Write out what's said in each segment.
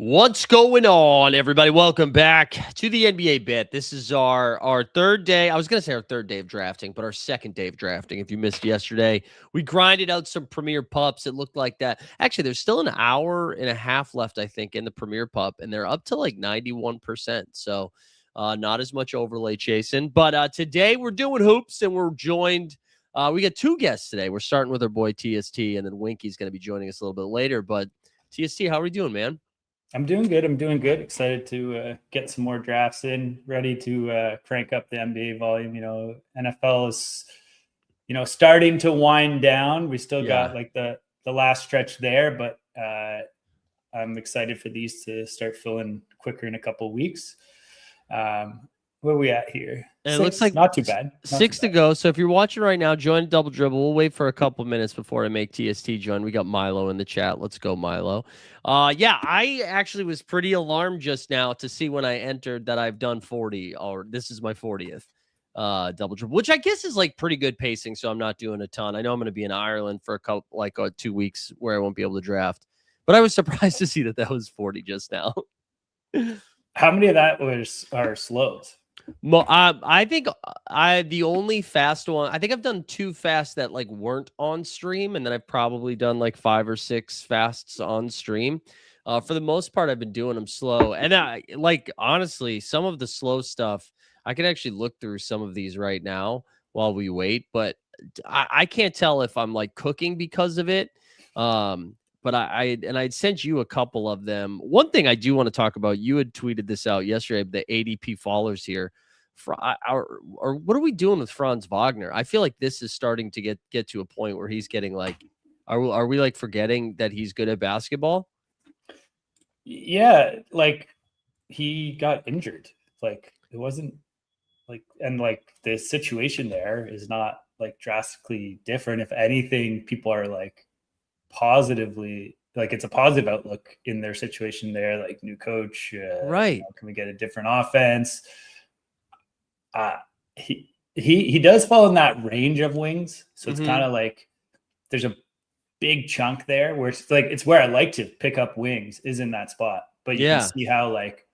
What's going on, everybody? Welcome back to the NBA Bet. This is our third day. I was going to say our third day of drafting, but our second day of drafting. If you missed yesterday, we grinded out some Premier Pups. It looked like that. Actually, there's still an hour and a half left, I think, in the Premier Pup, and they're up to like 91%. So not as much overlay chasing. But today we're doing hoops, and we're joined. We got two guests today. We're starting with our boy TST, and then Winky's going to be joining us a little bit later. But TST, how are we doing, man? I'm doing good. Excited to get some more drafts in, ready to crank up the NBA volume. NFL is, starting to wind down. We still got like the last stretch there, but I'm excited for these to start filling quicker in a couple of weeks. Where are we at here? And it looks like not too bad. Six to go. So if you're watching right now, join Double Dribble. We'll wait for a couple minutes before I make TST join. We got Milo in the chat. Let's go, Milo. Yeah, I actually was pretty alarmed just now to see when I entered that I've done 40, or this is my 40th Double Dribble, which I guess is like pretty good pacing. So I'm not doing a ton. I know I'm going to be in Ireland for a couple, 2 weeks where I won't be able to draft, but I was surprised to see that was 40 just now. How many of that are slows? I think the only fast one, I think I've done 2 fasts that like weren't on stream, and then I've probably done like 5 or 6 fasts on stream. For the most part, I've been doing them slow, and honestly, some of the slow stuff I can actually look through some of these right now while we wait, but I can't tell if I'm like cooking because of it. But I'd sent you a couple of them. One thing I do want to talk about, you had tweeted this out yesterday, the ADP followers here. Or what are we doing with Franz Wagner? I feel like this is starting to get to a point where he's getting like, are we like forgetting that he's good at basketball? Yeah, like he got injured. Like it wasn't like, and like the situation there is not like drastically different. If anything, people are like positively, like it's a positive outlook in their situation there, like new coach, right? Can we get a different offense? He does fall in that range of wings, so it's kind of like there's a big chunk there where it's like it's where I like to pick up wings is in that spot, but you can see how like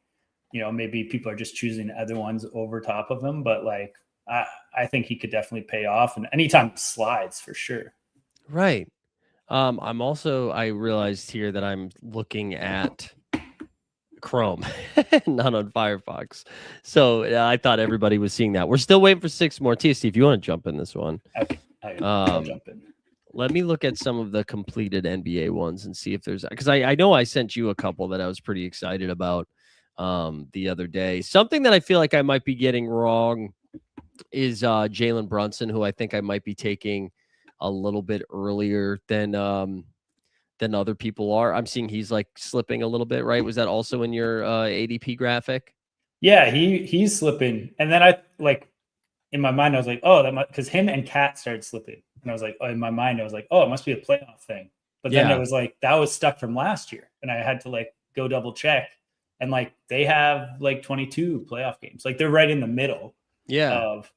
maybe people are just choosing other ones over top of him, but like I think he could definitely pay off, and anytime slides for sure. Right. I realized here that I'm looking at Chrome, not on Firefox. So I thought everybody was seeing that. We're still waiting for 6 more. TST, if you want to jump in this one. Okay. I'll jump in. Let me look at some of the completed NBA ones and see if there's, because I know I sent you a couple that I was pretty excited about the other day. Something that I feel like I might be getting wrong is Jalen Brunson, who I think I might be taking a little bit earlier than other people are. I'm seeing he's like slipping a little bit, right? Was that also in your ADP graphic? Yeah, he's slipping. And then I like in my mind, I was like, oh, that might, because him and Cat started slipping. And I was like, oh, in my mind, I was like, oh, it must be a playoff thing. But then it was like, that was stuck from last year. And I had to like go double check. And like they have like 22 playoff games. Like they're right in the middle of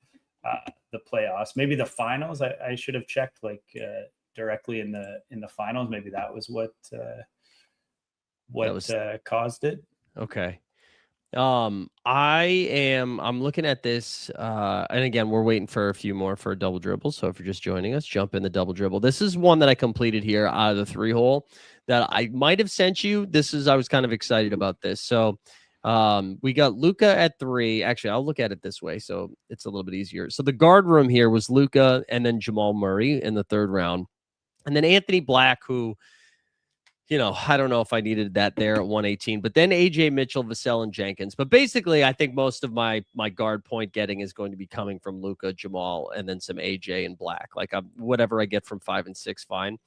the playoffs. Maybe the finals. I should have checked like directly in the finals. Maybe that was what caused it. Okay. I'm looking at this and again, we're waiting for a few more for a double dribble. So if you're just joining us, jump in the double dribble. This is one that I completed here out of the 3-hole that I might have sent you. I was kind of excited about this. So we got Luka at 3. Actually, I'll look at it this way, so it's a little bit easier. So the guard room here was Luka and then Jamal Murray in the 3rd round. And then Anthony Black, who, I don't know if I needed that there at 118, but then AJ Mitchell, Vassell, and Jenkins. But basically, I think most of my guard point getting is going to be coming from Luka, Jamal, and then some AJ and Black. Like whatever I get from 5 and 6, fine.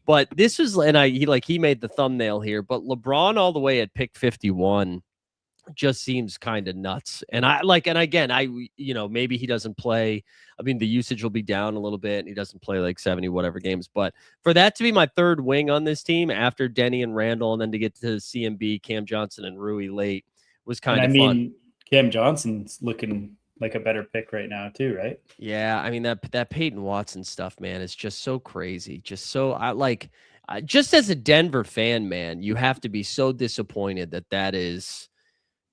But this was, and he made the thumbnail here, but LeBron all the way at pick 51 just seems kind of nuts. And maybe he doesn't play. I mean, the usage will be down a little bit and he doesn't play like 70 whatever games, but for that to be my 3rd wing on this team after Denny and Randall, and then to get to CMB, Cam Johnson and Rui late was kind of fun. Cam Johnson's looking like a better pick right now too, right? Yeah. I mean, that Peyton Watson stuff, man, is just so crazy. Just so Just as a Denver fan, man, you have to be so disappointed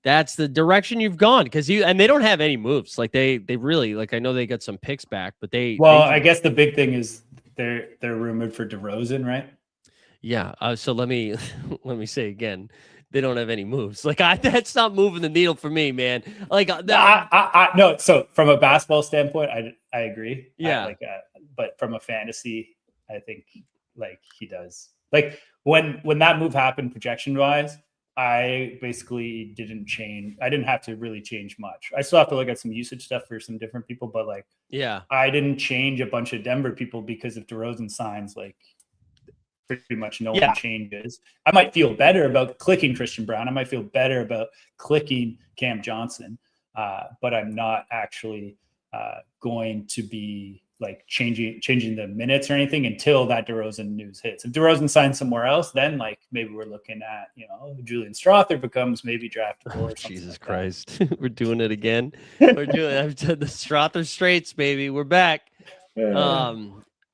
that's the direction you've gone, because they don't have any moves. Like they really, like, I know they got some picks back, but Well, I guess the big thing is they're rumored for DeRozan, right? yeah. So let me let me say again, they don't have any moves. Like that's not moving the needle for me, man. Like No. So from a basketball standpoint, I agree. Yeah. But from a fantasy, I think like he does. Like when that move happened, projection wise, I basically didn't change. I didn't have to really change much. I still have to look at some usage stuff for some different people, but like, yeah, I didn't change a bunch of Denver people because if DeRozan signs, like pretty much no one changes. I might feel better about clicking Christian Brown. I might feel better about clicking Cam Johnson, but I'm not actually going to be like changing the minutes or anything until that DeRozan news hits. If DeRozan signs somewhere else, then like maybe we're looking at, Julian Strother becomes maybe draftable or something. Jesus like Christ. We're doing it again. I've done the Strother Straits, baby. We're back.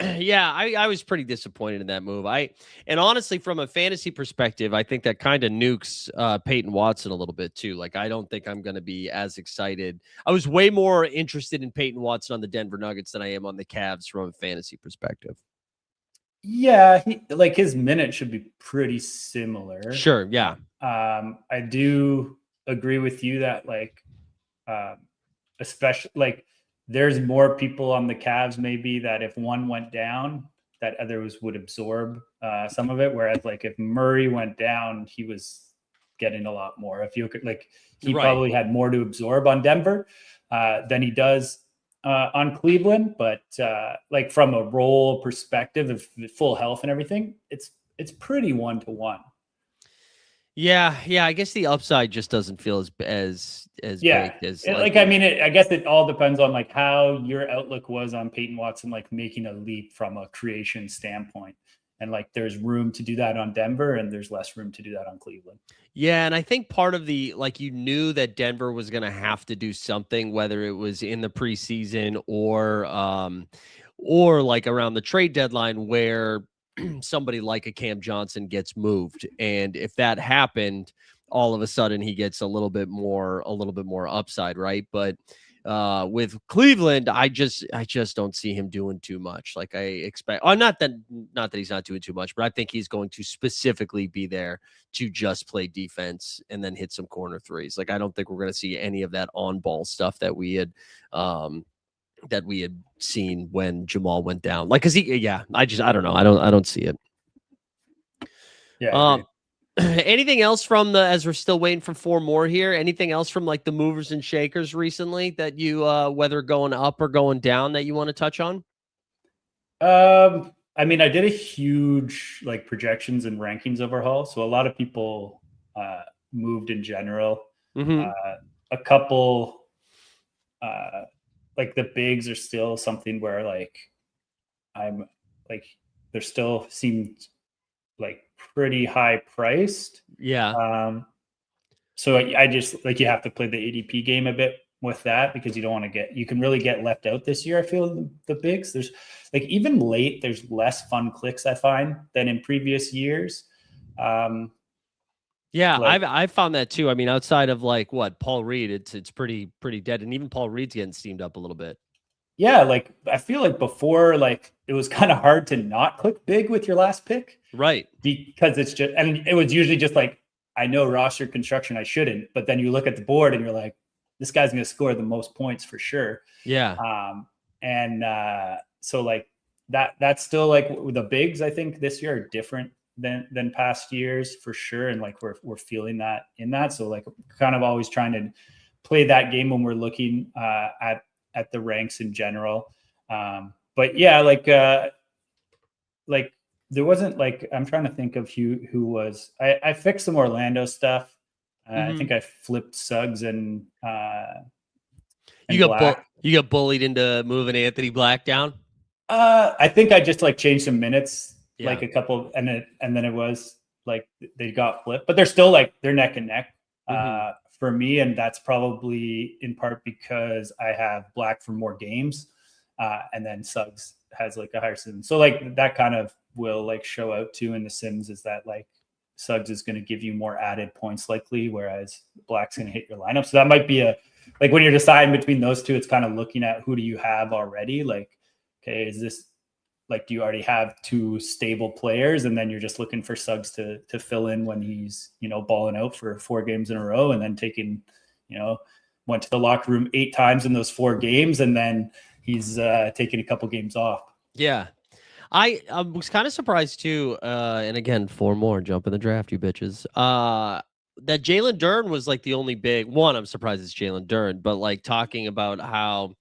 Yeah, I was pretty disappointed in that move. And honestly, from a fantasy perspective, I think that kind of nukes Peyton Watson a little bit too. Like, I don't think I'm going to be as excited. I was way more interested in Peyton Watson on the Denver Nuggets than I am on the Cavs from a fantasy perspective. Yeah, his minute should be pretty similar. Sure, yeah. I do agree with you that especially like there's more people on the Cavs maybe that if one went down, that others would absorb some of it. Whereas like if Murray went down, he was getting a lot more. If you could he probably had more to absorb on Denver than he does on Cleveland. But like from a role perspective of full health and everything, it's pretty 1-to-1. Yeah, I guess the upside just doesn't feel as baked as I guess it all depends on like how your outlook was on Peyton Watson, like making a leap from a creation standpoint. And like there's room to do that on Denver and there's less room to do that on Cleveland. Yeah, and I think part of the you knew that Denver was going to have to do something, whether it was in the preseason or like around the trade deadline, where somebody like a Cam Johnson gets moved, and if that happened, all of a sudden he gets a little bit more upside, right? But with Cleveland, I just don't see him doing too much. Like I expect, not that he's not doing too much, but I think he's going to specifically be there to just play defense and then hit some corner threes. Like I don't think we're going to see any of that on ball stuff that we had seen when Jamal went down. Like, cause I don't know. I don't see it. Yeah. Anything else from as we're still waiting for 4 more here? Anything else from like the movers and shakers recently that you, whether going up or going down, that you want to touch on? I mean, I did a huge like projections and rankings overhaul. So a lot of people moved in general. Mm-hmm. A couple, like the bigs are still something where like I'm like they're still seem like pretty high priced. Yeah. So I just like you have to play the ADP game a bit with that because you don't want to you can really get left out this year. I feel the bigs, there's like even late, there's less fun clicks I find than in previous years. Yeah, I've found that too. I mean, outside of like what Paul Reed, it's pretty dead, and even Paul Reed's getting steamed up a little bit. Yeah, like I feel like before, like it was kind of hard to not click big with your last pick, right? Because it's just, and it was usually just like I know roster construction, I shouldn't, but then you look at the board and you're like, this guy's going to score the most points for sure. Yeah. So like that's still like the bigs, I think this year are different than past years for sure. And like, we're feeling that in that. So like kind of always trying to play that game when we're looking at the ranks in general. But yeah, like there wasn't like, I'm trying to think of who was, I fixed some Orlando stuff. I think I flipped Suggs and you got bullied into moving Anthony Black down. I think I just like changed some minutes, like a couple, and then it was like they got flipped, but they're still like they're neck and neck for me, and that's probably in part because I have Black for more games, and then Suggs has like a higher sim. So like that kind of will like show out too in the sims, is that like Suggs is going to give you more added points likely, whereas Black's going to hit your lineup. So that might be like when you're deciding between those two, it's kind of looking at who do you have already? Like, okay, is this like, do you already have two stable players? And then you're just looking for Suggs to fill in when he's, balling out for 4 games in a row and then taking, went to the locker room 8 times in those 4 games. And then he's taking a couple games off. Yeah. I was kind of surprised too. And again, 4 more, jump in the draft, you bitches. That Jalen Duren was like the only big one. I'm surprised it's Jalen Duren, but like talking about how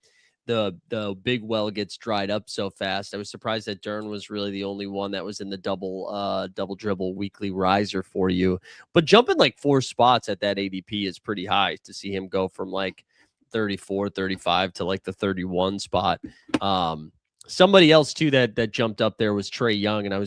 the big well gets dried up so fast. I was surprised that Duren was really the only one that was in the double dribble weekly riser for you. But jumping like 4 spots at that ADP is pretty high to see him go from like 34, 35 to like the 31 spot. Somebody else too that jumped up there was Trae Young, and I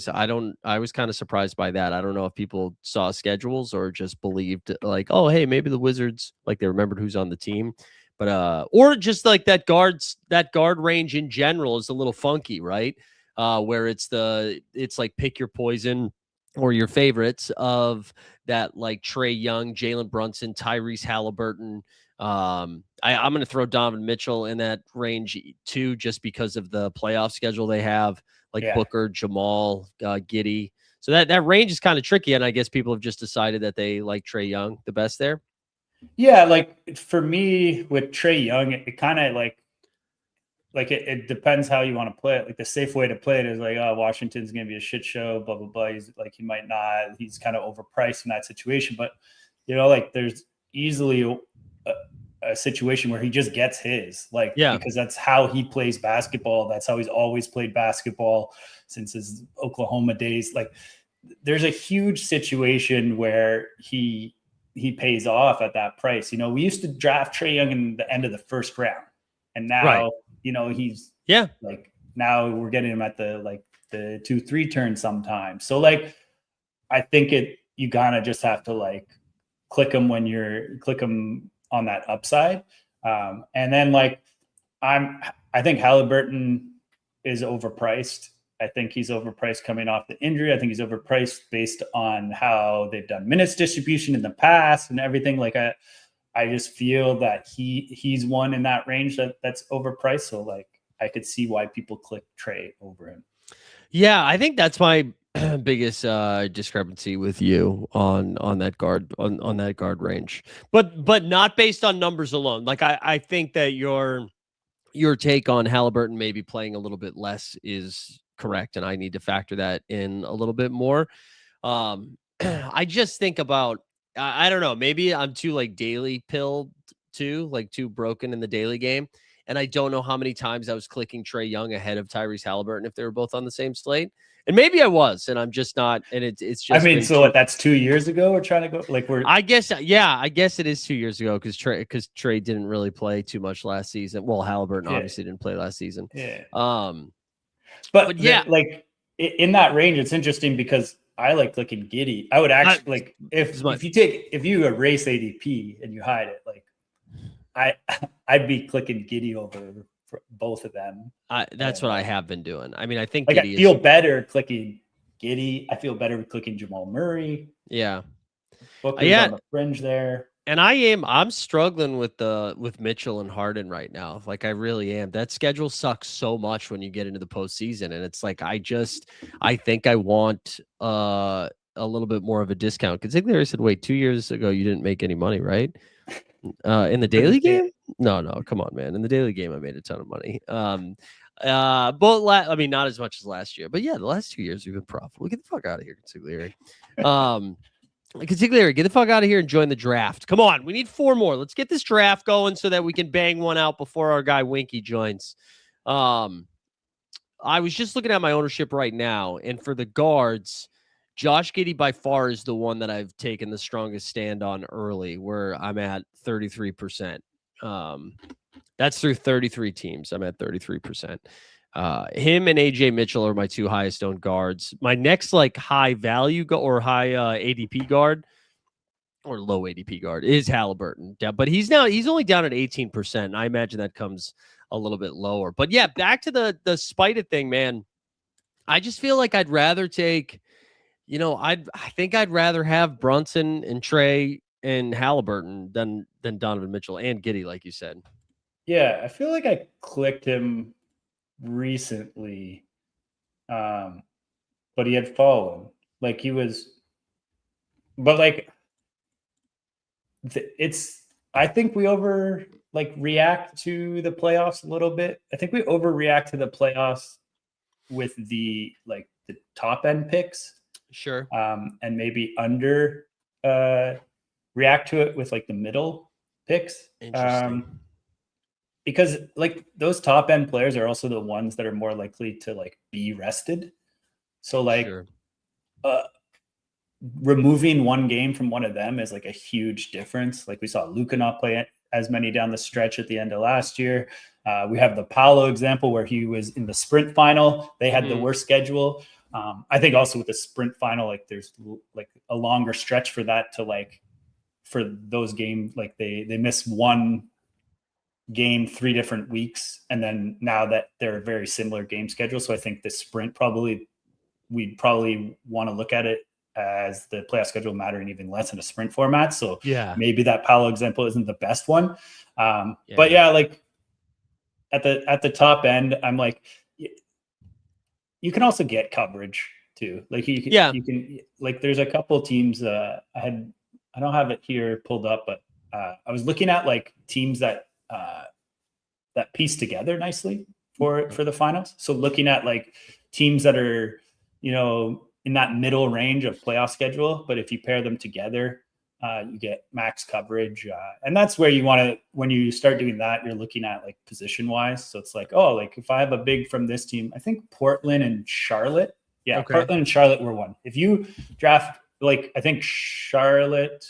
was kind of surprised by that. I don't know if people saw schedules or just believed like, oh hey, maybe the Wizards, like they remembered who's on the team, but or just like that guard range in general is a little funky, right? Where it's like pick your poison or your favorites of that, like Trae Young, Jalen Brunson, Tyrese Halliburton. I'm going to throw Donovan Mitchell in that range too, just because of the playoff schedule they have, like Booker, Jamal, Giddey. So that range is kind of tricky, and I guess people have just decided that they like Trae Young the best there. Yeah, like for me with Trae Young, it kind of like it depends how you want to play it. Like the safe way to play it is like, oh, Washington's going to be a shit show, blah, blah, blah. He's like, he might not, he's kind of overpriced in that situation. But, like there's easily a situation where he just gets his, like, because that's how he plays basketball. That's how he's always played basketball since his Oklahoma days. Like there's a huge situation where he pays off at that price. We used to draft Trae Young in the end of the first round, and now, he's like, now we're getting him at the 2-3 turn sometimes. So like, I think you gotta just have to like click him on that upside. And then like, I think Halliburton is overpriced. I think he's overpriced coming off the injury. I think he's overpriced based on how they've done minutes distribution in the past and everything. Like I just feel that he's one in that range that's overpriced. So like I could see why people click Trae over him. Yeah, I think that's my biggest discrepancy with you on that guard on that guard range, but not based on numbers alone. Like I think that your take on Halliburton maybe playing a little bit less is correct, and I need to factor that in a little bit more. I just think about, I don't know, maybe I'm too like daily pilled too, like too broken in the daily game. And I don't know how many times I was clicking Trae Young ahead of Tyrese Halliburton if they were both on the same slate. And maybe I was, and I'm just not. And it's just. I mean, so that's 2 years ago. We're trying to go like we're. I guess it is 2 years ago because Trae didn't really play too much last season. Well, Halliburton obviously didn't play last season. Yeah. But yeah, like in that range, it's interesting because I like clicking Giddey. I would actually if you erase ADP and you hide it, like I'd be clicking Giddey over for both of them. That's what I have been doing. I mean, I think like I feel better clicking Giddey. I feel better with clicking Jamal Murray. Yeah. Booker's on the fringe there. And I'm struggling with Mitchell and Harden right now. Like I really am. That schedule sucks so much when you get into the postseason. And it's like, I think I want a little bit more of a discount. Because Ziegler said, wait, 2 years ago, you didn't make any money, right? In the daily game? No, come on, man. In the daily game, I made a ton of money. But I mean, not as much as last year. But yeah, the last 2 years we've been profitable. Get the fuck out of here, Ziegler. Ziegler, get the fuck out of here and join the draft. Come on, we need 4 more. Let's get this draft going so that we can bang one out before our guy Winky joins. I was just looking at my ownership right now, and for the guards, Josh Giddey by far is the one that I've taken the strongest stand on early, where I'm at 33%. That's through 33 teams. I'm at 33%. Him and AJ Mitchell are my 2 highest owned guards. My next like high value or high ADP guard or low ADP guard is Halliburton. But he's only down at 18%. I imagine that comes a little bit lower. But yeah, back to the spited thing, man. I just feel like I'd rather take, I think I'd rather have Brunson and Trey and Halliburton than Donovan Mitchell and Giddey, like you said. Yeah, I feel like I clicked him recently, but he had fallen. Like he was, but like it's. I think we react to the playoffs a little bit. I think we overreact to the playoffs with the top end picks. Sure. And maybe under react to it with like the middle picks. Interesting. Because like those top end players are also the ones that are more likely to like be rested. So like Sure. Removing one game from one of them is like a huge difference. Like we saw Luka not play as many down the stretch at the end of last year. We have the Paolo example where he was in the sprint final. They had the worst schedule. I think also with the sprint final, like there's like a longer stretch for that to like for those games. Like they miss one game 3 different weeks, and then now that they're a very similar game schedule. So I think the sprint we'd probably want to look at it as the playoff schedule mattering even less in a sprint format. So maybe that Paolo example isn't the best one. But yeah, like at the top end, I'm like, you can also get coverage too. Like you can like, there's a couple teams I don't have it here pulled up, but I was looking at like teams that piece together nicely for the finals. So looking at like teams that are, in that middle range of playoff schedule, but if you pair them together, you get max coverage. And that's where you want to, when you start doing that, you're looking at like position wise. So it's like, oh, like if I have a big from this team, I think Portland and Charlotte. Yeah. Okay. Portland and Charlotte were one. If you draft, like, I think Charlotte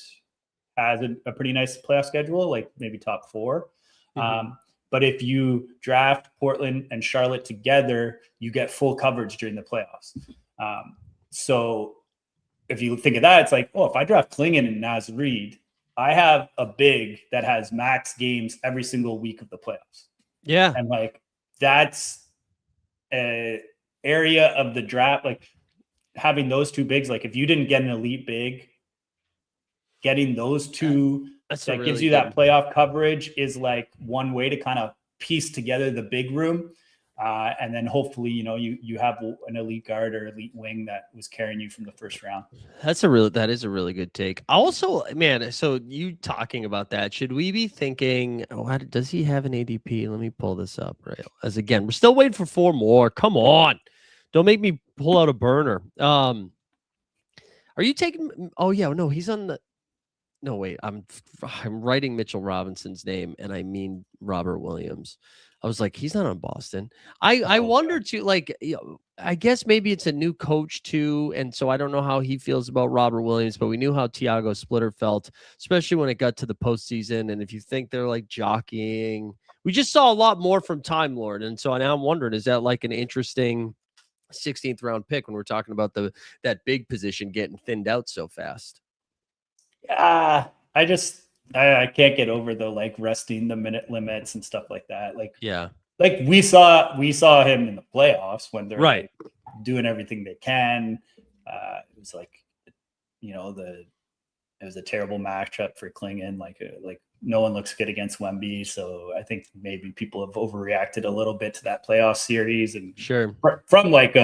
has a pretty nice playoff schedule, like maybe top 4. But if you draft Portland and Charlotte together, you get full coverage during the playoffs. So if you think of that, it's like, oh, if I draft Klingon and Naz Reid, I have a big that has max games every single week of the playoffs. Yeah. And like, that's an area of the draft, like having those 2 bigs, like if you didn't get an elite big, getting those 2 that really gives you that playoff coverage is like one way to kind of piece together the big room. And then hopefully, you have an elite guard or elite wing that was carrying you from the first round. That is a really good take. Also, man, so you talking about that, should we be thinking, does he have an ADP? Let me pull this up, right? As again, we're still waiting for 4 more. Come on. Don't make me pull out a burner. Are you taking, oh yeah, no, he's on the, no, wait, I'm writing Mitchell Robinson's name and I mean Robert Williams. I was like, he's not on Boston. I wonder too, like, I guess maybe it's a new coach too. And so I don't know how he feels about Robert Williams, but we knew how Tiago Splitter felt, especially when it got to the postseason. And if you think they're like jockeying, we just saw a lot more from Time Lord. And so now I'm wondering, is that like an interesting 16th round pick when we're talking about that big position getting thinned out so fast? I can't get over the like resting the minute limits and stuff like that. Like, like we saw him in the playoffs when they're like doing everything they can. It was like, it was a terrible matchup for Klingon. Like no one looks good against Wemby. So I think maybe people have overreacted a little bit to that playoff series, and from like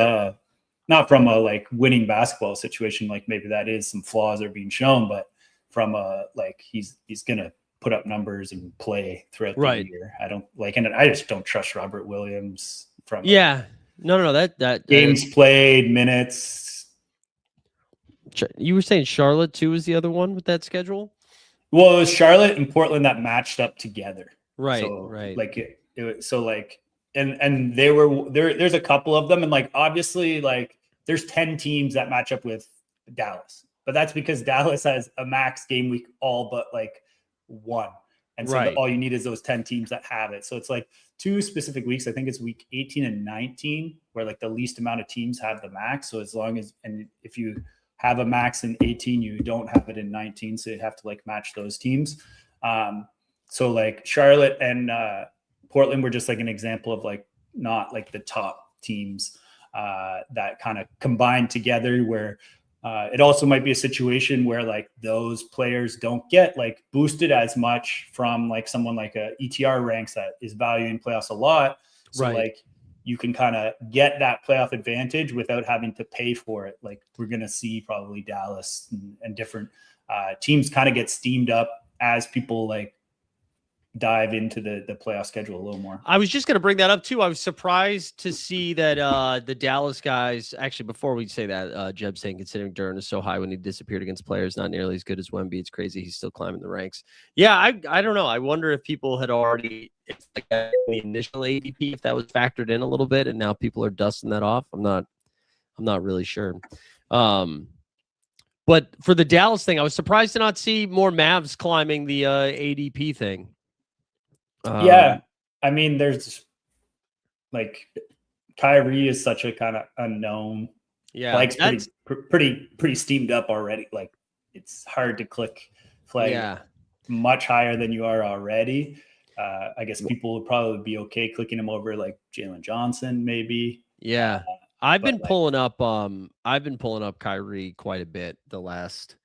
not from a like winning basketball situation. Like maybe that is some flaws are being shown, but from a like he's gonna put up numbers and play throughout the year. I don't like, and I just don't trust Robert Williams from no that games played, minutes. You were saying Charlotte too is the other one with that schedule? Well, it was Charlotte and Portland that matched up together. Right. Like so like and they were there's a couple of them, and like obviously like there's 10 teams that match up with Dallas. But that's because Dallas has a max game week all but like 1. And so all you need is those 10 teams that have it. So it's like 2 specific weeks. I think it's week 18 and 19 where like the least amount of teams have the max. So as long as, and if you have a max in 18, you don't have it in 19. So you have to like match those teams. So like Charlotte and Portland were just like an example of like not like the top teams that kind of combined together, where it also might be a situation where like those players don't get like boosted as much from like someone like a ETR ranks that is valuing playoffs a lot. So like you can kind of get that playoff advantage without having to pay for it. Like we're going to see probably Dallas and different teams kind of get steamed up as people like dive into the playoff schedule a little more. I was just going to bring that up too. I was surprised to see that the Dallas guys, actually, before we say that, Jeb saying considering Durant is so high when he disappeared against players not nearly as good as Wemby, it's crazy he's still climbing the ranks. Yeah, I don't know. I wonder if people had already, it's like the initial ADP, if that was factored in a little bit, and now people are dusting that off. I'm not really sure. But for the Dallas thing, I was surprised to not see more Mavs climbing the ADP thing. Yeah, I mean, there's like Kyrie is such a kind of unknown. Yeah, Flag's pretty steamed up already. Like it's hard to click Flag much higher than you are already. I guess people would probably be okay clicking him over like Jalen Johnson, maybe. Yeah, I've been pulling up Kyrie quite a bit the last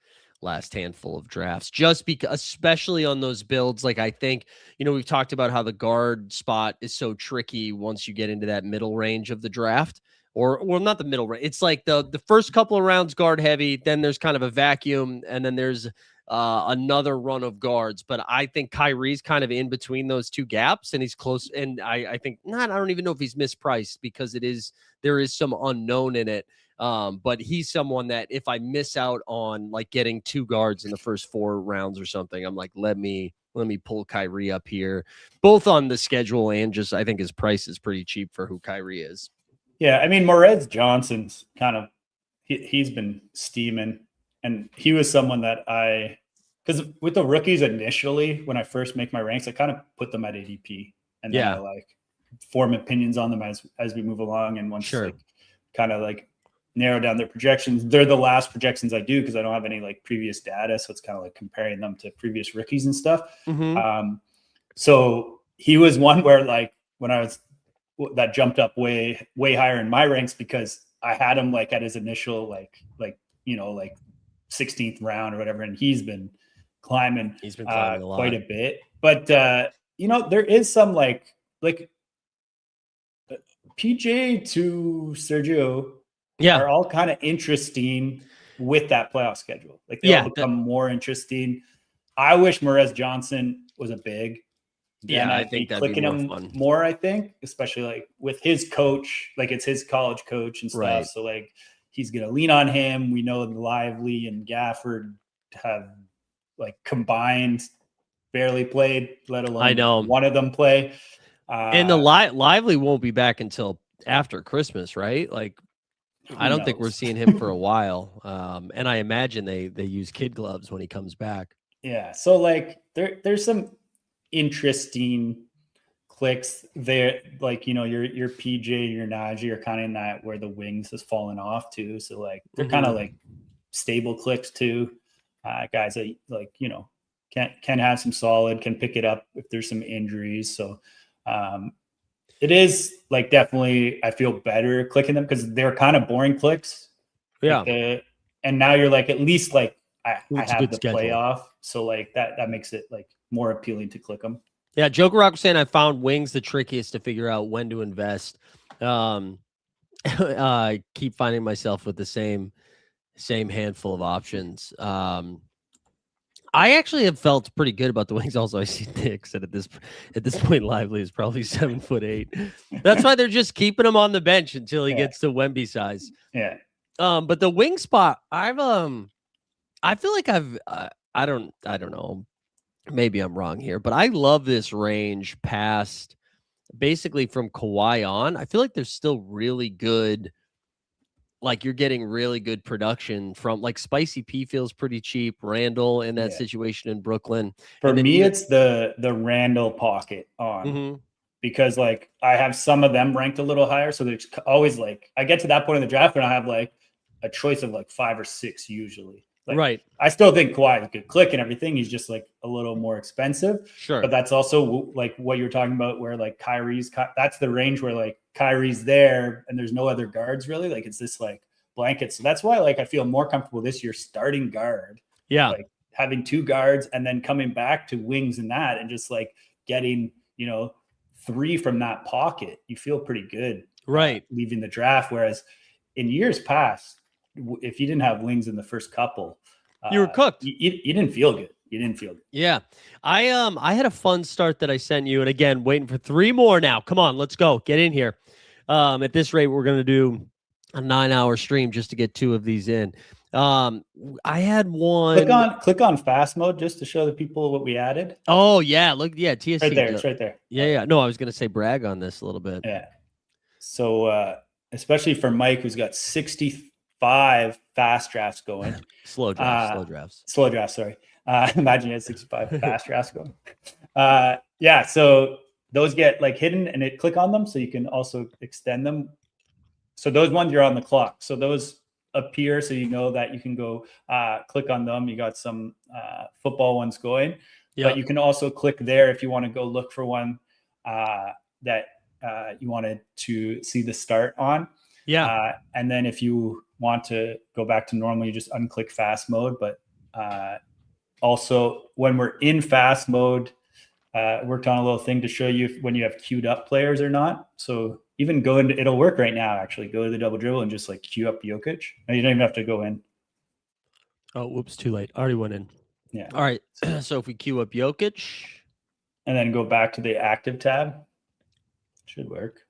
handful of drafts, just because, especially on those builds. Like I think, we've talked about how the guard spot is so tricky once you get into that middle range of the draft, or not the middle range. It's like the first couple of rounds guard heavy, then there's kind of a vacuum, and then there's another run of guards. But I think Kyrie's kind of in between those two gaps, and he's close. And I think I don't even know if he's mispriced, because there is some unknown in it. But he's someone that if I miss out on like getting 2 guards in the first 4 rounds or something, I'm like, let me pull Kyrie up here, both on the schedule and just, I think his price is pretty cheap for who Kyrie is. Yeah. I mean, Morez Johnson's kind of, he's been steaming, and he was someone that because with the rookies initially, when I first make my ranks, I kind of put them at ADP, and then I like form opinions on them as we move along. And once like kind of like narrow down their projections, they're the last projections I do, because I don't have any like previous data. So it's kind of like comparing them to previous rookies and stuff. So he was one where like when that jumped up way higher in my ranks, because I had him like at his initial like 16th round or whatever, and he's been climbing a lot. Quite a bit. But there is some like PJ to Sergio are all kind of interesting with that playoff schedule. Like they all become more interesting. I wish Morez Johnson was a big. Then I think that'd clicking be more him fun. more, I think, especially like with his coach, like it's his college coach and stuff. Right. So like he's gonna lean on him. We know Lively and Gafford have like combined barely played, let alone one of them play. And the Lively won't be back until after Christmas, right? Like I don't think we're seeing him for a while. And I imagine they use kid gloves when he comes back. Yeah. So like there's some interesting clicks there. Like, your PJ, your Najee are kind of in that where the wings has fallen off too. So like they're kind of like stable clicks too. Guys that like, can have some solid, can pick it up if there's some injuries. So it is like definitely I feel better clicking them, because they're kind of boring clicks. Yeah. Like and now you're like, at least like I have the schedule. playoff. So like that makes it like more appealing to click them. Yeah. Joker Rock was saying I found wings the trickiest to figure out when to invest. I keep finding myself with the same handful of options. I actually have felt pretty good about the wings. Also, I see Nick said at this point, Lively is probably 7'8". That's why they're just keeping him on the bench until he gets to Wemby size. Yeah. But the wing spot, I feel like I don't know. Maybe I'm wrong here, but I love this range past basically from Kawhi on. I feel like there's still really good. Like you're getting really good production from like Spicy P feels pretty cheap. Randall in that situation in Brooklyn. For me, it's the Randall pocket on because like I have some of them ranked a little higher. So there's always like I get to that point in the draft and I have like a choice of like 5 or 6 usually. Like, right. I still think Kawhi is a good click and everything. He's just like a little more expensive. Sure. But that's also like what you're talking about, where like that's the range where like Kyrie's there and there's no other guards really. Like it's this like blanket. So that's why like I feel more comfortable this year starting guard. Yeah. Like having 2 guards and then coming back to wings and that and just like getting, 3 from that pocket. You feel pretty good. Right. Leaving the draft. Whereas in years past, if you didn't have wings in the first couple, you were cooked. You didn't feel good. You didn't feel good. Yeah. I had a fun start that I sent you. And again, waiting for 3 more now. Come on, let's go. Get in here. At this rate, we're going to do a 9-hour stream just to get 2 of these in. I had one. Click on fast mode just to show the people what we added. Oh yeah. Look. Yeah. TSC. Right there. It's right there. Yeah. No, I was going to say brag on this a little bit. Yeah. So, especially for Mike, who's got 65 fast drafts going. Slow drafts. Sorry. Imagine you had 65 fast drafts going. Yeah. So those get like hidden and it click on them. So you can also extend them. So those ones you're on the clock. So those appear. So you know that you can go click on them. You got some football ones going. Yep. But you can also click there if you want to go look for one that you wanted to see the start on. Yeah. And then if you want to go back to normal, you just unclick fast mode. But also when we're in fast mode, worked on a little thing to show you when you have queued up players or not. So even go into, it'll work right now, actually. Go to the double dribble and just like queue up Jokic. No, you don't even have to go in. Oh, whoops, too late. Already went in. Yeah. All right. So if we queue up Jokic. And then go back to the active tab. Should work.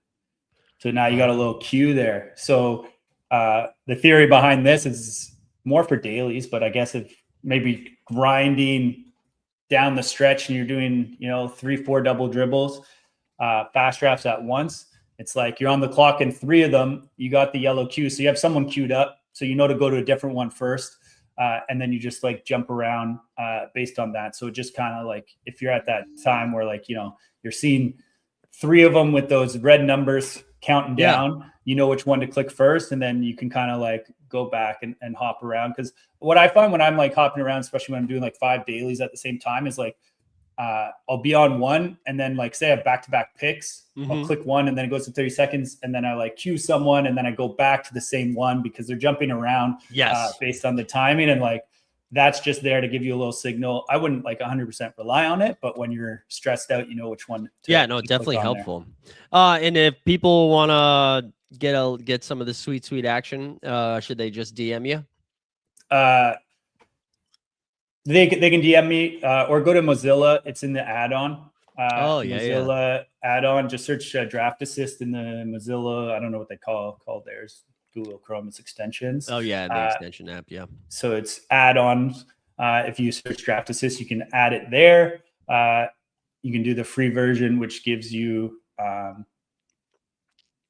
So now you got a little queue there. So the theory behind this is more for dailies, but I guess if maybe grinding down the stretch and you're doing, 3-4 double dribbles, fast drafts at once, it's like you're on the clock in 3 of them. You got the yellow queue. So you have someone queued up. So you know to go to a different one first. And then you just like jump around based on that. So it just kind of like, if you're at that time where like, you're seeing 3 of them with those red numbers counting down, you know which one to click first. And then you can kind of like go back and hop around. Cause what I find when I'm like hopping around, especially when I'm doing like 5 dailies at the same time, is like, I'll be on one and then like say I have back-to-back picks, I'll click one and then it goes to 30 seconds. And then I like queue someone and then I go back to the same one because they're jumping around based on the timing. And like, that's just there to give you a little signal. I wouldn't like 100% rely on it, but when you're stressed out, you know which one. Definitely helpful. And if people want to get some of the sweet action, should they just DM you? They can DM me or go to Mozilla. It's in the add-on. Mozilla add-on. Just search Draft Assist in the Mozilla. I don't know what they call theirs. Google Chrome, it's extensions. Oh yeah, the extension app. Yeah. So it's add-ons. If you search Draft Assist, you can add it there. You can do the free version, which gives you,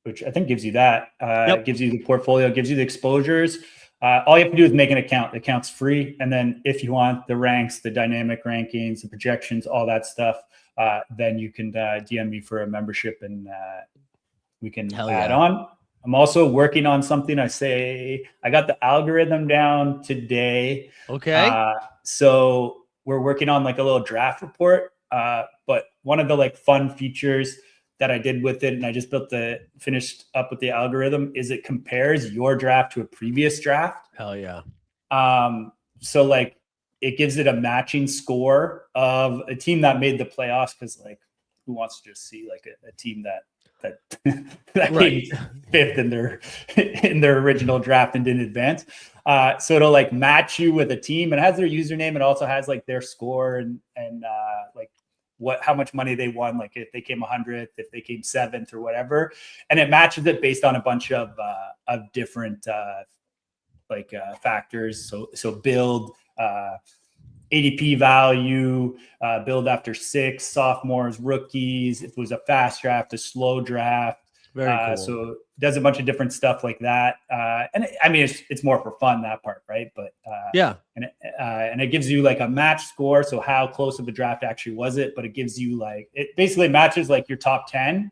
which I think gives you that. Gives you the portfolio, gives you the exposures. All you have to do is make an account. The account's free. And then if you want the ranks, the dynamic rankings, the projections, all that stuff, then you can DM me for a membership and we can add on. I'm also working on something. I got the algorithm down today. Okay. So we're working on like a little draft report. But one of the like fun features that I did with it, and I just finished up with the algorithm, is it compares your draft to a previous draft. Hell yeah. So like it gives it a matching score of a team that made the playoffs, because like who wants to just see like a team that came 5th in their original draft and didn't advance. So it'll like match you with a team. It has their username. It also has like their score and like how much money they won, like if they came 100th, if they came 7th or whatever. And it matches it based on a bunch of different factors. So build, ADP value, build after 6, sophomores, rookies. If it was a fast draft, a slow draft. Very cool. So it does a bunch of different stuff like that. And it's more for fun, that part, right? But and it gives you like a match score. So how close of a draft actually was it? But it gives you like, it basically matches like your top 10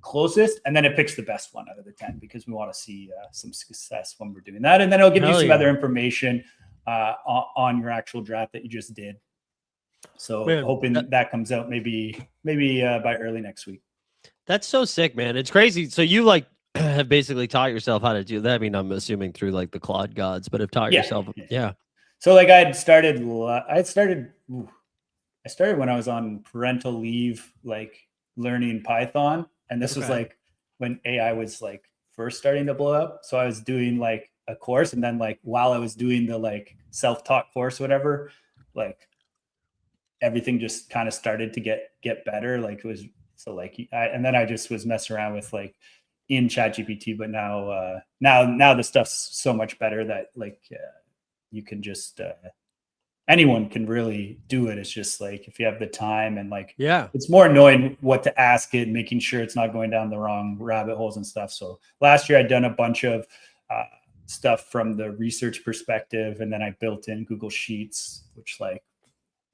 closest, and then it picks the best one out of the 10, because we want to see some success when we're doing that. And then it'll give you some other information on your actual draft that you just did. So Man, hoping that comes out maybe by early next week. that's so sick, man. It's crazy. So you like have basically taught yourself how to do that. I mean, I'm assuming through like the Claude gods, but have taught yourself. Yeah. So like I started when I was on parental leave, like learning Python. And this was like when AI was like first starting to blow up. So I was doing like a course, and then like while I was doing the like self-taught course, whatever, like everything just kind of started to get better. Like it was so like and then I just was messing around with like in ChatGPT, but now the stuff's so much better that like you can just anyone can really do it. It's just like if you have the time, and like it's more knowing what to ask it, making sure it's not going down the wrong rabbit holes and stuff. So last year I'd done a bunch of stuff from the research perspective, and then I built in Google Sheets, which like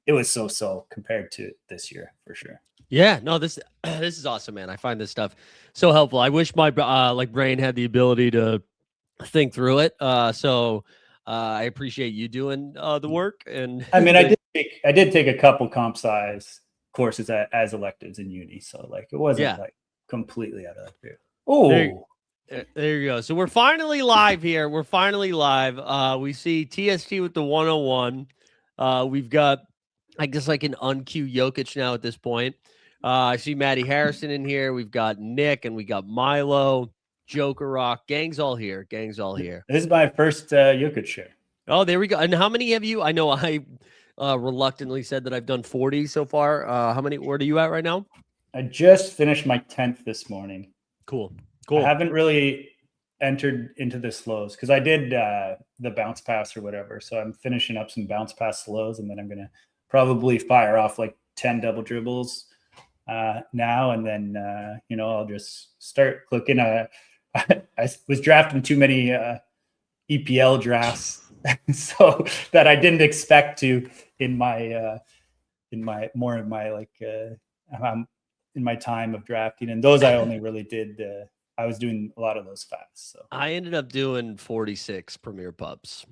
it was so compared to this year for sure. Yeah, no, this is awesome, man. I find this stuff so helpful. I wish my like brain had the ability to think through it. So I appreciate you doing the work. And I mean, I did take a couple comp sci courses as electives in uni, so like it wasn't like completely out of that field. Oh, there you go. So we're finally live here. We're finally live. We see TST with the 101. We've got, I guess, like an unqueue Jokic now at this point. I see Matty Harrison in here. We've got Nick, and we got Milo, Joker Rock. Gang's all here. Gang's all here. This is my first Jokic share. Oh, there we go. And how many have you? I know I reluctantly said that I've done 40 so far. How many? Where are you at right now? I just finished my 10th this morning. Cool. I haven't really entered into the slows because I did the bounce pass or whatever. So I'm finishing up some bounce pass slows, and then I'm going to probably fire off like 10 double dribbles now. And then, I'll just start clicking. I was drafting too many EPL drafts so that I didn't expect to in my time of drafting. And those I only really did I was doing a lot of those fast. So I ended up doing 46 Premier Pubs.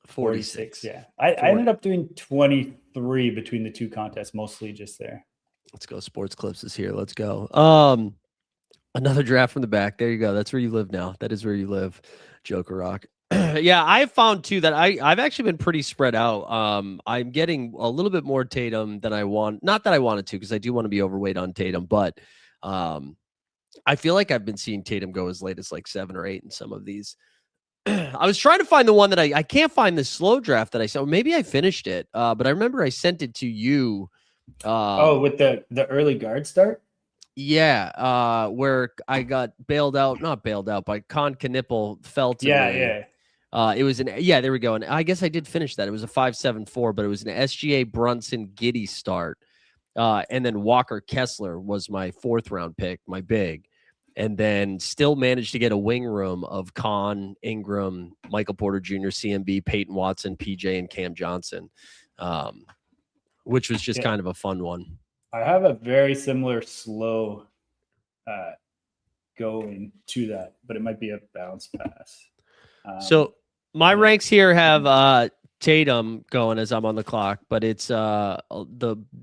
46, yeah. I ended up doing 23 between the two contests, mostly just there. Let's go. Sports Clips is here. Let's go. Another draft from the back. There you go. That's where you live now. That is where you live, Joker Rock. Yeah, I found too that I've actually been pretty spread out. I'm getting a little bit more Tatum than I want. Not that I wanted to, because I do want to be overweight on Tatum, but I feel like I've been seeing Tatum go as late as like 7 or 8 in some of these. I was trying to find the one that I can't find the slow draft that I saw. Maybe I finished it, but I remember I sent it to you. With the early guard start? Yeah, where I got not bailed out, by Con Knipple fell to me. It was there we go. And I guess I did finish that. It was a 5.74, but it was an SGA Brunson Giddey start. And then Walker Kessler was my 4th round pick, my big. And then still managed to get a wing room of Con, Ingram, Michael Porter Jr., CMB, Peyton Watson, PJ, and Cam Johnson, which was just kind of a fun one. I have a very similar slow going to that, but it might be a bounce pass. So my ranks here have Tatum going as I'm on the clock, but it's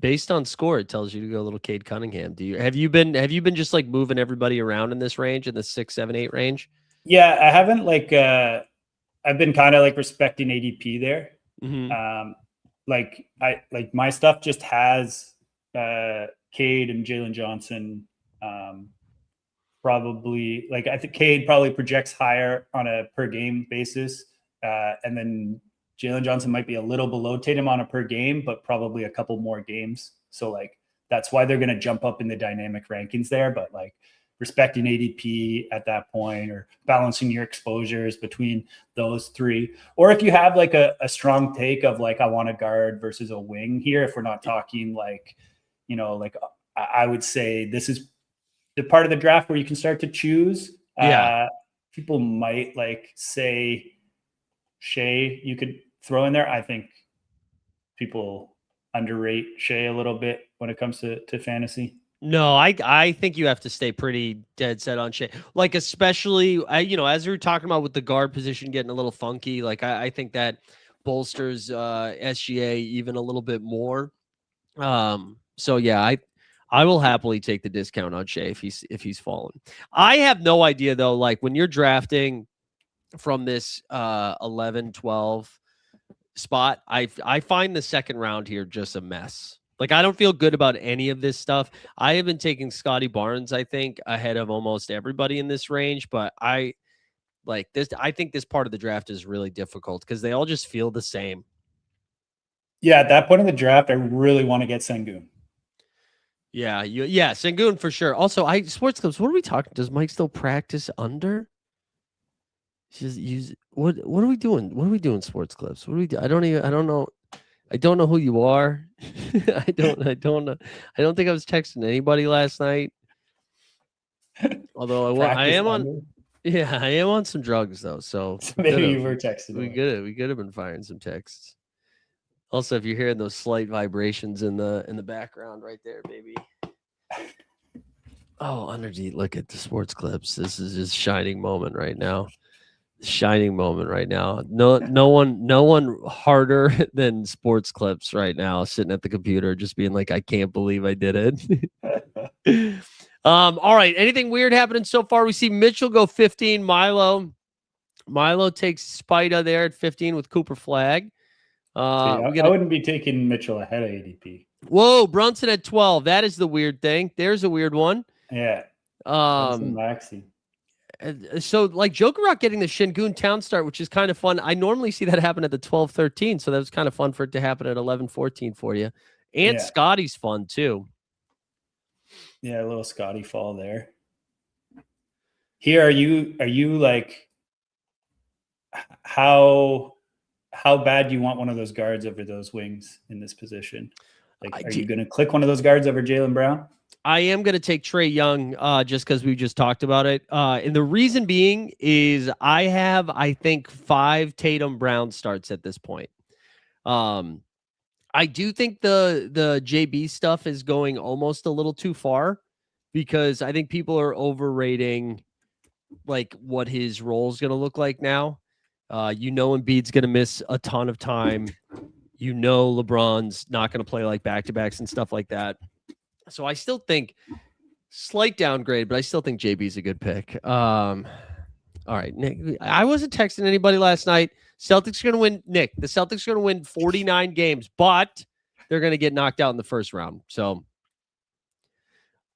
based on score, it tells you to go a little Cade Cunningham. Have you been just like moving everybody around in this range, in the 6, 7, 8 range? Yeah, I haven't I've been kind of like respecting ADP there. Mm-hmm. My stuff just has Cade and Jalen Johnson. Probably I think Cade probably projects higher on a per game basis. And then Jalen Johnson might be a little below Tatum on a per game, but probably a couple more games. So that's why they're going to jump up in the dynamic rankings there. But respecting ADP at that point, or balancing your exposures between those three. Or if you have a strong take of I want a guard versus a wing here, if we're not talking I would say this is the part of the draft where you can start to choose. People might say Shea you could throw in there. I think people underrate Shea a little bit when it comes to fantasy. No, I think you have to stay pretty dead set on Shea. Like, especially, as we were talking about with the guard position getting a little funky, like I think that bolsters SGA even a little bit more. So yeah, I will happily take the discount on Shea if he's fallen. I have no idea though, like when you're drafting from this 11, 12 spot, I find the second round here just a mess. Like I don't feel good about any of this stuff. I have been taking Scotty Barnes, I think, ahead of almost everybody in this range, but I think this part of the draft is really difficult because they all just feel the same. Yeah, at that point in the draft, I really want to get Sengun. Yeah, Sengun for sure. Also, sports clips. What are we talking? Does Mike still practice under? Just use what? What are we doing? What are we doing? Sports clips. What do we do? I don't know. I don't know who you are. I don't know. I don't think I was texting anybody last night. Although I am on. Under? Yeah, I am on some drugs though. So maybe you were texting. We could have been firing some texts. Also, if you're hearing those slight vibrations in the background right there, baby. Oh, underneath, look at the sports clips. This is just shining moment right now. Shining moment right now. No one harder than sports clips right now, sitting at the computer, just being like, I can't believe I did it. All right. Anything weird happening so far? We see Mitchell go 15. Milo takes Spida there at 15 with Cooper Flag. I wouldn't be taking Mitchell ahead of ADP. Whoa, Brunson at 12. That is the weird thing. There's a weird one. Yeah. Maxi. So like Joker Rock getting the Shingun Town start, which is kind of fun. I normally see that happen at the 12-13, so that was kind of fun for it to happen at 11-14 for you. And Scotty's fun too. Yeah, a little Scotty fall there. Here, are you like how bad do you want one of those guards over those wings in this position? Like, are you going to click one of those guards over Jaylen Brown? I am going to take Trae Young just because we just talked about it. And the reason being is I have, I think, 5 Tatum Brown starts at this point. I do think the JB stuff is going almost a little too far because I think people are overrating like what his role is going to look like now. Embiid's going to miss a ton of time. LeBron's not going to play like back-to-backs and stuff like that. So I still think slight downgrade, but I still think JB's a good pick. All right, Nick, I wasn't texting anybody last night. Celtics are going to win. Nick, the Celtics are going to win 49 games, but they're going to get knocked out in the first round. So,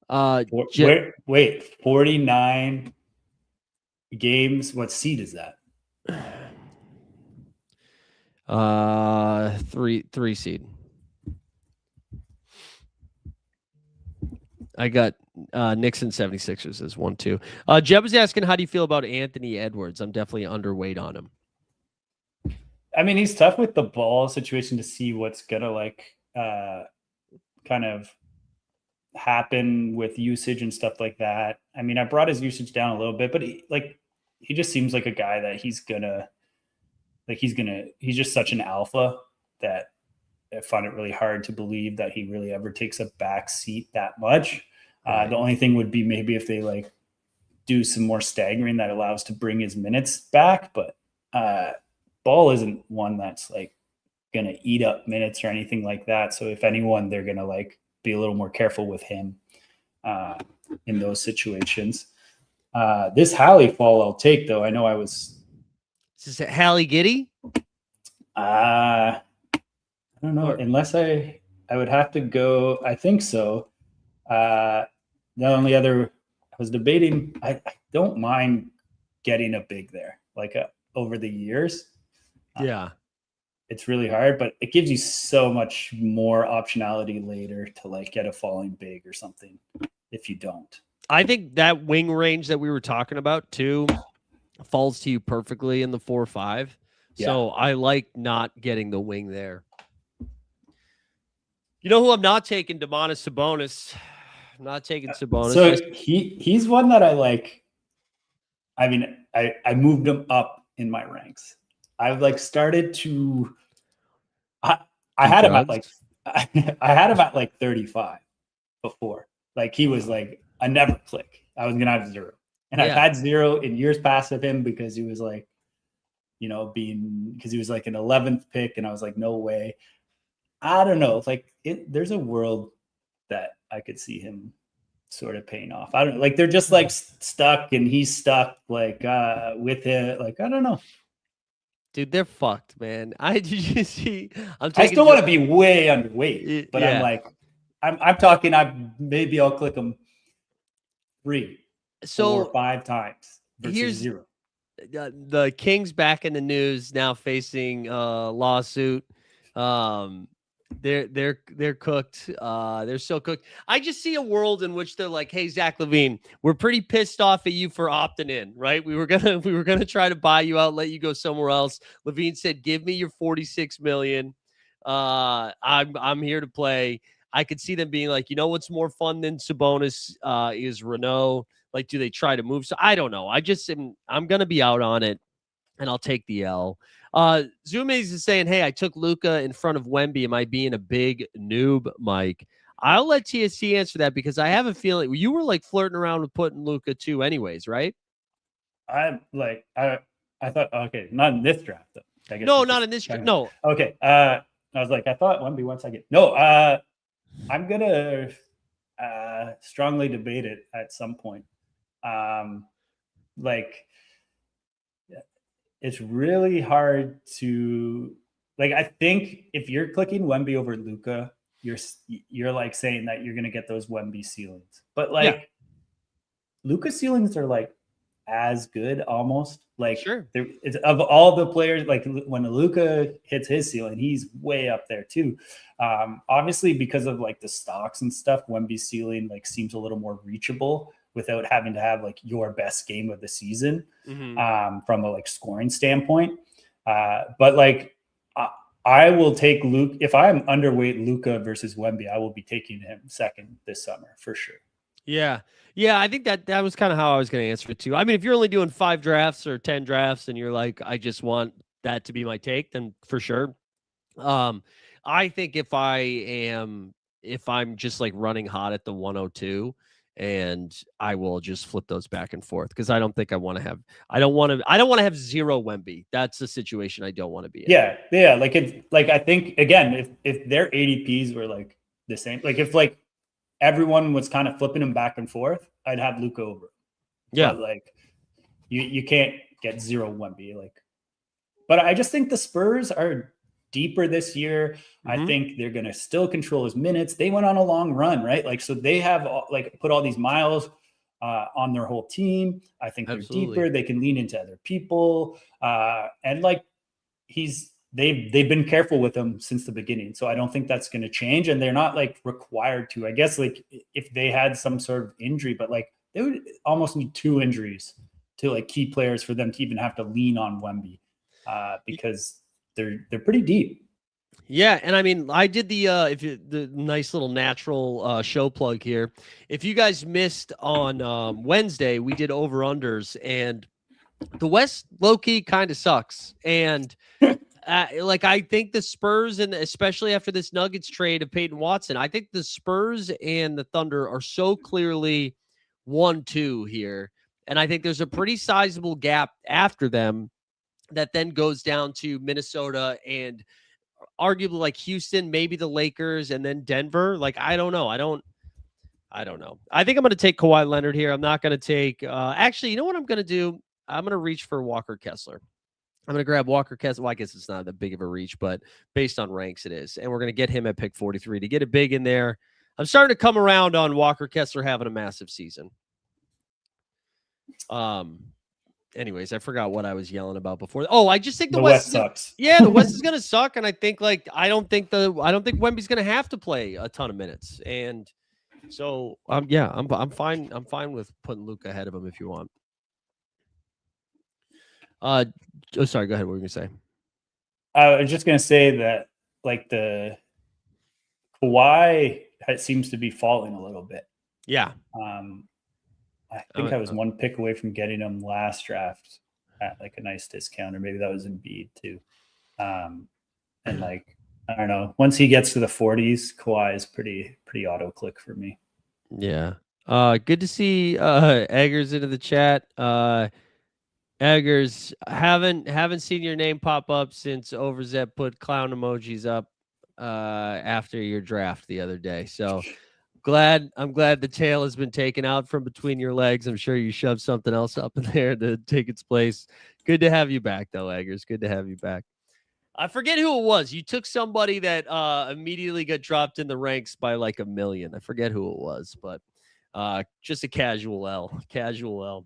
wait, 49 games. What seed is that? 3 seed. I got Nixon 76ers as 1-2. Jeb was asking, how do you feel about Anthony Edwards? I'm definitely underweight on him. I mean, he's tough with the ball situation to see what's gonna like kind of happen with usage and stuff like that. I mean, I brought his usage down a little bit, but he just seems like a guy that he's just such an alpha that I find it really hard to believe that he really ever takes a back seat that much. Right. The only thing would be maybe if they like do some more staggering that allows to bring his minutes back. But Ball isn't one that's like going to eat up minutes or anything like that. So if anyone, they're going to like be a little more careful with him in those situations. This Hallie fall I'll take though. I know I was. Is it Hallie Giddy? I don't know. Unless I would have to go. I think so. The only other I was debating. I don't mind getting a big there, like over the years. Yeah, it's really hard, but it gives you so much more optionality later to like get a falling big or something. If you don't, I think that wing range that we were talking about too falls to you perfectly in the 4-5. Yeah. So I like not getting the wing there. You know who I'm not taking? Domantas Sabonis. I'm not taking Sabonis. So he's one that I like. I mean, I moved him up in my ranks. I've like started to. I had him at like I had him at like 35 before. Like he was like a never click. I was gonna have 0. And I've Yeah. had 0 in years past of him because he was like, because he was like an 11th pick, and I was like, no way. I don't know. Like there's a world that I could see him sort of paying off. I don't like they're just like stuck, and he's stuck like with it. Like I don't know. Dude, they're fucked, man. Did you see? I still want to be way underweight, but I'm like, I'm talking. Maybe I'll click him 3, 4, 5 times versus 0. The Kings back in the news now, facing lawsuit. They're cooked. They're so cooked. I just see a world in which they're like, "Hey, Zach LaVine, we're pretty pissed off at you for opting in, right? We were gonna try to buy you out, let you go somewhere else." LaVine said, "Give me your $46 million. I'm here to play." I could see them being like, you know, what's more fun than Sabonis is Renault. Like, do they try to move? So I don't know. I'm gonna be out on it, and I'll take the L. Zumiz is saying, hey, I took Luka in front of Wemby. Am I being a big noob, Mike? I'll let TSC answer that because I have a feeling you were like flirting around with putting Luka too anyways, right? I'm like, I thought, okay, not in this draft though. I guess no, not in this draft. No. Okay. I was like, I thought Wemby once I get no. I'm gonna strongly debate it at some point. Like it's really hard to like. I think if you're clicking Wemby over Luka, you're like saying that you're gonna get those Wemby ceilings, but like Luka ceilings are like as good almost. Like sure, it's of all the players. Like when Luka hits his ceiling, he's way up there too. Obviously because of like the stocks and stuff, Wemby's ceiling like seems a little more reachable without having to have like your best game of the season from a like scoring standpoint. But like I will take Luke if I'm underweight Luka versus Wemby. I will be taking him second this summer for sure. Yeah. Yeah, I think that was kind of how I was going to answer it too. I mean, if you're only doing 5 drafts or 10 drafts and you're like, I just want that to be my take, then for sure. I think if I'm just like running hot at the 102, and I will just flip those back and forth because I don't think I want to have I don't want to have 0 Wemby. That's the situation I don't want to be in. Yeah. Like it's like I think again, if their ADPs were like the same, like if like everyone was kind of flipping them back and forth, I'd have Luka over. Yeah. But like you can't get 0 Wemby. Like, but I just think the Spurs are deeper this year. I think they're going to still control his minutes. They went on a long run, right? Like, so they have like put all these miles on their whole team. I think they're deeper. They can lean into other people. And like they've been careful with him since the beginning. So I don't think that's going to change. And they're not like required to, I guess, like if they had some sort of injury, but like they would almost need 2 injuries to like key players for them to even have to lean on Wemby because they're pretty deep. Yeah, and I mean, I did the nice little natural show plug here. If you guys missed on Wednesday, we did over unders, and the West low key kind of sucks. And like I think the Spurs, and especially after this Nuggets trade of Peyton Watson, I think the Spurs and the Thunder are so clearly 1-2 here, and I think there's a pretty sizable gap after them that then goes down to Minnesota and arguably like Houston, maybe the Lakers, and then Denver. Like, I don't know. I don't know. I think I'm going to take Kawhi Leonard here. I'm not going to take, actually, you know what I'm going to do? I'm going to reach for Walker Kessler. I'm going to grab Walker Kessler. Well, I guess it's not that big of a reach, but based on ranks, it is. And we're going to get him at pick 43 to get it big in there. I'm starting to come around on Walker Kessler having a massive season. Anyways, I forgot what I was yelling about before. Oh, I just think the West sucks. Yeah, the West is gonna suck, and I think I don't think Wemby's gonna have to play a ton of minutes, and so I'm fine. I'm fine with putting Luka ahead of him if you want. Sorry, go ahead. What were you gonna say? I was just gonna say that like the Kawhi seems to be falling a little bit. Yeah. I think I was 1 pick away from getting him last draft at like a nice discount, or maybe that was Embiid too. And like, I don't know, once he gets to the 40s, Kawhi is pretty auto click for me. Yeah. Good to see Eggers into the chat. Eggers, haven't seen your name pop up since Overzet put clown emojis up after your draft the other day. So I'm glad the tail has been taken out from between your legs. I'm sure you shoved something else up in there to take its place. Good to have you back, though, Eggers. Good to have you back. I forget who it was. You took somebody that immediately got dropped in the ranks by like a million. I forget who it was, but just a casual L. Casual L.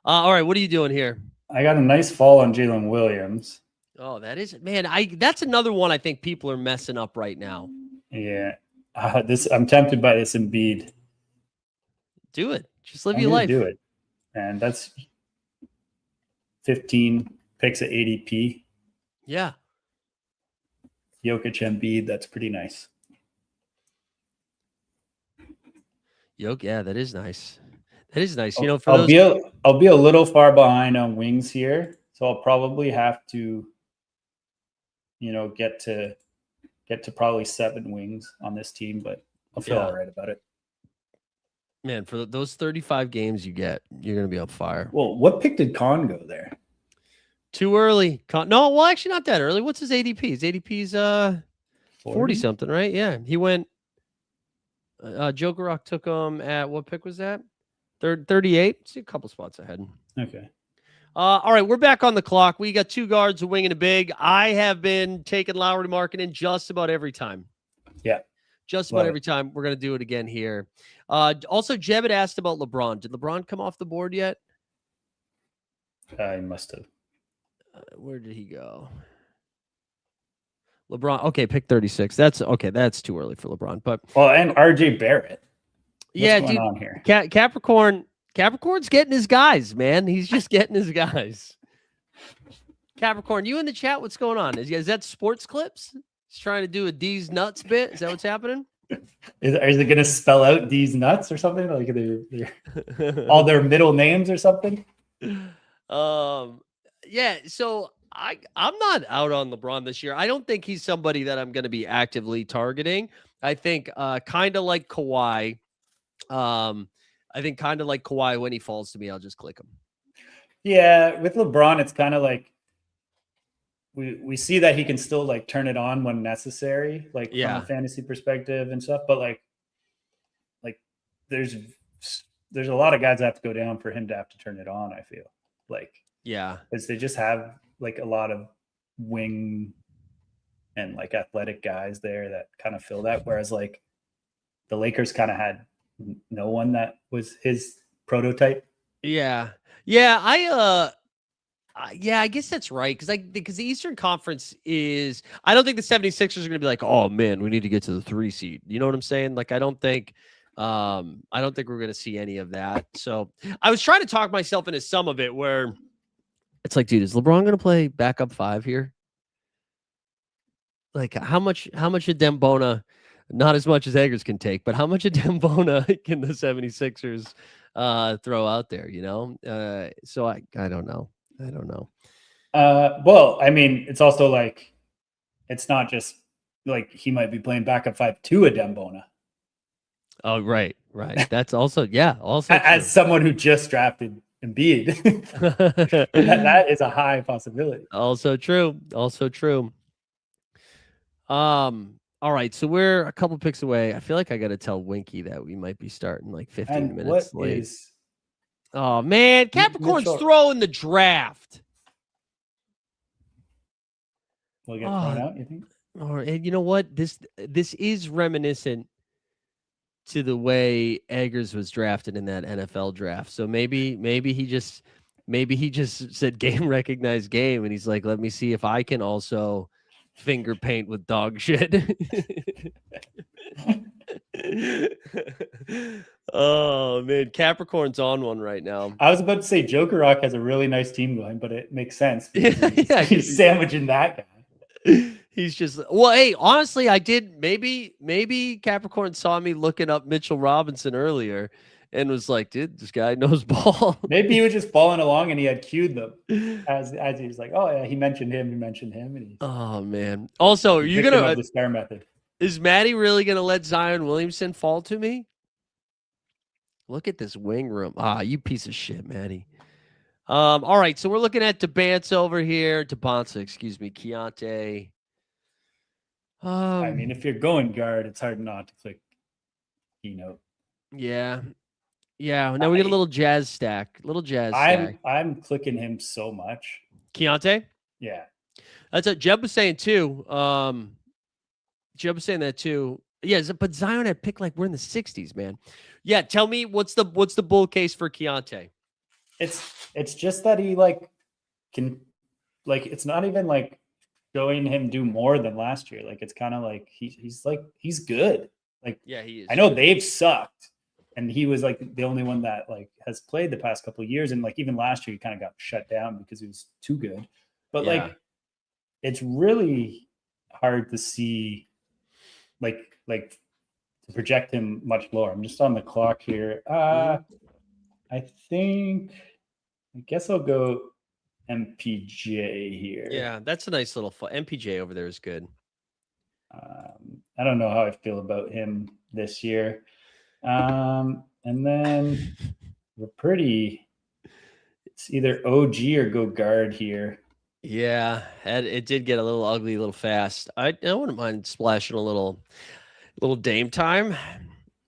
All right, what are you doing here? I got a nice fall on Jalen Williams. Oh, that is, man. That's another one I think people are messing up right now. Yeah, I'm tempted by this Embiid. Do it. Just live your life. Do it, and that's 15 picks at ADP. Yeah. Jokic, Embiid. That's pretty nice. Yeah, that is nice. That is nice. You know, I'll be a little far behind on wings here, so I'll probably have to, get to probably 7 wings on this team, but I'll feel all right about it. Man, for those 35 games you get, you're gonna be on fire. Well, what pick did Khan go there? Too early. No, well, actually not that early. What's his ADP? His ADP's 40 something, right? Yeah, he went. Joker Rock took him at what pick was that? 38. See, a couple spots ahead. Okay. All right, we're back on the clock. We got 2 guards, a wing, and a big. I have been taking Lowry Markkanen just about every time. Yeah. Just about every time. We're going to do it again here. Also, Jeb had asked about LeBron. Did LeBron come off the board yet? I must have. Where did he go? LeBron. Okay, pick 36. That's okay. That's too early for LeBron. But and RJ Barrett. What's going on here? Capricorn's getting his guys, man. He's just getting his guys. Capricorn, you in the chat? What's going on? Is that sports clips? He's trying to do a D's nuts bit. Is that what's happening? Is it going to spell out D's nuts or something? Like they're all their middle names or something? Yeah. So I'm not out on LeBron this year. I don't think he's somebody that I'm going to be actively targeting. I think kind of like Kawhi. I think kind of like Kawhi, when he falls to me, I'll just click him. Yeah, with LeBron, it's kind of like we see that he can still like turn it on when necessary, like from a fantasy perspective and stuff. But like there's a lot of guys that have to go down for him to have to turn it on. I feel like because they just have like a lot of wing and like athletic guys there that kind of fill that. Whereas like the Lakers kind of had no one that was his prototype. Yeah. I guess that's right. Because the Eastern Conference is, I don't think the 76ers are going to be like, oh man, we need to get to the 3 seed. You know what I'm saying? Like, I don't think we're going to see any of that. So I was trying to talk myself into some of it where it's like, dude, is LeBron going to play backup 5 here? Like how much of Dembona, not as much as Eggers can take, but how much of Dembona can the 76ers throw out there, you know? So I don't know. Well, I mean, it's also like, it's not just like he might be playing backup 5 to a Dembona. Oh, right. That's also, also as someone who just drafted Embiid, that is a high possibility. Also true. All right, so we're a couple picks away. I feel like I got to tell Winky that we might be starting like 15 minutes late. Oh man, Capricorn's throwing the draft. Will get thrown out, you think? And you know what? This is reminiscent to the way Eggers was drafted in that NFL draft. So maybe he just said game recognized game, and he's like, let me see if I can also finger paint with dog shit. Oh man, Capricorn's on one right now. I was about to say Joker Rock has a really nice team going, but it makes sense. He's sandwiching that guy. He's just, well, hey, honestly, I did maybe Capricorn saw me looking up Mitchell Robinson earlier and was like, dude, this guy knows ball. Maybe he was just following along and he had cued them as he was like, oh yeah, he mentioned him, and oh man. Also, are you gonna the star method? Is Maddie really gonna let Zion Williamson fall to me? Look at this wing room. Ah, you piece of shit, Maddie. All right, so we're looking at Debance over here. Debance, excuse me, Keontae. I mean, if you're going guard, it's hard not to click keynote. Yeah. Yeah. Now we get a little jazz stack. I'm clicking him so much. Keontae? Yeah. That's what Jeb was saying too. Jeb was saying that too. Yeah, but Zion had picked like we're in the 60s, man. Yeah, tell me what's the bull case for Keontae? It's just that he like can like it's not even like showing him do more than last year. Like it's kind of like he's good. Like yeah, he is. I know they've sucked, and he was like the only one that like has played the past couple of years, and like even last year he kind of got shut down because he was too good. But like it's really hard to see like to project him much lower. I'm just on the clock here. I guess I'll go MPJ here. Yeah, that's a nice little MPJ over there is good. I don't know how I feel about him this year. And then it's either OG or go guard here. Yeah, it did get a little ugly, a little fast. I wouldn't mind splashing a little Dame time.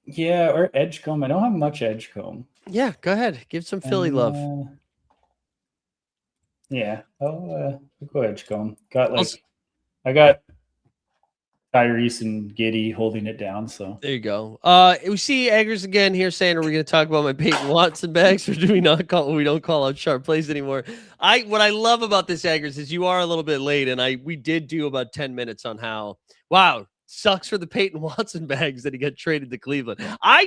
Yeah, or Edgecombe. I don't have much Edgecombe. Yeah, go ahead. Give some Philly love. Yeah, I'll go Edgecombe. I got Tyrese and Giddy holding it down. So there you go. We see Eggers again here saying, "Are we going to talk about my Peyton Watson bags, or do we not call? We don't call out sharp plays anymore." What I love about this Eggers is you are a little bit late, and we did do about 10 minutes on how sucks for the Peyton Watson bags that he got traded to Cleveland. I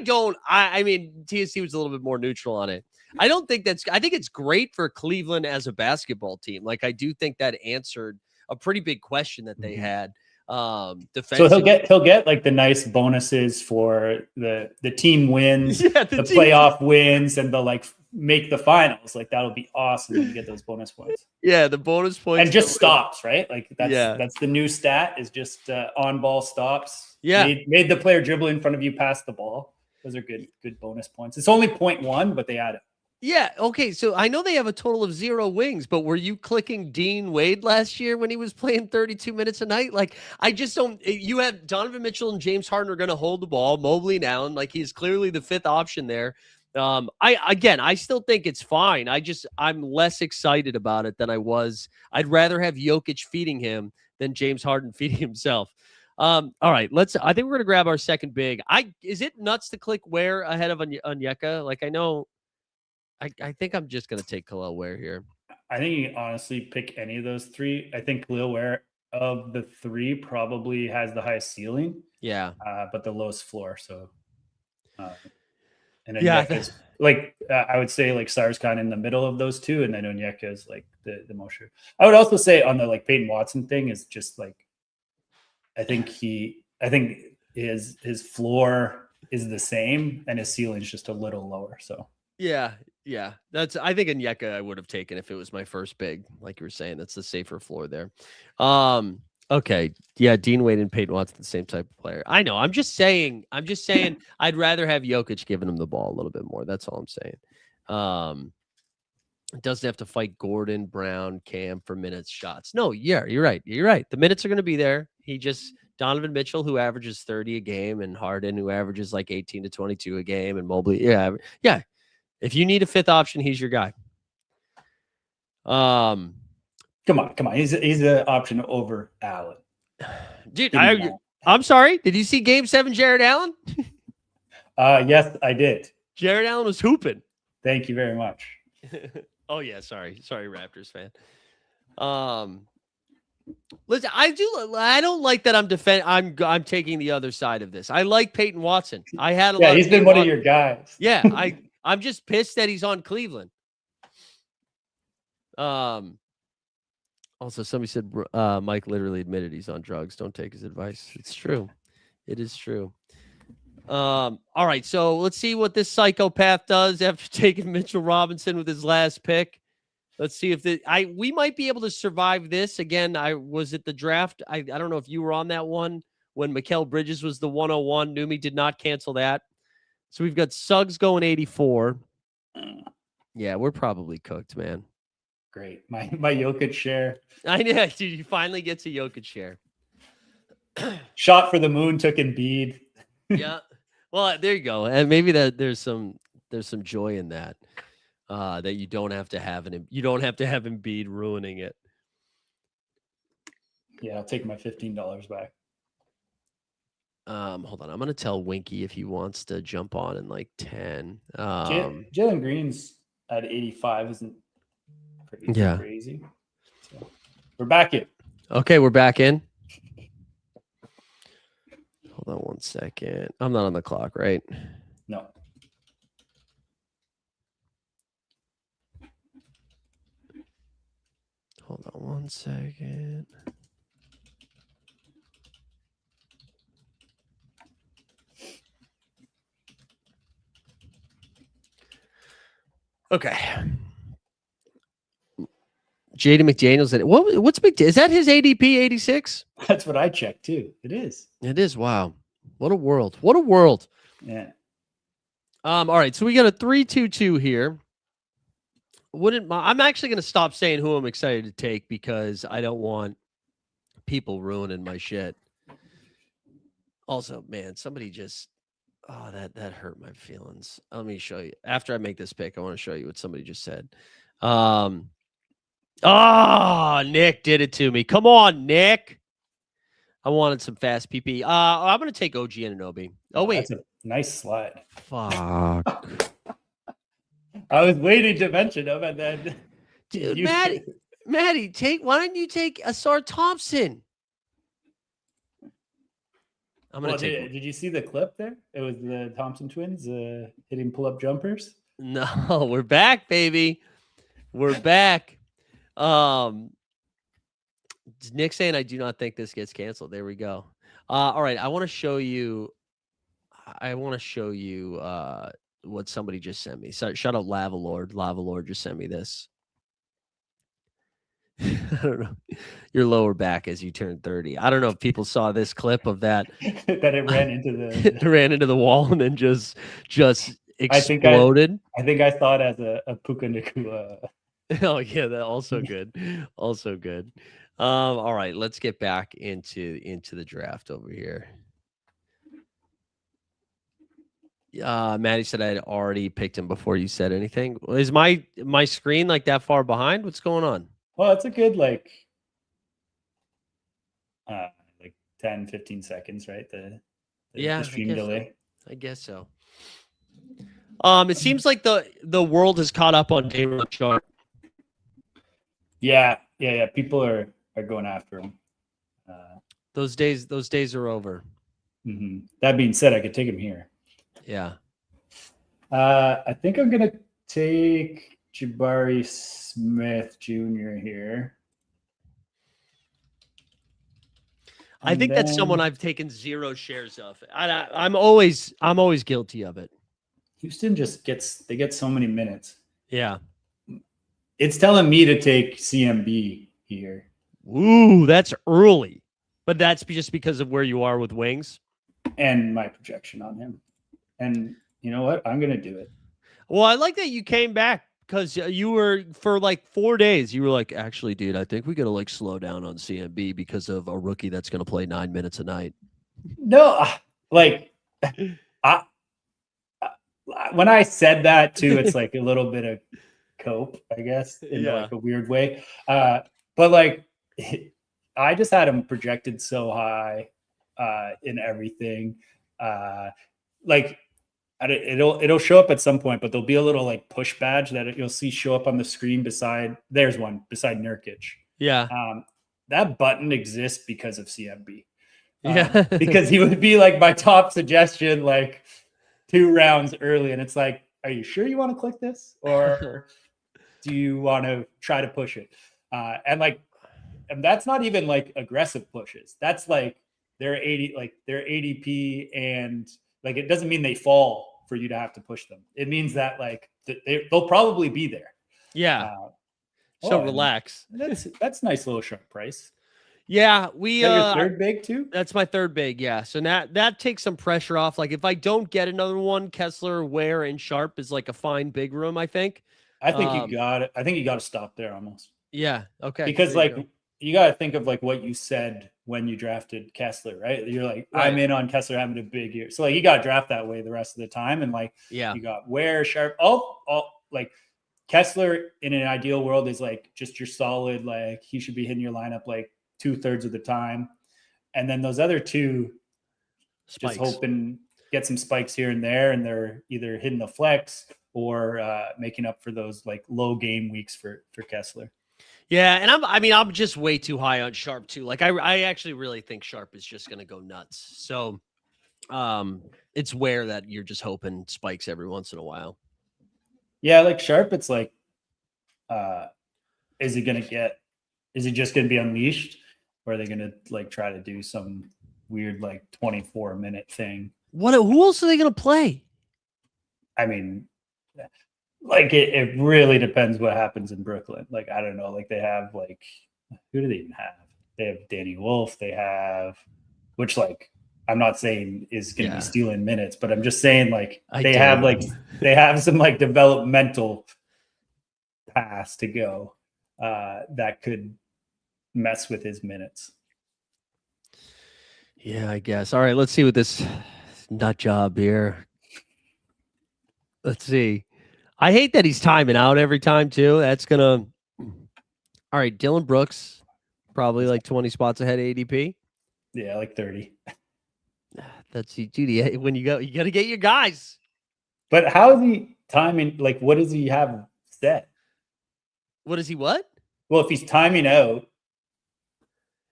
mean, TSC was a little bit more neutral on it. I think it's great for Cleveland as a basketball team. Like I do think that answered a pretty big question that they had. So he'll get like the nice bonuses for the team wins, the playoff wins, and the like make the finals. Like that'll be awesome when you get those bonus points. Yeah, the bonus points and just stops, right? Like that's the new stat is just on ball stops. Yeah, made the player dribble in front of you, pass the ball. Those are good bonus points. It's only 0.1, but they add it. Yeah. Okay. So I know they have a total of 0 wings, but were you clicking Dean Wade last year when he was playing 32 minutes a night? Like, I just don't. You have Donovan Mitchell and James Harden are going to hold the ball. Mobley down. Like, he's clearly the 5th option there. I still think it's fine. I'm less excited about it than I was. I'd rather have Jokic feeding him than James Harden feeding himself. All right, I think we're going to grab our second big. Is it nuts to click Ware ahead of Onyeka? Like, I know. I think I'm just going to take Khalil Ware here. I think you can honestly pick any of those 3. I think Khalil Ware of the 3 probably has the highest ceiling. Yeah. But the lowest floor. So, and Onyeka I would say like Sar's kind of in the middle of those 2. And then Onyeka is like the most sure. I would also say on the like Peyton Watson thing is just like, I think his floor is the same and his ceiling is just a little lower. So, yeah. I think Onyeka I would have taken if it was my first big, like you were saying. That's the safer floor there. Okay. Yeah, Dean Wade and Peyton Watson, the same type of player. I know. I'm just saying I'd rather have Jokic giving him the ball a little bit more. That's all I'm saying. It doesn't have to fight Gordon, Brown, Cam for minutes, shots. No, yeah, you're right. The minutes are going to be there. Donovan Mitchell, who averages 30 a game, and Harden, who averages like 18 to 22 a game, and Mobley. Yeah. If you need a 5th option, he's your guy. Come on. He's an option over Allen. Dude, I'm sorry. Did you see Game 7, Jared Allen? Yes, I did. Jared Allen was hooping. Thank you very much. Oh yeah, sorry, Raptors fan. Listen, I don't like that I'm taking the other side of this. I like Peyton Watson. I had a lot. He's been one of your guys. Yeah, I'm just pissed that he's on Cleveland. Also, somebody said Mike literally admitted he's on drugs. Don't take his advice. It's true. It is true. All right, so let's see what this psychopath does after taking Mitchell Robinson with his last pick. Let's see if we might be able to survive this. Again, I was at the draft. I don't know if you were on that one when Mikal Bridges was the 101. Numi did not cancel that. So we've got Suggs going 84. Yeah, we're probably cooked, man. Great. My Jokic share. I know, dude. You finally get to Jokic share. Shot for the moon, took Embiid. Yeah. Well, there you go. And maybe there's some joy in that. That you don't have to have Embiid ruining it. Yeah, I'll take my $15 back. Hold on. I'm gonna tell Winky if he wants to jump on in like 10. Jalen Green's at 85 isn't pretty crazy. So we're back in. Okay, we're back in. Hold on 1 second. I'm not on the clock, right? No. Hold on 1 second. Okay. J.D. McDaniels. What's big? Is that his ADP 86? That's what I checked too. It is. It is. Wow. What a world. What a world. Yeah. All right. So we got a 3-2-2 here. I'm actually going to stop saying who I'm excited to take because I don't want people ruining my shit. Also, man, somebody just that hurt my feelings. Let me show you. After I make this pick, I want to show you what somebody just said. Nick did it to me. Come on, Nick. I wanted some fast PP. I'm going to take OG Anunoby. Oh, wait. That's a nice slide. Fuck. I was waiting to mention him, and then dude, Maddie, why don't you take Asar Thompson? I'm gonna take. Did you see the clip there? It was the Thompson twins hitting pull-up jumpers. No, we're back, baby. We're back. Nick saying I do not think this gets canceled. There we go. All right, I want to show you. What somebody just sent me. So shout out Lava Lord just sent me this. I don't know. Your lower back as you turn 30. I don't know if people saw this clip of that. That it ran into the it ran into the wall and then just exploded. I think I saw it as a Puka Nacua. Oh yeah, that also good. Also good. All right, let's get back into the draft over here. Maddie said I had already picked him before you said anything. Is my screen like that far behind? What's going on? Well, it's a good like 10, 15 seconds, right? The stream delay. So. I guess so. It seems like the world has caught up on David Sharp. Yeah. People are going after him. Those days are over. Mm-hmm. That being said, I could take him here. Yeah. I think I'm gonna take Jabari Smith Jr. here. I think that's someone I've taken 0 shares of. I'm always guilty of it. Houston just get so many minutes. Yeah. It's telling me to take CMB here. Ooh, that's early. But that's just because of where you are with Wings. And my projection on him. And you know what? I'm going to do it. Well, I like that you came back because you were for like 4 days. You were like, actually, dude, I think we got to like slow down on CMB because of a rookie that's going to play 9 minutes a night. No, like when I said that too, it's like a little bit of cope, I guess, in like a weird way. But like I just had him projected so high in everything. Like it'll show up at some point, but there'll be a little like push badge that you'll see show up on the screen beside Nurkic. Yeah. That button exists because of CMB. Yeah. Because he would be like my top suggestion, like 2 rounds early. And it's like, are you sure you want to click this? Or do you want to try to push it? And that's not even like aggressive pushes. That's like their ADP, and like it doesn't mean they fall for you to have to push them. It means that like they'll probably be there. Yeah. So relax. That's nice little sharp price. Yeah, Is that your third big too? That's my third big, yeah. So that takes some pressure off. Like if I don't get another one, Kessler, Ware, and Sharp is like a fine big room, I think. I think you got it. I think you got to stop there almost. Yeah. Okay. Because like you got to think of like what you said when you drafted Kessler, right? You're like, right. I'm in on Kessler having a big year. So like you got to draft that way the rest of the time. And like, you got Ware, Sharp, all like Kessler in an ideal world is like just your solid, like he should be hitting your lineup like 2/3 of the time. And then those other two, spikes. Just hoping get some spikes here and there, and they're either hitting the flex or making up for those like low game weeks for Kessler. Yeah, and I'm just way too high on Sharp too. Like I actually really think Sharp is just going to go nuts. So it's Ware that you're just hoping spikes every once in a while. Yeah, like Sharp, it's like is he just going to be unleashed, or are they going to like try to do some weird like 24-minute thing? Who else are they going to play? I mean, like it really depends what happens in Brooklyn. Like I don't know, like they have like who do they even have? They have Danny Wolf, they have, which like I'm not saying is going to be stealing minutes, but I'm just saying like they have some like developmental pass to go that could mess with his minutes. Yeah, I guess. All right, let's see what this nut job here. Let's see. I hate that he's timing out every time too. That's gonna. All right, Dylan Brooks, probably like 20 spots ahead of ADP. Yeah, like 30. That's dude. When you got to get your guys. But how is he timing? Like, what does he have set? What is he? What? Well, if he's timing out,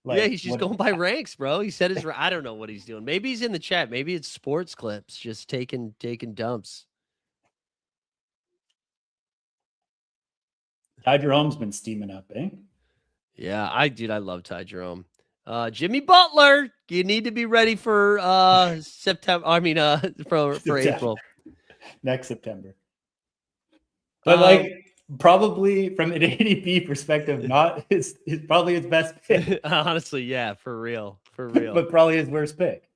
like, yeah, he's just going by ranks, bro. He said his. I don't know what he's doing. Maybe he's in the chat. Maybe it's sports clips, just taking dumps. Ty Jerome's been steaming up, eh? Yeah, I love Ty Jerome. Jimmy Butler, you need to be ready for September. I mean, for April. Next September. But like probably from an ADP perspective, not his probably his best pick. Honestly, yeah, for real. But probably his worst pick.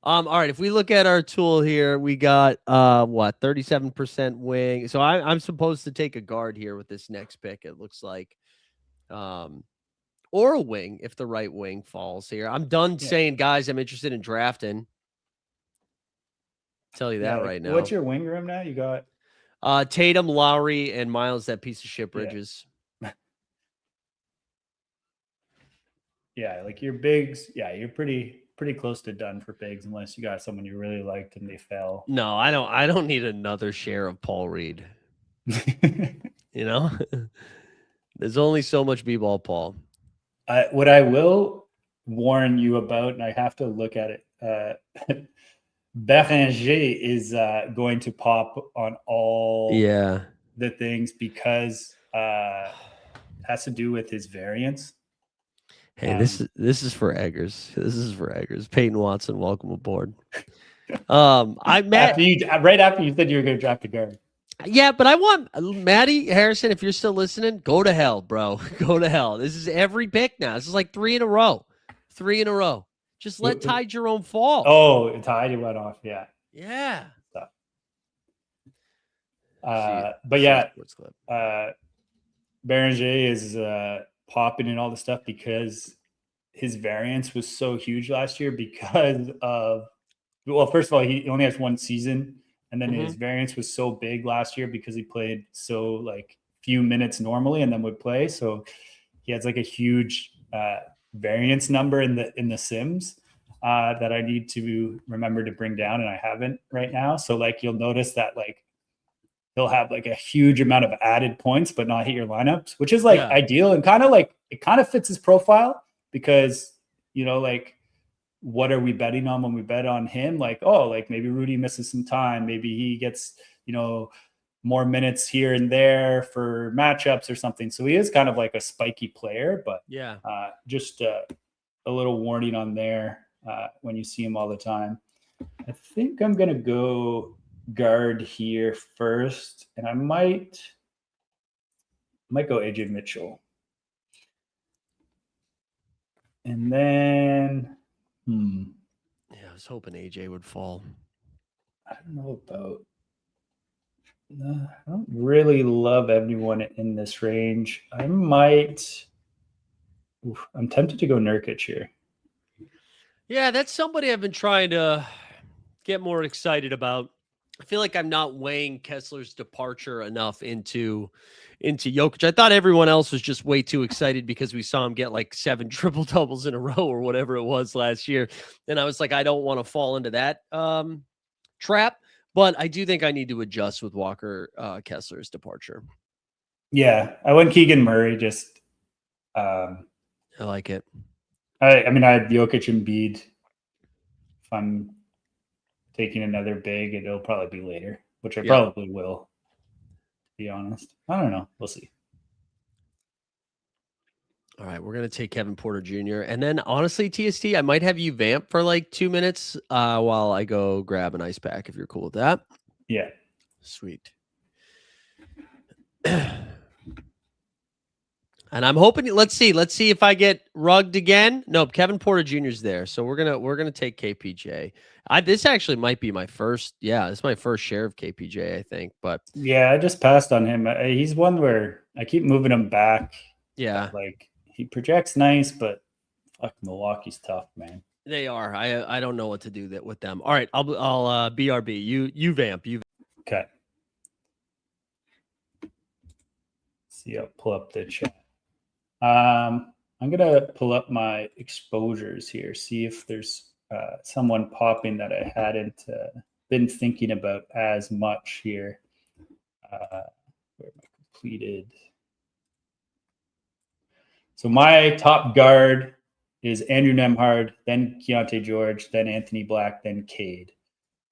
All right, if we look at our tool here, we got 37% wing. So I'm supposed to take a guard here with this next pick, it looks like. Or a wing if the right wing falls here. I'm done saying, guys, I'm interested in drafting. Tell you that right now. What's your wing room now? You got Tatum, Lowry, and Miles, that piece of shit Bridges. Yeah, like your bigs. Yeah, you're pretty close to done for bigs unless you got someone you really liked and they fell. No, I don't need another share of Paul Reed. You know, there's only so much B-ball, Paul. What I will warn you about, and I have to look at it. Bérenger is going to pop on all the things because it has to do with his variance. Hey, this is for Eggers. This is for Eggers. Peyton Watson, welcome aboard. Right after you said you were going to draft a guard. Yeah, but I want Matty Harrison. If you're still listening, go to hell, bro. Go to hell. This is every pick now. This is like 3 in a row. 3 in a row. Just let Ty Jerome fall. Oh, Ty went off. Yeah. Yeah. But yeah, Bérenger is popping and all the stuff because his variance was so huge last year because of, well, first of all, he only has one season. And then his variance was so big last year because he played so like few minutes normally and then would play. So he has like a huge variance number in the Sims that I need to remember to bring down, and I haven't right now. So like you'll notice that like he'll have like a huge amount of added points, but not hit your lineups, which is like ideal and kind of like it kind of fits his profile because like. What are we betting on when we bet on him? Like, oh, like maybe Rudy misses some time. Maybe he gets, more minutes here and there for matchups or something. So he is kind of like a spiky player, but just a little warning on there when you see him all the time. I think I'm going to go guard here first, and I might go AJ Mitchell. And then, Yeah, I was hoping AJ would fall. I don't know about. I don't really love everyone in this range. I might. I'm tempted to go Nurkic here. Yeah, that's somebody I've been trying to get more excited about. I feel like I'm not weighing Kessler's departure enough into Jokic. I thought everyone else was just way too excited because we saw him get like 7 triple doubles in a row or whatever it was last year. And I was like, I don't want to fall into that trap. But I do think I need to adjust with Walker Kessler's departure. Yeah, I went Keegan Murray. Just, I like it. I mean, I had Jokic and Embiid. If I'm taking another big, it'll probably be later, which I probably will. To be honest, I don't know. We'll see. All right, we're gonna take Kevin Porter Jr. And then honestly, TST, I might have you vamp for like 2 minutes while I go grab an ice pack if you're cool with that. Yeah. Sweet. And I'm hoping. Let's see if I get rugged again. Nope, Kevin Porter Jr. is there, so we're gonna take KPJ. This actually might be my first. Yeah, this is my first share of KPJ, I think. But yeah, I just passed on him. He's one where I keep moving him back. Yeah, like he projects nice, but fuck, Milwaukee's tough, man. They are. I don't know what to do with them. All right, I'll BRB. You vamp. Okay. See, I'll pull up the chat. I'm gonna pull up my exposures here. See if there's someone popping that I hadn't been thinking about as much here. Where am I completed? So my top guard is Andrew Nembhard, then Keontae George, then Anthony Black, then Cade.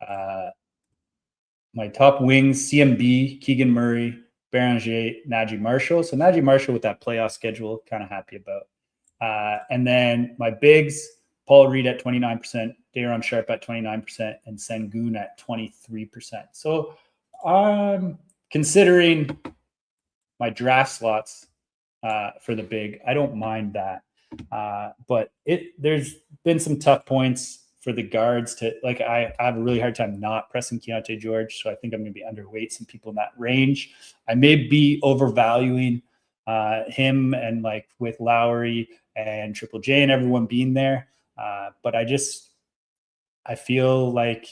My top wings, CMB, Keegan Murray, Beranger, Najee Marshall. So Najee Marshall with that playoff schedule, kind of happy about. And then my bigs, Paul Reed at 29%, Day'Ron Sharpe at 29%, and Sengun at 23%. So I'm considering my draft slots for the big. I don't mind that. But there's been some tough points for the guards to like. I have a really hard time not pressing Keontae George, so I think I'm going to be underweight some people in that range. I may be overvaluing him, and like with Lowry and Triple J and everyone being there, but I feel like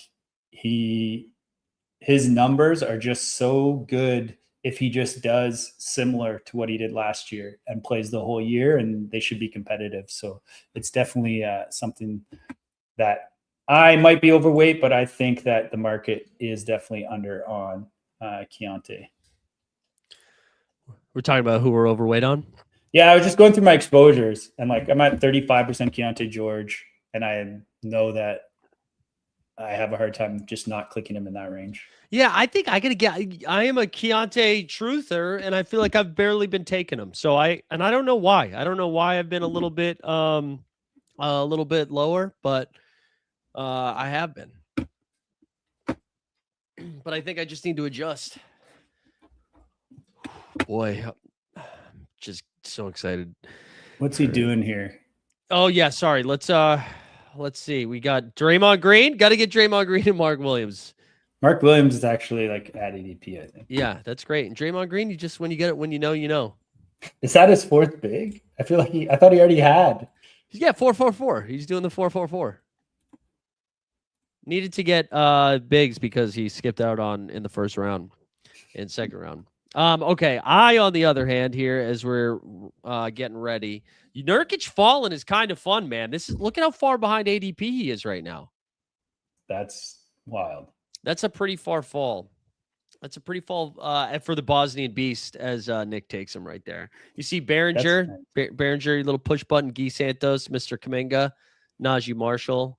his numbers are just so good if he just does similar to what he did last year and plays the whole year, and they should be competitive. So it's definitely something that I might be overweight, but I think that the market is definitely under on Keontae. We're talking about who we're overweight on? Yeah, I was just going through my exposures, and like I'm at 35% Keontae George, and I know that I have a hard time just not clicking him in that range. Yeah, I think I am a Keontae truther, and I feel like I've barely been taking him. So I don't know why. I don't know why I've been a little bit lower, but I have been. But I think I just need to adjust. Boy, I'm just so excited. What's he doing here? Oh yeah, sorry. Let's see. We got Draymond Green. Got to get Draymond Green and Mark Williams. Mark Williams is actually like at ADP, I think. Yeah, that's great. And Draymond Green, you just when you get it, when you know, you know. Is that his fourth big? I feel like I thought he already had. Yeah, 4-4-4. He's doing the 4-4-4. Needed to get bigs because he skipped out in the first round and second round. Okay. I, on the other hand, here as we're getting ready, Nurkic falling is kind of fun, man. Look at how far behind ADP he is right now. That's wild. That's a pretty far fall. That's a pretty fall for the Bosnian Beast, as Nick takes him right there. You see Beranger, nice. Beranger, little push button, Guy Santos, Mr. Kuminga, Najee Marshall.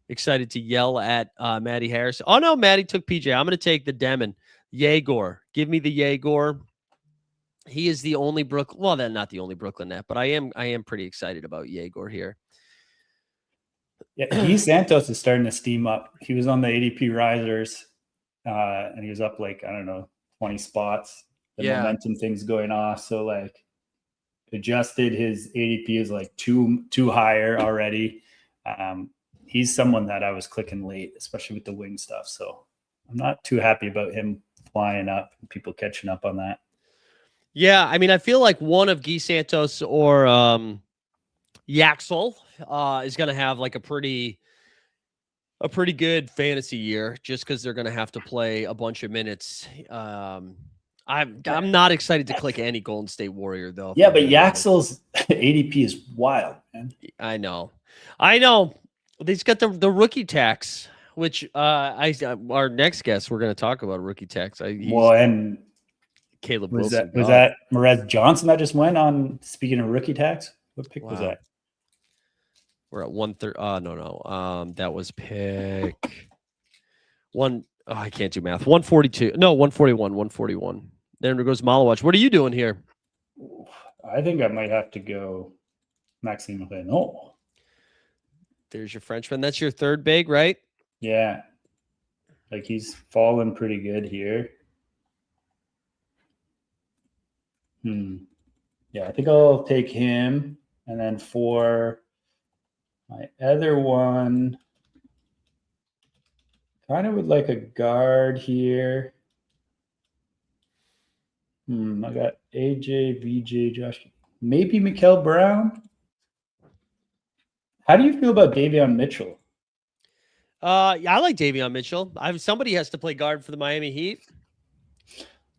Excited to yell at Matty Harris. Oh, no, Matty took PJ. I'm going to take the Demon. Yegor. Give me the Yegor. He is the only Brooklyn. Well, then not the only Brooklyn net, but I am pretty excited about Yegor here. Yeah, Guy Santos is starting to steam up. He was on the ADP risers, and he was up like, I don't know, 20 spots. The momentum thing's going off. So like, adjusted. His ADP is like too higher already. He's someone that I was clicking late, especially with the wing stuff. So I'm not too happy about him flying up and people catching up on that. Yeah, I mean, I feel like one of Guy Santos or Yaxel is going to have like a pretty good fantasy year just because they're going to have to play a bunch of minutes. I'm not excited to click any Golden State Warrior though. Yeah, but Yaxel's ADP is wild, man. I know. He's got the rookie tax, which our next guest we're going to talk about rookie tax. And Caleb was Wilson. Was that Morez Johnson that just went on? Speaking of rookie tax, what pick was that? We're at 130. No. That was pick one. Oh, I can't do math. 142. No, 141. 141. There goes Malawatch. What are you doing here? I think I might have to go Maxime Renault. There's your Frenchman. That's your third big, right? Yeah. Like he's fallen pretty good here. Yeah, I think I'll take him. And then for my other one, kind of would like a guard here. I got AJ, VJ, Josh, maybe Mikael Brown. How do you feel about Davion Mitchell? Yeah, I like Davion Mitchell. Somebody has to play guard for the Miami Heat.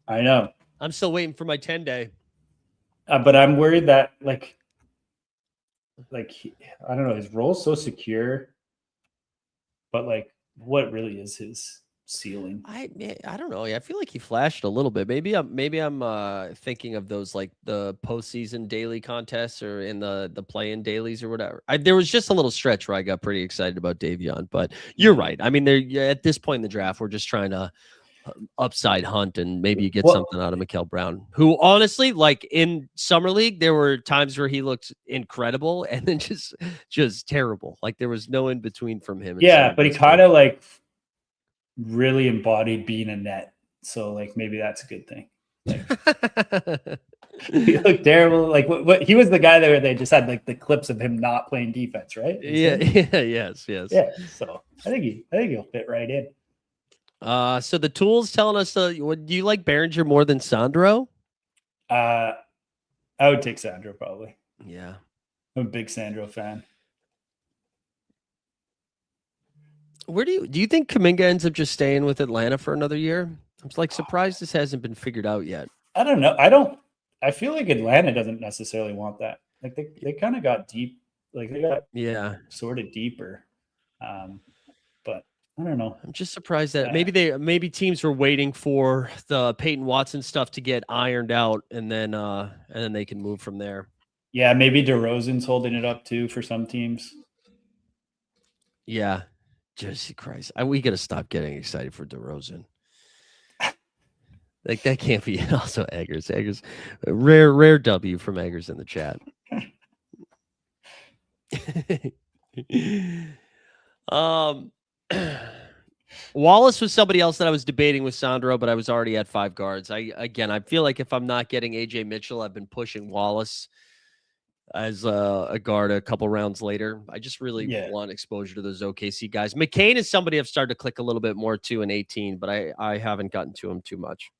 I know. I'm still waiting for my 10-day. But I'm worried that like I don't know, his role's so secure. But like, what really is his ceiling? I don't know. I feel like he flashed a little bit. Maybe I'm thinking of those like the postseason daily contests or in the play-in dailies or whatever. There was just a little stretch where I got pretty excited about Davion, but you're right. I mean, at this point in the draft, we're just trying to upside hunt and maybe you get something out of Mikael Brown, who honestly, like in summer league, there were times where he looked incredible and then just terrible. Like there was no in between from him. Yeah, but he kind of like really embodied being a net. So like maybe that's a good thing. Like, he looked terrible. Like what he was the guy there where they just had like the clips of him not playing defense, right? Yes. Yeah. So I think he'll fit right in. So the tool's telling us, do you like Behringer more than Sandro? I would take Sandro probably. Yeah. I'm a big Sandro fan. Where do you think Kuminga ends up just staying with Atlanta for another year? I'm like surprised this hasn't been figured out yet. I don't know. I feel like Atlanta doesn't necessarily want that. Like they kind of got deep. Like they got sort of deeper. But I don't know. I'm just surprised that maybe teams were waiting for the Peyton Watson stuff to get ironed out and then they can move from there. Yeah, maybe DeRozan's holding it up too for some teams. Yeah. Jesus Christ. We got to stop getting excited for DeRozan. Like that can't be also Eggers. Eggers, rare W from Eggers in the chat. Wallace was somebody else that I was debating with Sandro, but I was already at 5 guards. I feel like if I'm not getting AJ Mitchell, I've been pushing Wallace as a guard a couple rounds later. I just really want exposure to those OKC guys. McCain is somebody I've started to click a little bit more to in 18, but I haven't gotten to him too much.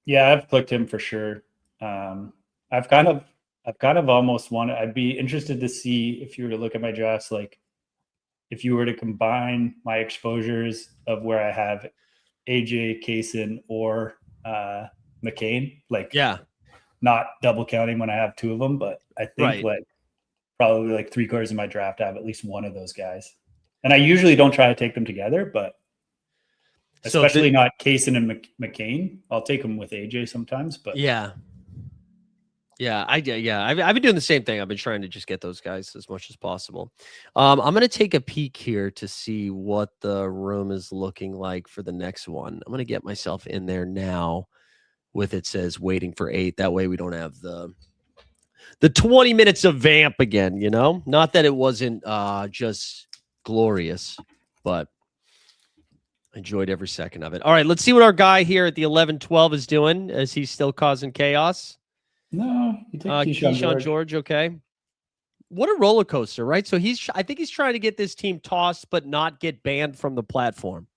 Yeah, I've clicked him for sure. I've kind of almost wanted. I'd be interested to see if you were to look at my drafts, like if you were to combine my exposures of where I have AJ, Kaysen, or McCain, not double counting when I have 2 of them, but I think probably like 3/4 of my draft, I have at least one of those guys. And I usually don't try to take them together, but especially not Kaysen and McCain. I'll take them with AJ sometimes, but I've been doing the same thing. I've been trying to just get those guys as much as possible. I'm going to take a peek here to see what the room is looking like for the next one. I'm going to get myself in there now with it says waiting for 8. That way we don't have the 20 minutes of vamp again, you know? Not that it wasn't just glorious, but enjoyed every second of it. All right, let's see what our guy here at the 11-12 is doing as he's still causing chaos. No, you take Keyshawn George. Okay. What a roller coaster, right? So I think he's trying to get this team tossed, but not get banned from the platform.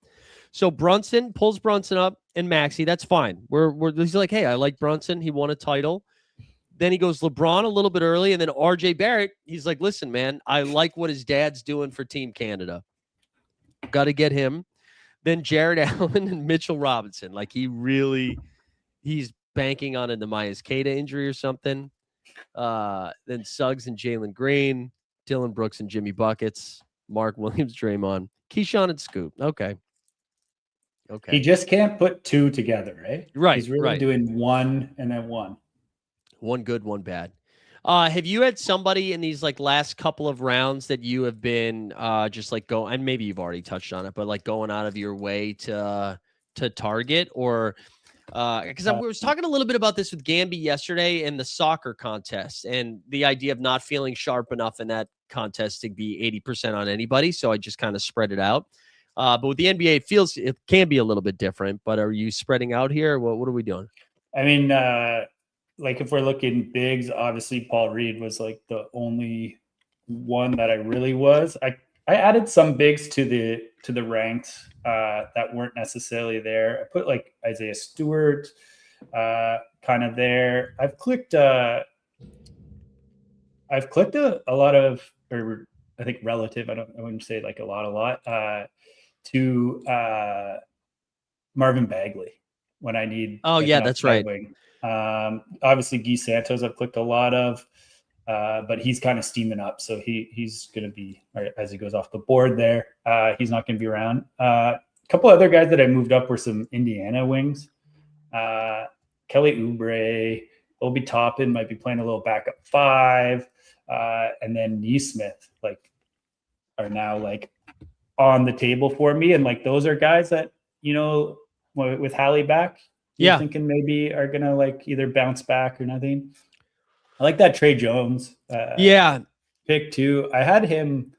So Brunson pulls Brunson up and Maxey. That's fine. He's like, hey, I like Brunson. He won a title. Then he goes LeBron a little bit early, and then RJ Barrett. He's like, listen, man, I like what his dad's doing for Team Canada. Got to get him. Then Jared Allen and Mitchell Robinson. Like he's banking on an Amias Queta injury or something. Then Suggs and Jalen Green, Dylan Brooks and Jimmy Buckets, Mark Williams, Draymond, Keyshawn and Scoop. Okay. He just can't put two together, right? Right. He's really doing one and then one. One good, one bad. Have you had somebody in these like last couple of rounds that you have been just like go, and maybe you've already touched on it, but like going out of your way to target, or because I was talking a little bit about this with Gamby yesterday in the soccer contest and the idea of not feeling sharp enough in that contest to be 80% on anybody. So I just kind of spread it out. But with the NBA, it can be a little bit different. But are you spreading out here? What are we doing? I mean, like if we're looking bigs, obviously Paul Reed was like the only one that I really was. I added some bigs to the ranks that weren't necessarily there. I put like Isaiah Stewart kind of there. I've clicked a lot of, or I think relative. I wouldn't say like a lot to Marvin Bagley when I need. Oh yeah, that's right. Wing. Obviously Guy Santos I've clicked a lot of, but he's kind of steaming up. So he's going to be, as he goes off the board there, he's not going to be around. A couple other guys that I moved up were some Indiana wings. Kelly Oubre, Obi Toppin might be playing a little backup 5. And then Neesmith are now like on the table for me. And like, those are guys that, with Hallie back, you're thinking maybe are going to like either bounce back or nothing. I like that Trey Jones pick too. I had him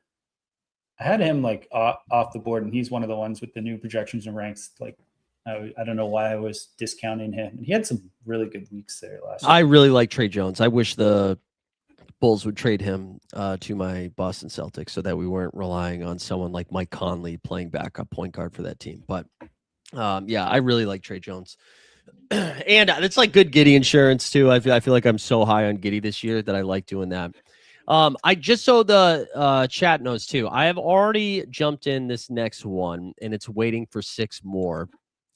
like off the board, and he's one of the ones with the new projections and ranks. Like, I don't know why I was discounting him. And he had some really good weeks there last year. I really like Trey Jones. I wish the Bulls would trade him to my Boston Celtics so that we weren't relying on someone like Mike Conley playing backup point guard for that team. But I really like Trey Jones. And it's like good Giddey insurance too. I feel like I'm so high on Giddey this year that I like doing that. I just so the chat knows too. I have already jumped in this next one, and it's waiting for 6 more.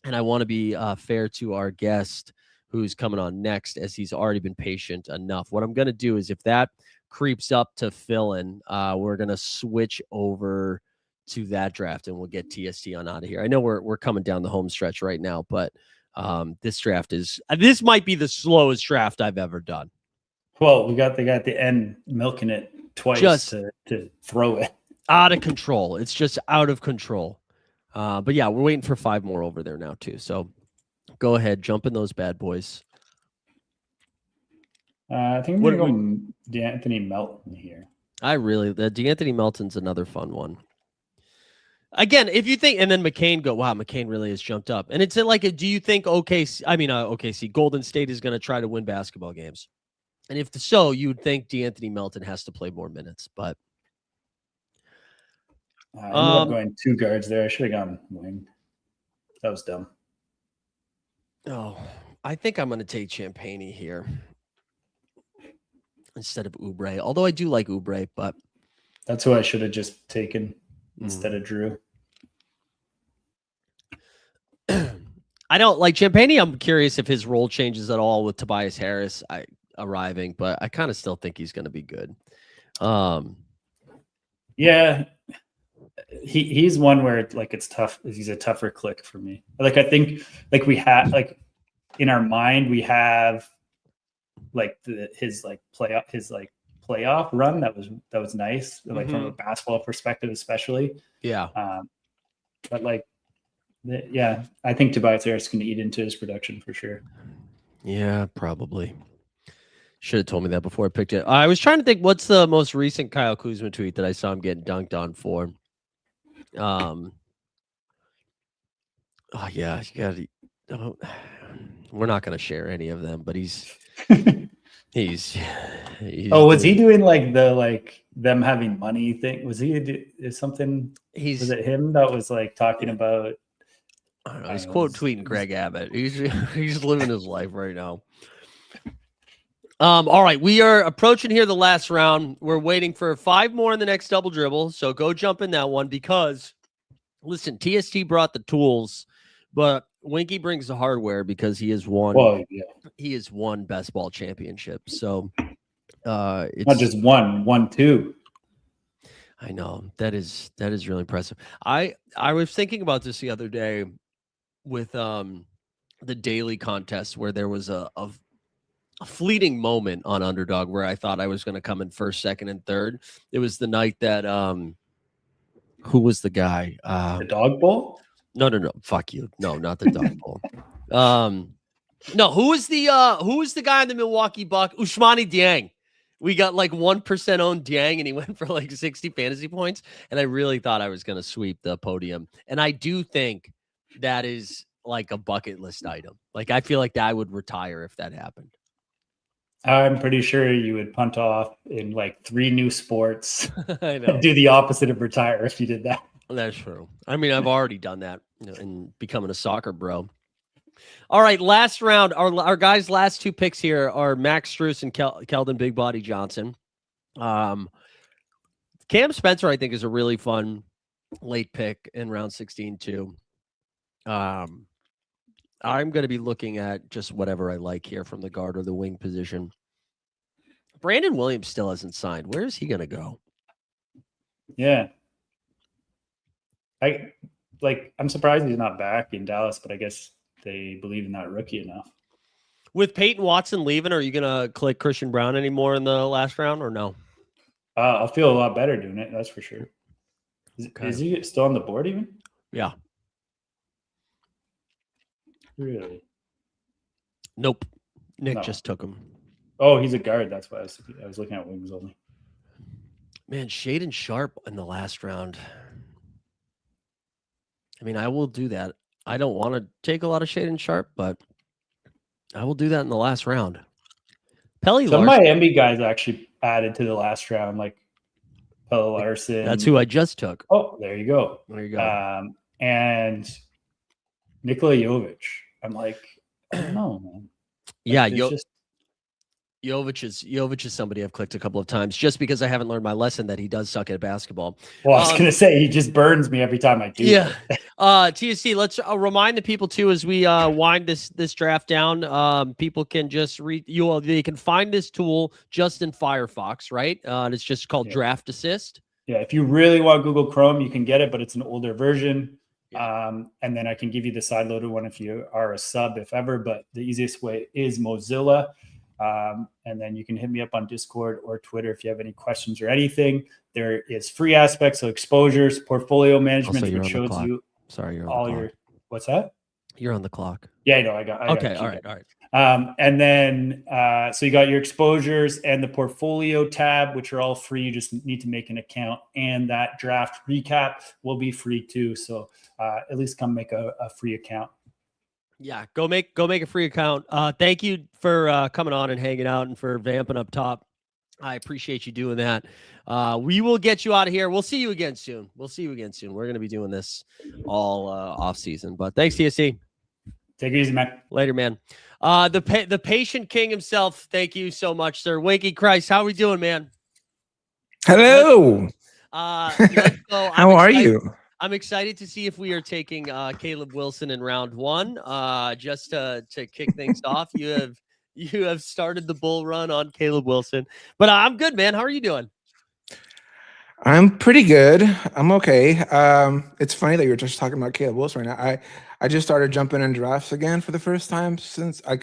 And I want to be fair to our guest who's coming on next, as he's already been patient enough. What I'm going to do is, if that creeps up to fill in, we're going to switch over to that draft, and we'll get TST on out of here. I know we're coming down the home stretch right now, but this might be the slowest draft I've ever done. Well, we got the guy at the end milking it twice to throw it. Out of control. It's just out of control. But yeah, we're waiting for 5 more over there now too. So go ahead, jump in those bad boys. I think we're going DeAnthony Melton here. The DeAnthony Melton's another fun one. Again, if you think, and then McCain really has jumped up. And it's like, do you think OKC, Golden State is going to try to win basketball games? And if so, you would think DeAnthony Melton has to play more minutes, but. I ended up going 2 guards there. I should have gone wing. That was dumb. Oh, I think I'm going to take Champagny here instead of Oubre. Although I do like Oubre, but. That's who I should have just taken instead of Drew. I don't like Champagny. I'm curious if his role changes at all with Tobias Harris arriving, but I kind of still think he's going to be good. Yeah, he's one where it's tough. He's a tougher click for me. Like, I think like we have like in our mind we have like his playoff run that was nice, like from a basketball perspective especially. Yeah. But like, I think Tobias Harris can eat into his production for sure. Yeah, probably. Should have told me that before I picked it. I was trying to think what's the most recent Kyle Kuzma tweet that I saw him getting dunked on for. We're not going to share any of them, but he's He's Oh, was he doing like them having money thing? Was he something? Was it him that was like talking about? I don't know. He's quote tweeting Greg Abbott. He's living his life right now. All right, we are approaching here the last round. We're waiting for 5 more in the next double dribble, so go jump in that one because, listen, TST brought the tools, but Winky brings the hardware because he has won. Well, yeah. He has won best ball championships. So it's not just one, two. I know that is really impressive. I was thinking about this the other day with the daily contest where there was a fleeting moment on Underdog where I thought I was going to come in first, second, and third. It was the night that who was the guy? The dog bowl? No. Fuck you. No, not the dog bowl. No, who was the guy in the Milwaukee Bucks? Ousmane Dieng. We got like 1% owned Dieng, and he went for like 60 fantasy points. And I really thought I was going to sweep the podium. And I do think that is like a bucket list item. Like I feel like that I would retire if that happened. I'm pretty sure you would punt off in like 3 new sports. I know. Do the opposite of retire if you did that. That's true. I mean, I've already done that in becoming a soccer bro. All right, last round. Our guys' last 2 picks here are Max Strus and Keldon Big Body Johnson. Cam Spencer, I think, is a really fun late pick in round 16 too. I'm going to be looking at just whatever I like here from the guard or the wing position. Brandon Williams still hasn't signed. Where is he going to go? Yeah. I'm surprised he's not back in Dallas, but I guess they believe in that rookie enough. With Peyton Watson leaving, are you going to click Christian Brown anymore in the last round or no? I'll feel a lot better doing it. That's for sure. Is he still on the board even? Yeah. Really? Nope. Nick just took him. Oh, he's a guard. That's why I was looking at wings only. Man, Shaden Sharp in the last round. I mean, I will do that. I don't want to take a lot of Shaden Sharp, but I will do that in the last round. Pelly Some Larson. of my MB guys actually added to the last round, like Pelly Larson. That's who I just took. Oh, there you go. There you go. And Nikola Jovic. I'm like, I don't know, man. Yeah, Jovic is somebody I've clicked a couple of times just because I haven't learned my lesson that he does suck at basketball. Well, I was going to say he just burns me every time I do. Yeah. TSC, let's remind the people too as we wind this draft down. People can just they can find this tool just in Firefox, right? And it's just called Draft Assist. Yeah, if you really want Google Chrome, you can get it, but it's an older version. Yeah. And then I can give you the side-loaded one if you are a sub, if ever. But the easiest way is Mozilla. And then you can hit me up on Discord or Twitter if you have any questions or anything. There is free aspects of exposures, portfolio management, which shows you you're all your. What's that? You're on the clock. Yeah, I know. I got. All right. And then so you got your exposures and the portfolio tab, which are all free. You just need to make an account, and that draft recap will be free too. So at least come make a free account. Yeah, go make a free account. Thank you for coming on and hanging out and for vamping up top. I appreciate you doing that. We will get you out of here. We'll see you again soon. We're going to be doing this all off season. But thanks, TSC. Take it easy, man. Later, man. The patient king himself. Thank you so much, sir. Winky Christ, how are we doing, man? Hello. Let's go. How are you? I'm excited to see if we are taking Caleb Wilson in round 1. Just to kick things off, you have started the bull run on Caleb Wilson, but I'm good, man. How are you doing? I'm pretty good. I'm okay. It's funny that you're just talking about Caleb Wilson right now. I just started jumping in drafts again for the first time since I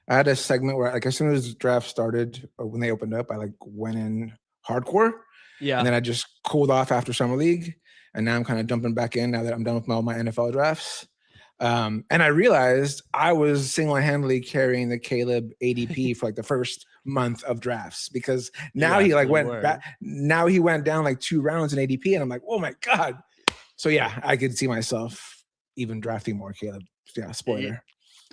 had a segment where as soon as draft started or when they opened up, I went in hardcore. Yeah. And then I just cooled off after summer league. And now I'm kind of jumping back in now that I'm done with all my NFL drafts. And I realized I was single-handedly carrying the Caleb ADP for the first month of drafts because now he went back. Now he went down 2 rounds in ADP, and I'm like, oh my God. So yeah, I could see myself even drafting more Caleb. Yeah, spoiler.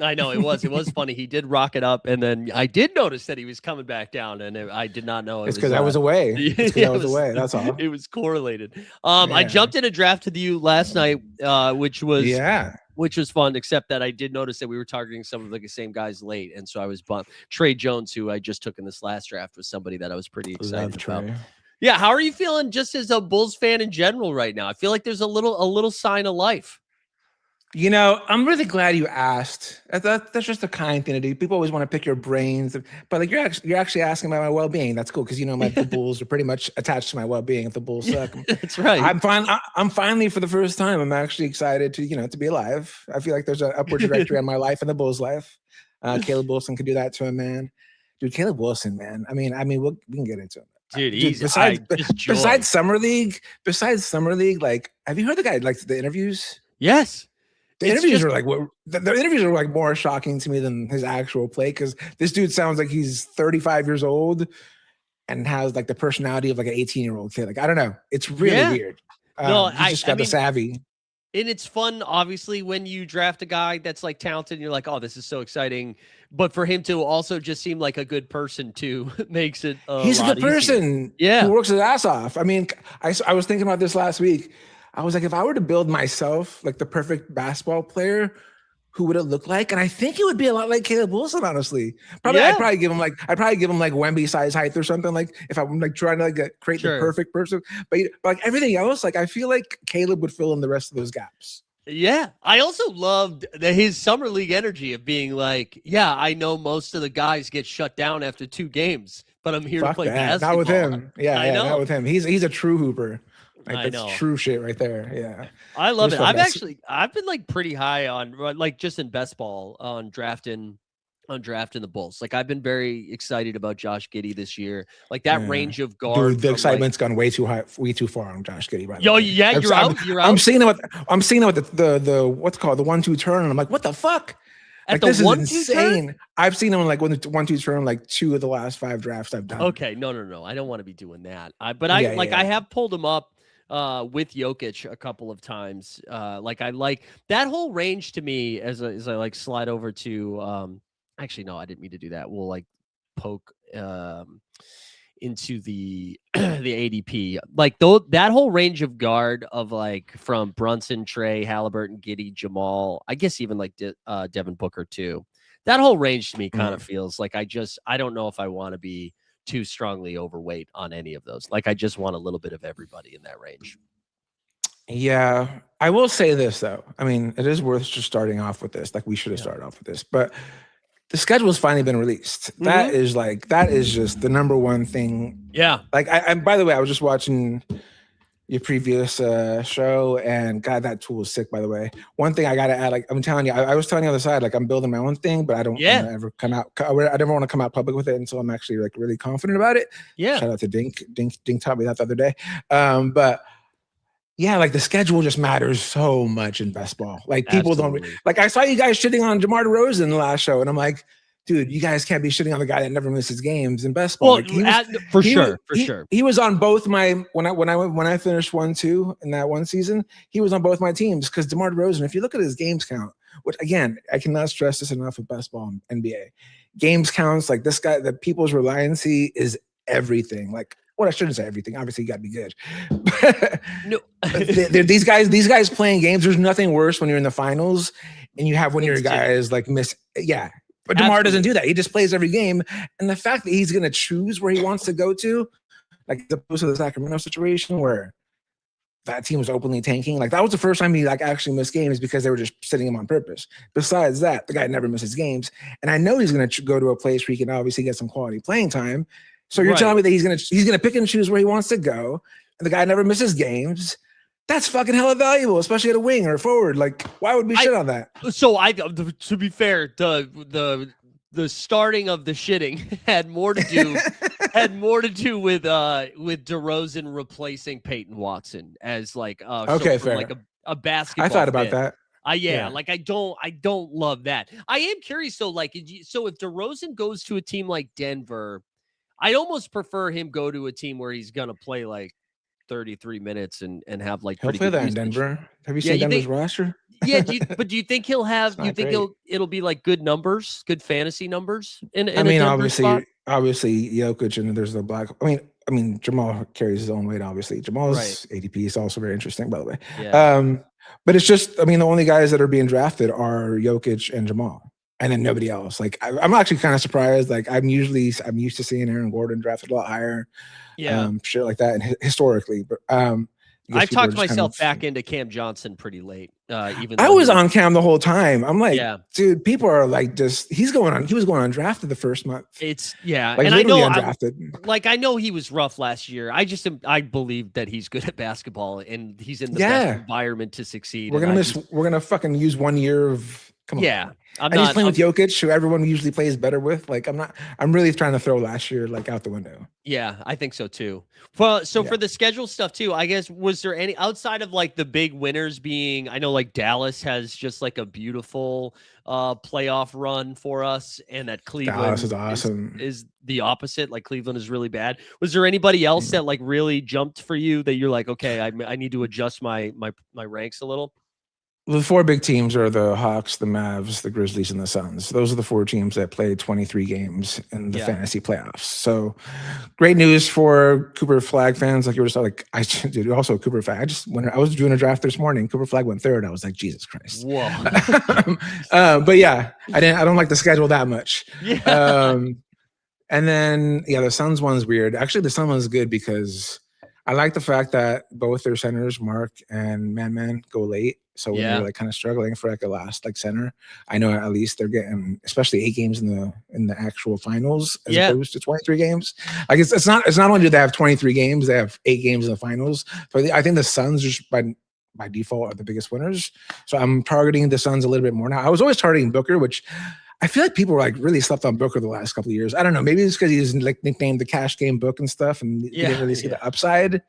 I know it was funny. He did rock it up, and then I did notice that he was coming back down, and I did not know it It's was. because I was away. It's because Yeah, I was away. That's all. it was correlated. I Yeah. jumped in a draft with you last night, which was Yeah. fun, except that I did notice that we were targeting some of the same guys late, and so I was bummed. Trey Jones, who I just took in this last draft, was somebody that I was pretty excited Love about. Trey. Yeah, how are you feeling just as a Bulls fan in general right now? I feel like there's a little sign of life. You know, I'm really glad you asked. That's just a kind thing to do. People always want to pick your brains, but like you're actually asking about my well-being. That's cool because you know the Bulls are pretty much attached to my well-being. If the Bulls suck, That's right. I'm finally for the first time. I'm actually excited to be alive. I feel like there's an upward trajectory on my life and the Bulls' life. Caleb Wilson could do that to a man, dude. Caleb Wilson, man. I mean, we can get into it. Dude, he's besides summer league, like, have you heard the guy like the interviews? Yes. The interviews are like the interviews are like more shocking to me than his actual play because this dude sounds like he's 35 years old and has like the personality of like an 18-year-old kid. Like I don't know, it's really weird. No, he's just got the savvy. And it's fun, obviously, when you draft a guy that's like talented and you're like, oh, this is so exciting. But for him to also just seem like a good person too makes it he's a good person. Yeah. Who works his ass off. I mean, I was thinking about this last week. I was like, if I were to build myself like the perfect basketball player, who would it look like? And I think it would be a lot like Caleb Wilson, honestly. I'd probably give him like Wemby size height or something. Like if I'm like trying to like create the perfect person, but like everything else, like I feel like Caleb would fill in the rest of those gaps. Yeah. I also loved his summer league energy of being like, yeah, I know most of the guys get shut down after 2 games, but I'm here to play basketball. Not with him. Yeah, not with him. He's a true hooper. Like that's true shit right there. Yeah. I love it. I've been like pretty high on like just in best ball on drafting the Bulls. Like I've been very excited about Josh Giddey this year. Like that range of guard. Dude, the excitement's gone way too high, way too far on Josh Giddey. By the way. Yeah, you're out. I'm seeing it with the what's called the 1-2 turn, and I'm like, what the fuck? Like this is insane. Turn? I've seen him like when the 1-2 turn like 2 of the last 5 drafts I've done. Okay, no. I don't want to be doing that. I have pulled him up with Jokic a couple of times. Like I like that whole range to me as I like slide over to actually no, I didn't mean to do that. We'll like poke into the the ADP. Like that whole range of guard of like from Brunson, Trey, Halliburton, Giddey, Jamal, I guess even like Devin Booker too. That whole range to me kind of feels like I don't know if I want to be too strongly overweight on any of those. Like I just want a little bit of everybody in that range. Yeah, I will say this though. I mean, it is worth just starting off with this. Like we should have started off with this, but the schedule has finally been released. That is just the number one thing. Yeah. Like I by the way, I was just watching your previous show, and God, that tool is sick. By the way, one thing I gotta add, like I'm telling you, I was telling you on the side, like I'm building my own thing, but I don't ever come out. I never want to come out public with it until I'm actually like really confident about it. Yeah. Shout out to Dink. Dink taught me that the other day. But yeah, like the schedule just matters so much in best ball. Like people don't like. I saw you guys shitting on DeMar DeRozan in the last show, and I'm like, dude, you guys can't be shitting on the guy that never misses games in best ball. Well, like for sure. He was on both my when I finished 1-2 in that one season. He was on both my teams because DeMar DeRozan. If you look at his games count, which again I cannot stress this enough with best ball and NBA games counts, like this guy, the people's reliancy is everything. Like. Well, I shouldn't say everything. Obviously, you got to be good. No, these guys playing games. There's nothing worse when you're in the finals and you have one of your guys like miss. Yeah, but DeMar doesn't do that. He just plays every game, and the fact that he's going to choose where he wants to go to, like as opposed to the Sacramento situation where that team was openly tanking. Like that was the first time he like actually missed games because they were just sitting him on purpose. Besides that, the guy never misses games, and I know he's going to go to a place where he can obviously get some quality playing time. So you're telling me that he's gonna pick and choose where he wants to go, and the guy never misses games. That's fucking hella valuable, especially at a wing or a forward. Like, why would we shit on that? So to be fair, the starting of the shitting had more to do with DeRozan replacing Peyton Watson as like fair. Like a basketball. I thought about that. Like I don't love that. I am curious though, like so if DeRozan goes to a team like Denver, I almost prefer him go to a team where he's gonna play like 33 minutes and have like He'll pretty play good that in usage. Denver. Have you Yeah, seen you Denver's think? roster? Yeah, do you think he'll have? It's You not think great. it'll be like good numbers, good fantasy numbers in I a mean, Denver spot? obviously Jokic, and there's the black. I mean, Jamal carries his own weight. Obviously, Right. Jamal's ADP is also very interesting, by the way. Yeah. But it's just, I mean, the only guys that are being drafted are Jokic and Jamal, and then nobody else. Like, I'm actually kind of surprised. Like, I'm used to seeing Aaron Gordon drafted a lot higher, Yeah. shit like that, and historically. But I've talked myself back into Cam Johnson pretty late. Even I though was on Cam the whole time. I'm like, yeah, dude, people are like, he was going undrafted the first month. it's Like, and I know undrafted. I know he was rough last year. I believe that he's good at basketball and he's in the best environment to succeed. We're gonna fucking use 1 year of come on. Yeah. He's playing with Jokic, who everyone usually plays better with. Like, I'm really trying to throw last year like out the window. Yeah, I think so too. Well, for the schedule stuff too, I guess, was there any outside of like the big winners being, I know like Dallas has just like a beautiful playoff run for us, and that Cleveland Dallas is awesome. Is the opposite. Like Cleveland is really bad. Was there anybody else that like really jumped for you that you're like, okay, I need to adjust my ranks a little? The four big teams are the Hawks, the Mavs, the Grizzlies, and the Suns. Those are the four teams that played 23 games in the fantasy playoffs. So great news for Cooper Flag fans. Like you were just like, I did also Cooper Flag. When I was doing a draft this morning, Cooper Flag went third. I was like, Jesus Christ. Whoa. But yeah, I don't like the schedule that much. Yeah. And then, the Suns one's weird. Actually, the Suns one's good because I like the fact that both their centers, Mark and Man, go late. So when you're like kind of struggling for like a last like center, I know at least they're getting especially 8 games in the actual finals as opposed to 23 games. Like it's not only do they have 23 games, they have 8 games in the finals. So I think the Suns just by default are the biggest winners. So I'm targeting the Suns a little bit more now. I was always targeting Booker, which I feel like people were like really slept on Booker the last couple of years. I don't know. Maybe it's because he's like nicknamed the cash game book and stuff, and you didn't really see the upside.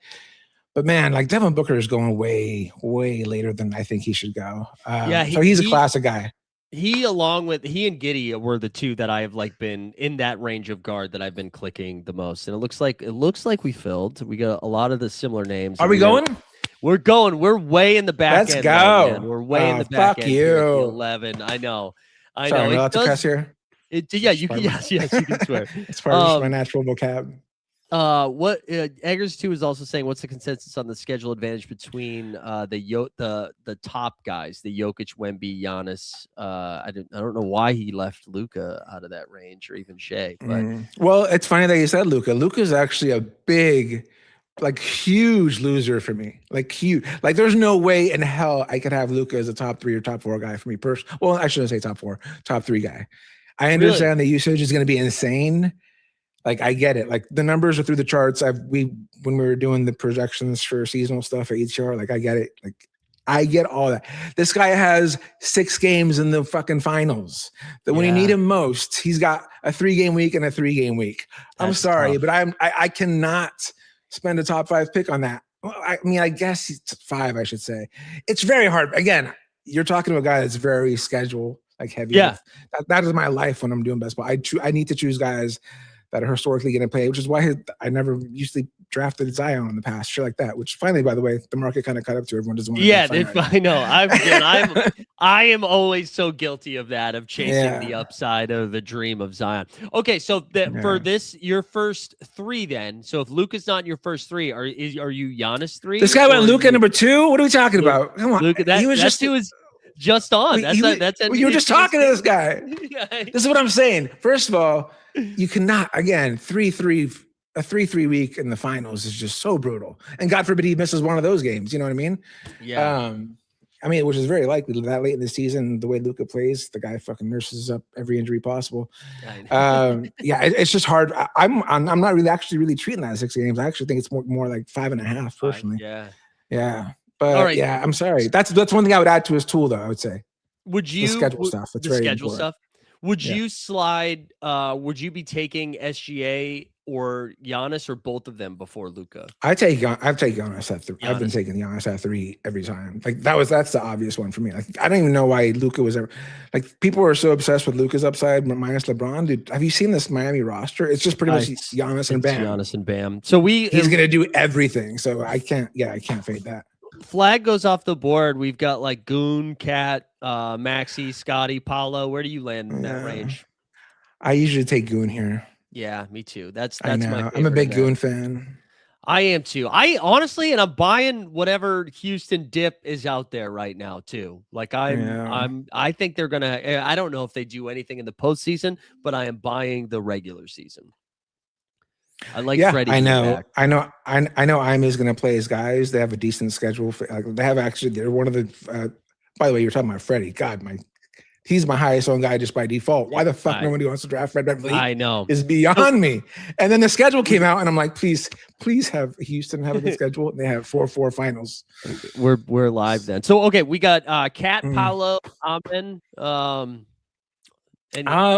But man, like Devin Booker is going way, way later than I think he should go. So he's a classic guy. He and Giddy were the two that I have like been in that range of guard that I've been clicking the most. And it looks like we filled. We got a lot of the similar names. Are we going? We're going. We're way in the back end. Let's go. We're way in the back end. You. 11. I know. Sorry, am I allowed to cuss here? You can. Yes, you can swear. It's part of my natural vocab. What Eggers 2 is also saying, what's the consensus on the schedule advantage between the top guys, the Jokic, Wemby, Giannis? I don't know why he left Luka out of that range or even Shea. But well, it's funny that you said Luka. Luka's actually a big, like huge loser for me. Like huge. Like there's no way in hell I could have Luka as a top 3 or top 4 guy for me personally. Well, I shouldn't say top 4, top 3 guy. I understand the usage is going to be insane. Like I get it. Like the numbers are through the charts. When we were doing the projections for seasonal stuff at ETR, like I get it. Like I get all that. This guy has 6 games in the fucking finals. That when you need him most, he's got a 3-game week and a 3-game week. I'm sorry, but I cannot spend a top 5 pick on that. Well, I mean, I guess it's 5, I should say. It's very hard. Again, you're talking to a guy that's very schedule like heavy. Yeah, that is my life when I'm doing best ball. I need to choose guys that are historically going to play, which is why I never usually drafted Zion in the past, shit like that. Which finally, by the way, the market kind of cut up to everyone doesn't want to. Yeah, I know. I am always so guilty of that, of chasing the upside of the dream of Zion. Okay, so for this, your first 3 then. So if Luka's not in your first 3, are you Giannis 3? This guy went Luka number 2. What are we talking about? Come on, Luka. He was just on. That's you were just talking to this guy. This is what I'm saying. First of all, you cannot, again, a 3-3 week in the finals is just so brutal. And God forbid he misses one of those games. You know what I mean? Yeah. I mean, which is very likely that late in the season, the way Luka plays, the guy fucking nurses up every injury possible. It's just hard. I'm not really treating that as 6 games. I actually think it's more like 5.5 personally. Yeah. But I'm sorry. That's one thing I would add to his tool, though. I would say. Would you the schedule stuff? It's the very schedule important. stuff. Would you slide? Would you be taking SGA or Giannis or both of them before Luka? I'd take Giannis at 3. I've been Giannis. taking Giannis at 3 every time. Like that's the obvious one for me. Like I don't even know why Luka was ever like people are so obsessed with Luka's upside minus LeBron. Dude, have you seen this Miami roster? It's just pretty much Giannis and Bam. Giannis and Bam. So he's gonna do everything. So I can't fade that. Flag goes off the board. We've got like Goon, Cat, Maxi, Scotty, Paulo. Where do you land in that range? I usually take Goon here. Yeah, me too. That's my favorite. I'm a big Goon fan. I am too. I honestly, and I'm buying whatever Houston dip is out there right now too. Like I think they're gonna. I don't know if they do anything in the postseason, but I am buying the regular season. I like Freddie. I know I'm is gonna play his guys. They have a decent schedule. They're one of the. By the way, you're talking about Freddie. God, he's my highest owned guy just by default. Why the fuck nobody wants to draft Fred VanVleet? I know. Is beyond me. And then the schedule came out, and I'm like, please have Houston have a good schedule. And they have 4-4 finals. We're live then. So okay, we got Cat, Paulo, Amen. I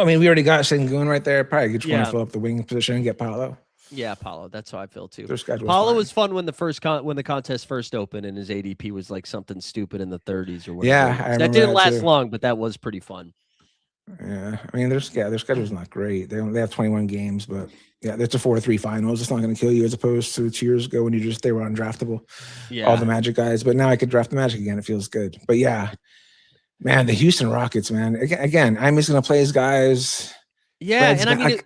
mean, we already got Sengun right there. Probably just want to fill up the wing position and get Paulo. Yeah, Paulo. That's how I feel too. Paulo was fun when the contest first opened and his ADP was like something stupid in the 30s or whatever. Yeah, that didn't last long, but that was pretty fun. Yeah, I mean, their schedule's not great. They have 21 games, but yeah, it's a 4-3 finals. It's not going to kill you as opposed to 2 years ago when they were undraftable. Yeah, all the Magic guys. But now I could draft the Magic again. It feels good. But yeah, man, the Houston Rockets, man. Again, I'm just going to play his guys. Yeah, Fred's and I mean.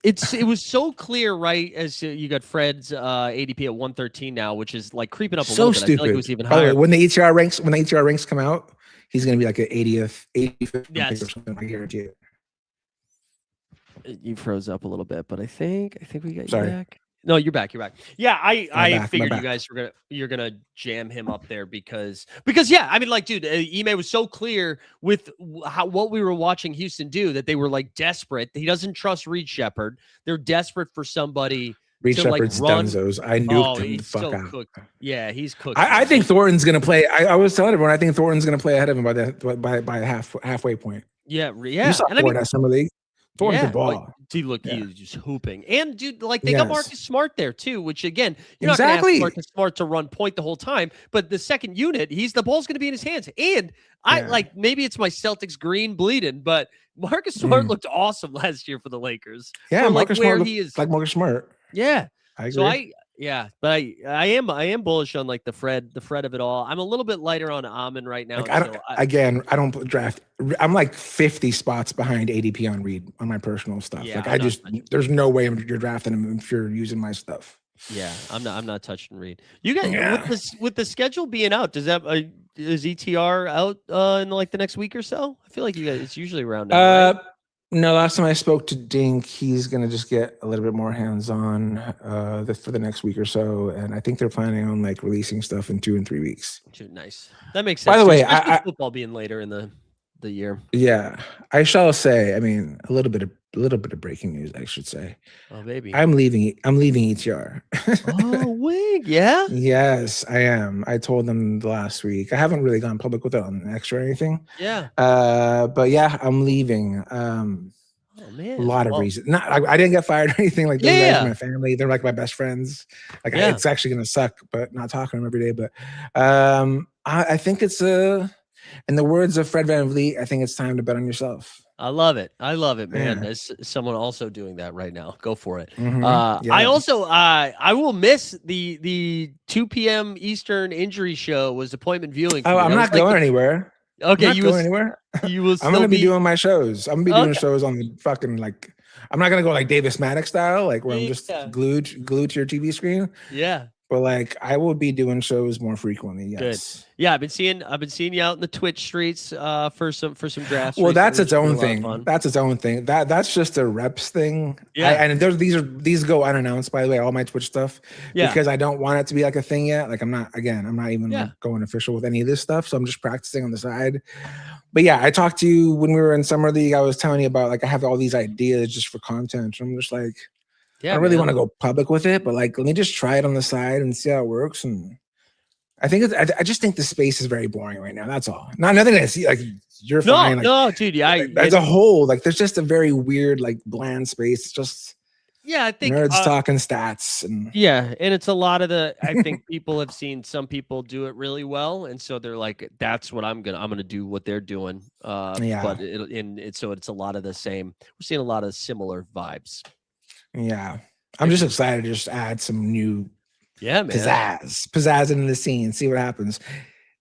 It was so clear, right? As you got Fred's ADP at 113 now, which is like creeping up a little bit. Stupid. I feel like it was even higher. When the ATR ranks come out, he's going to be like an 85th. Yes. Or something. I guarantee it. You froze up a little bit, but I think we got you back. No, you're back. Yeah, I figured you guys you're gonna jam him up there because yeah, I mean, like, dude, Ime was so clear with what we were watching Houston do that they were like desperate. He doesn't trust Reed Shepherd. They're desperate for somebody. Reed Shepherd's run. Dunzos. I nuked him the fuck so out. Cooked. Yeah, he's cooked. I think Thornton's gonna play. I was telling everyone I think Thornton's gonna play ahead of him by halfway point. Yeah. You saw Thornton at Summer League. Thornton's a ball. Like, dude, look, he was just hooping. And dude, like they got Marcus Smart there too, which again, you're not gonna ask Marcus Smart to run point the whole time, but the second unit, the ball's gonna be in his hands. And I like maybe it's my Celtics green bleeding, but Marcus Smart looked awesome last year for the Lakers. Yeah, Marcus Smart he is like Marcus Smart. Yeah. I agree. So but I am bullish on like the Fred of it all. I'm a little bit lighter on Amon right now. Like I don't draft. I'm like 50 spots behind ADP on Reed on my personal stuff. Yeah, there's no way you're drafting him if you're using my stuff. Yeah, I'm not touching Reed. You guys with the schedule being out, does that is ETR out in like the next week or so? I feel like you guys it's usually around now, right? No, last time I spoke to Dink, he's going to just get a little bit more hands-on for the next week or so, and I think they're planning on like releasing stuff in 2 and 3 weeks. Nice. That makes sense. By the way, football being later in the year. Yeah, I shall say. I mean, a little bit of breaking news, I should say. Oh, baby, I'm leaving ETR. Oh, wig, yeah. Yes, I am. I told them last week. I haven't really gone public with it on X or anything. Yeah. But yeah, I'm leaving. Oh man, a lot of reasons. I didn't get fired or anything. Like those guys are my family. They're like my best friends. Like it's actually gonna suck, but not talking to them every day. But I think it's in the words of Fred VanVleet, I think it's time to bet on yourself. I love it, man. There's someone also doing that right now. Go for it. Mm-hmm. I also I will miss the 2 p.m. Eastern injury show was appointment viewing. Oh, I'm not going anywhere. Okay, you going anywhere? You will. I'm gonna be doing my shows. I'm gonna be doing shows on the fucking like. I'm not gonna go like Davis Maddox style, like where I'm just glued to your TV screen. Yeah. But like I will be doing shows more frequently. Yes. Good. Yeah, I've been seeing you out in the Twitch streets for some drafts. Well, that's its own thing. That's its own thing. That's just a reps thing. Yeah. And these go unannounced, by the way, all my Twitch stuff. Yeah. Because I don't want it to be like a thing yet. Like I'm not even like going official with any of this stuff. So I'm just practicing on the side. But yeah, I talked to you when we were in Summer League. I was telling you about like I have all these ideas just for content. I'm just like, I don't really want to go public with it, but like let me just try it on the side and see how it works. And I think I just think the space is very boring right now. That's all. Nothing to see. Like you're fine. Like, no, dude. Yeah, as a whole, like there's just a very weird, like bland space. It's just Yeah, I think nerds talking stats and yeah, and it's a lot of the. I think people have seen some people do it really well, and so they're like, "That's what I'm gonna do what they're doing." yeah, But so it's a lot of the same. We're seeing a lot of similar vibes. yeah. I'm just excited to just add some new man, pizzazz into the scene, see what happens.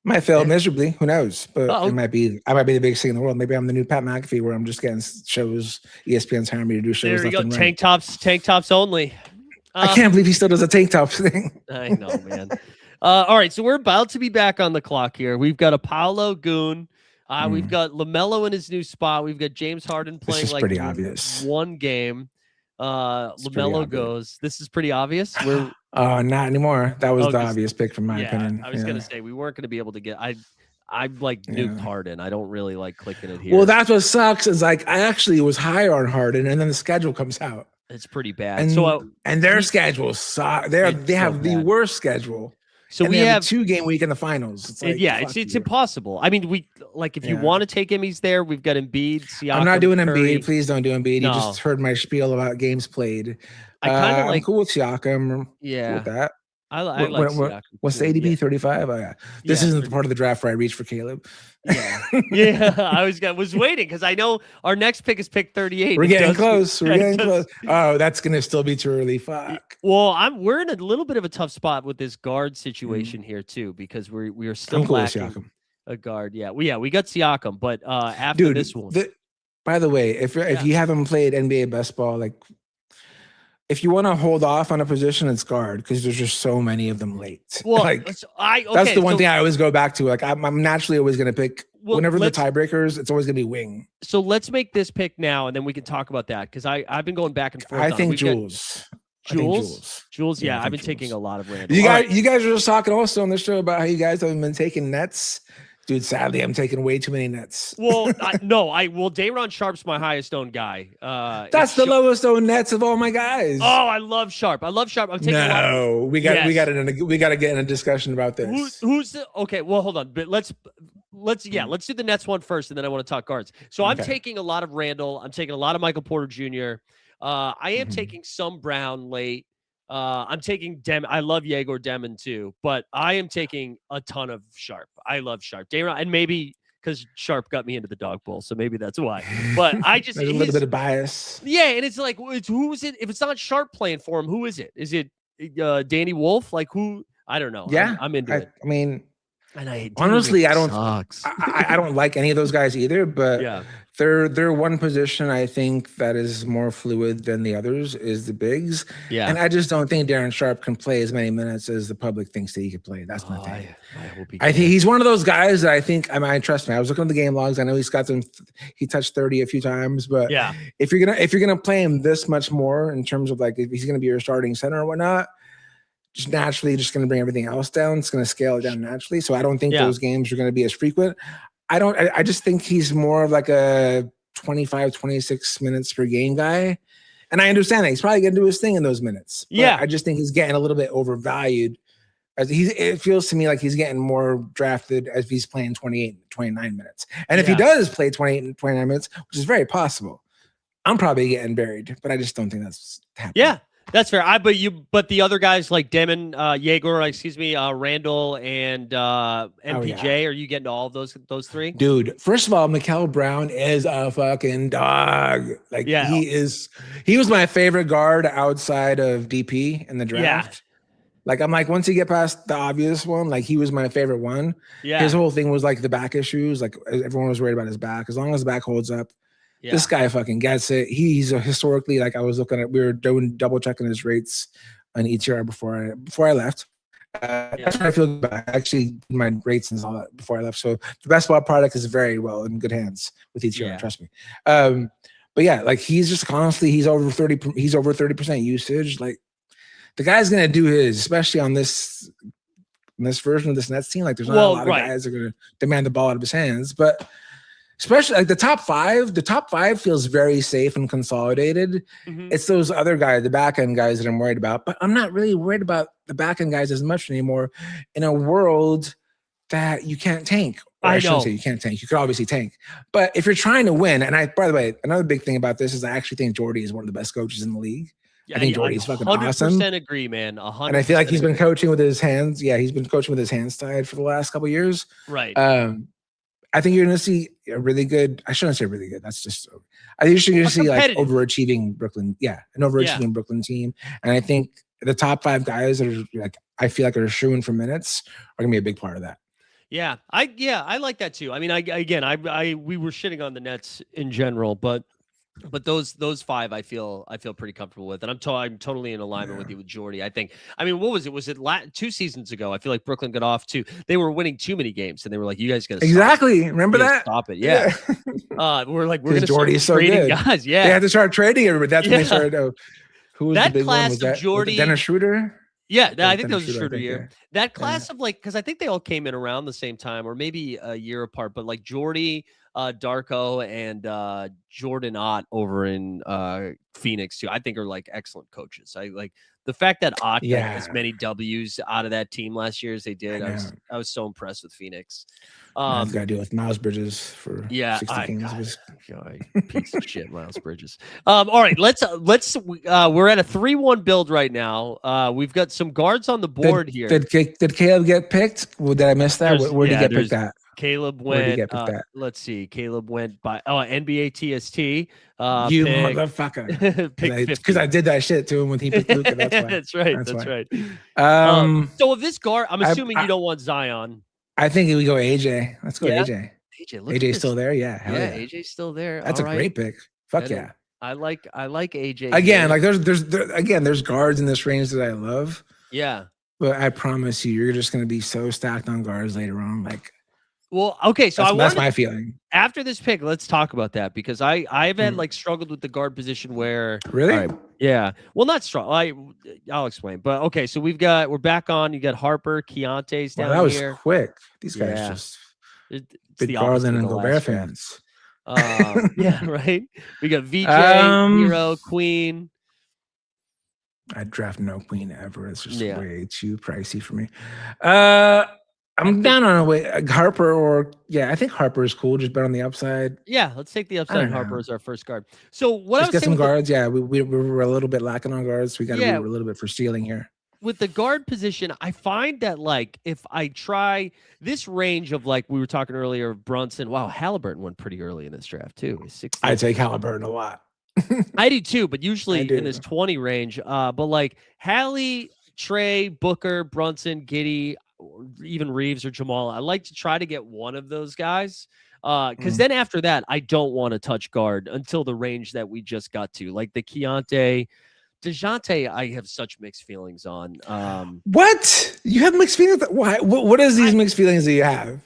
Might fail miserably, who knows? But I might be the biggest thing in the world. Maybe I'm the new Pat McAfee, where I'm just getting shows. ESPN's hiring me to do shows. There you go, tank tops only. I can't believe he still does a tank top thing. I know, man. All right, so we're about to be back on the clock here. We've got a Paolo Goon. We've got LaMelo in his new spot. We've got James Harden playing like pretty obvious. One game. LaMelo goes. This is pretty obvious. We're not anymore. That was the obvious pick from my opinion. I was gonna say we weren't gonna be able to get. I like nuked Harden. I don't really like clicking it here. Well, that's what sucks. Is like I actually was higher on Harden, and then the schedule comes out. It's pretty bad. And and their schedule sucks. They have the worst schedule. So and we have a 2-game week in the finals. It's like, it's impossible. I mean, if you want to take him, he's there. We've got Embiid, Siakam, I'm not doing Curry. Embiid. Please don't do Embiid. No. You just heard my spiel about games played. I kind of I'm cool with Siakam. Yeah, cool with that. I like Siakam. What's the ADP? 35? Oh, yeah. This isn't the part of the draft where I reach for Caleb. Yeah. I was waiting because I know our next pick is pick 38. We're getting close. Oh, that's gonna still be too early. Fuck. Well, we're in a little bit of a tough spot with this guard situation here too, because we are still lacking a guard. Yeah, we got Siakam, but after this one. By the way, if you haven't played NBA Best Ball, like if you want to hold off on a position, it's guard because there's just so many of them late. Well, that's the one thing I always go back to. Like I'm naturally always going to pick whenever the tiebreakers. It's always going to be wing. So let's make this pick now, and then we can talk about that because I've been going back and forth. I think Jules. Yeah, I've been taking a lot of random. You guys were just talking also on the show about how you guys haven't been taking nets. Dude, sadly, I'm taking way too many nets. Well, Day'Ron Sharp's my highest owned guy. That's the lowest owned nets of all my guys. Oh, I love Sharp. I'm taking we got to get in a discussion about this. Who's the okay? Well, hold on, but let's do the Nets one first, and then I want to talk guards. So I'm taking a lot of Randall. I'm taking a lot of Michael Porter Jr. I am taking some Brown late. I'm taking I love Yegor Demon too, but I am taking a ton of Sharp. I love Sharp. Day'Ron, and maybe because Sharp got me into the dog bowl, so maybe that's why. But I just there's a little bit of bias. Yeah, and it's like, who is it? If it's not Sharp playing for him, who is it? Is it Danny Wolf? Like who? I don't know. Yeah, I'm into it. I mean, and honestly, I don't like any of those guys either. But they're one position I think that is more fluid than the others is the bigs. Yeah, and I just don't think Darren Sharp can play as many minutes as the public thinks that he could play. That's my thing. I think he's one of those guys that I think. I mean, trust me. I was looking at the game logs. I know he's got he touched 30 a few times, but if you're gonna play him this much more in terms of like if he's gonna be your starting center or whatnot. Just naturally just going to bring everything else down. It's going to scale it down naturally. So I don't think those games are going to be as frequent. I just think he's more of like a 25, 26 minutes per game guy. And I understand that he's probably going to do his thing in those minutes. I just think he's getting a little bit overvalued. It feels to me like he's getting more drafted as he's playing 28, 29 minutes. And if he does play 28 and 29 minutes, which is very possible, I'm probably getting buried, but I just don't think that's happening. Yeah. That's fair. But the other guys like Demon, Yegor, Randall, and MPJ, are you getting to all of those three? Dude, first of all, Mikal Brown is a fucking dog. Like he was my favorite guard outside of DP in the draft. Like I'm like, once you get past the obvious one, like he was my favorite one. Yeah. His whole thing was like the back issues. Like everyone was worried about his back. As long as the back holds up. Yeah. This guy fucking gets it. He's historically, like I was looking at, we were doing double checking his rates on ETR before I left. That's what I feel about. I actually did my rates and all that before I left. So the Best Ball product is very well in good hands with ETR. Trust me. But yeah, like he's just constantly he's over 30% usage. Like the guy's gonna do his, especially on this version of this Nets team. Like there's not a lot of guys that are gonna demand the ball out of his hands, but. Especially like the top five feels very safe and consolidated. Mm-hmm. It's those other guys, the back end guys that I'm worried about, but I'm not really worried about the back end guys as much anymore in a world that you can't tank. I shouldn't say you can't tank. You could obviously tank, but if you're trying to win, and by the way, another big thing about this is I actually think Jordy is one of the best coaches in the league. I think Jordy's fucking awesome. 100% agree, man. 100%. And I feel like he's been coaching with his hands. Yeah, he's been coaching with his hands tied for the last couple of years. Right. I think you're going to see a really good. I shouldn't say really good. That's just. I think you're going to see like overachieving Brooklyn. Yeah, an overachieving Brooklyn team. And I think the top 5 guys that are like I feel like are shooing for minutes are going to be a big part of that. Yeah, I like that too. I mean, we were shitting on the Nets in general, but those 5 I feel pretty comfortable with, and I'm totally in alignment with you with Jordy. I think. I mean, what was it? Was it 2 seasons ago? I feel like Brooklyn got off they were winning too many games, and they were like, "You guys got to exactly remember that? Stop it!" Yeah. We're going to start trading guys. Yeah, they had to start trading everybody. That's when they started. Who was that the big class one? Was that Jordy? Dennis Schroeder? Yeah, I think that was a Schroeder year. That class of like, because I think they all came in around the same time, or maybe a year apart. But like Jordy, Darko, and Jordan Ott over in Phoenix too, I think are like excellent coaches. I like the fact that Ott got as many W's out of that team last year as they did. I was so impressed with Phoenix. I've got to deal with Miles Bridges for 60 games. Piece of shit, Miles Bridges. All right, let's. We're at a 3-1 build right now. We've got some guards on the board here. Did Caleb get picked? Did I miss that? Where did he get picked at? Caleb went. Let's see. Caleb went by NBA TST. You motherfucker! Because I did that shit to him when he picked Luka. That's why. That's right. That's right. So if this guard, I'm assuming you don't want Zion. I think we go AJ. Let's go AJ. AJ's still there. Yeah. Yeah. AJ's still there. That's a great pick. Fuck yeah. I like AJ. Again, like there's guards in this range that I love. Yeah. But I promise you're just going to be so stacked on guards later on. Like, well, okay. So that's my feeling. After this pick, let's talk about that because I've had like struggled with the guard position where really, yeah. Well, not strong. I'll explain. But okay, so we're back on. You got Harper, Keontae's down here. That was quick. These guys just big Garland and Gobert fans. Yeah, right. We got VJ, Hero, Queen. I'd draft no Queen ever. It's just way too pricey for me. I'm down on a way. Harper I think Harper is cool. Just bet on the upside. Yeah, let's take the upside. Harper is our first guard. So what let's get some guards. We were a little bit lacking on guards. We got to be a little bit for stealing here. With the guard position, I find that like if I try this range of like we were talking earlier of Brunson. Wow, Halliburton went pretty early in this draft too. I take Halliburton a lot. I do too, but usually in this 20 range. But like Hallie, Trey, Booker, Brunson, Giddey, or even Reeves or Jamal, I like to try to get one of those guys. Because then after that, I don't want to touch guard until the range that we just got to, like the Keontae. DeJounte, I have such mixed feelings on. What? You have mixed feelings? Why? What is these mixed feelings that you have?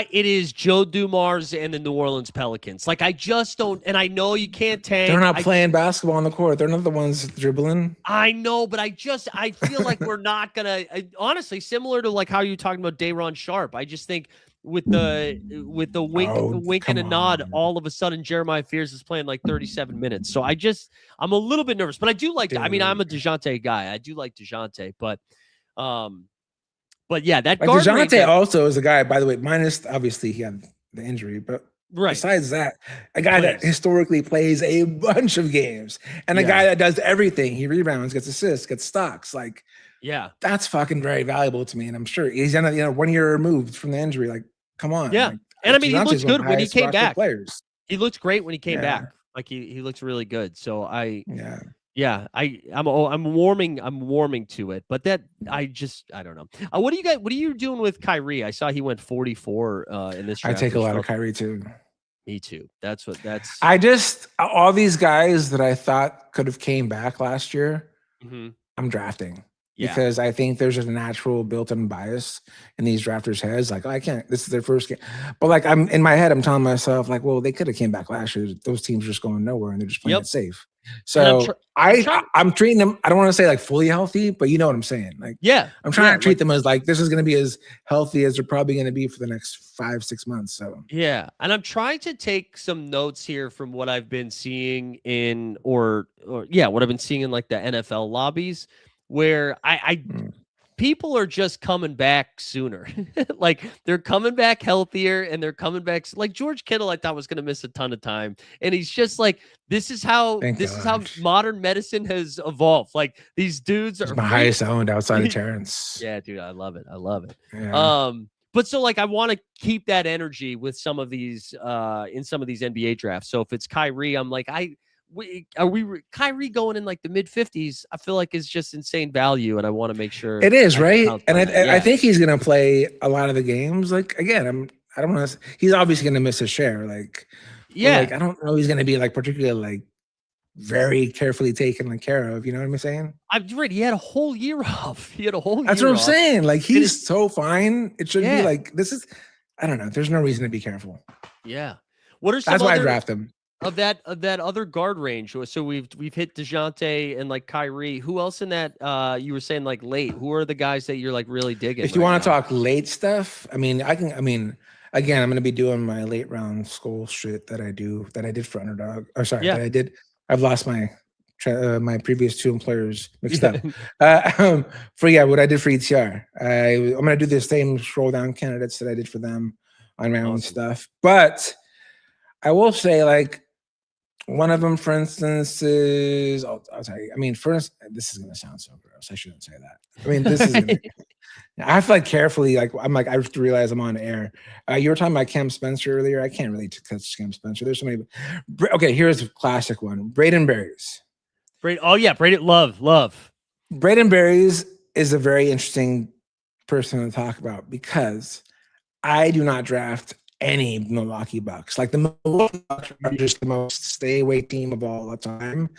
It is Joe Dumars and the New Orleans Pelicans. Like, I just don't, and I know you can't tank. They're not playing basketball on the court. They're not the ones dribbling. I know, but I feel like we're not going to, honestly, similar to like how you're talking about Day'Ron Sharpe. I just think with the wink and a nod, all of a sudden Jeremiah Fears is playing like 37 minutes. So I'm a little bit nervous, but I do like. I mean, I'm a DeJounte guy. I do like DeJounte, but yeah, that guard DeJounte also is a guy. By the way, minus obviously he had the injury, but besides that, a guy that historically plays a bunch of games and a guy that does everything. He rebounds, gets assists, gets stocks. Like, that's fucking very valuable to me. And I'm sure he's 1 year removed from the injury. Like, come on. Yeah. Like, and I mean, he looked good when he came back. Players. He looked great when he came back. Like he looks really good. So I'm warming to it, but that I don't know. What are you doing with Kyrie? I saw he went 44 in this draft. I take a lot of Kyrie too. Me too. All these guys that I thought could have came back last year, I'm drafting. Because I think there's a natural built-in bias in these drafters' heads. Like, I can't. This is their first game, but like I'm in my head, I'm telling myself, like, well, they could have came back last year. Those teams are just going nowhere, and they're just playing it safe. So I'm treating them. I don't want to say like fully healthy, but you know what I'm saying. Like, I'm trying to treat them as like this is going to be as healthy as they're probably going to be for the next 5-6 months. So and I'm trying to take some notes here from what I've been seeing in what I've been seeing in like the NFL lobbies. Where people are just coming back sooner. Like they're coming back healthier and they're coming back like George Kittle. I thought was going to miss a ton of time, and he's just like, this is how modern medicine has evolved. Like these dudes are my highest owned outside of Terrence. Yeah, dude, I love it. I love it. Yeah. But so like I want to keep that energy with some of these in some of these NBA drafts. So if it's Kyrie, I'm like, Kyrie going in like the mid 50s, I feel like is just insane value, and I want to make sure it is, right? And I think he's gonna play a lot of the games. Like again, I don't want to. He's obviously gonna miss his share. Like, like I don't know. He's gonna be like particularly like very carefully taken care of. You know what I'm saying? He had a whole year off. He had a whole. That's year what I'm off. saying. Like he's so fine. It should be like this is. I don't know. There's no reason to be careful. Yeah. What are some? That's why I draft him. Of that other guard range. So we've hit DeJounte and like Kyrie. Who else in that you were saying like late? Who are the guys that you're like really digging? If you want to talk late stuff, again, I'm gonna be doing my late round school shit that I did for Underdog. Or sorry, that I did. I've lost my previous two employers mixed up. What I did for ETR. I'm gonna do the same scroll down candidates that I did for them on my own stuff. But I will say like one of them, for instance, is I'll tell you. I mean, first, this is gonna sound so gross. I shouldn't say that. I mean, this is. I have to like carefully, like I have to realize I'm on air. You were talking about Cam Spencer earlier. I can't really touch Cam Spencer. There's so many. Okay, here's a classic one. Braden Berries. Braden, love. Braden Berries is a very interesting person to talk about because I do not draft any Milwaukee Bucks. Like the Milwaukee Bucks are just the most stay away team of all the time.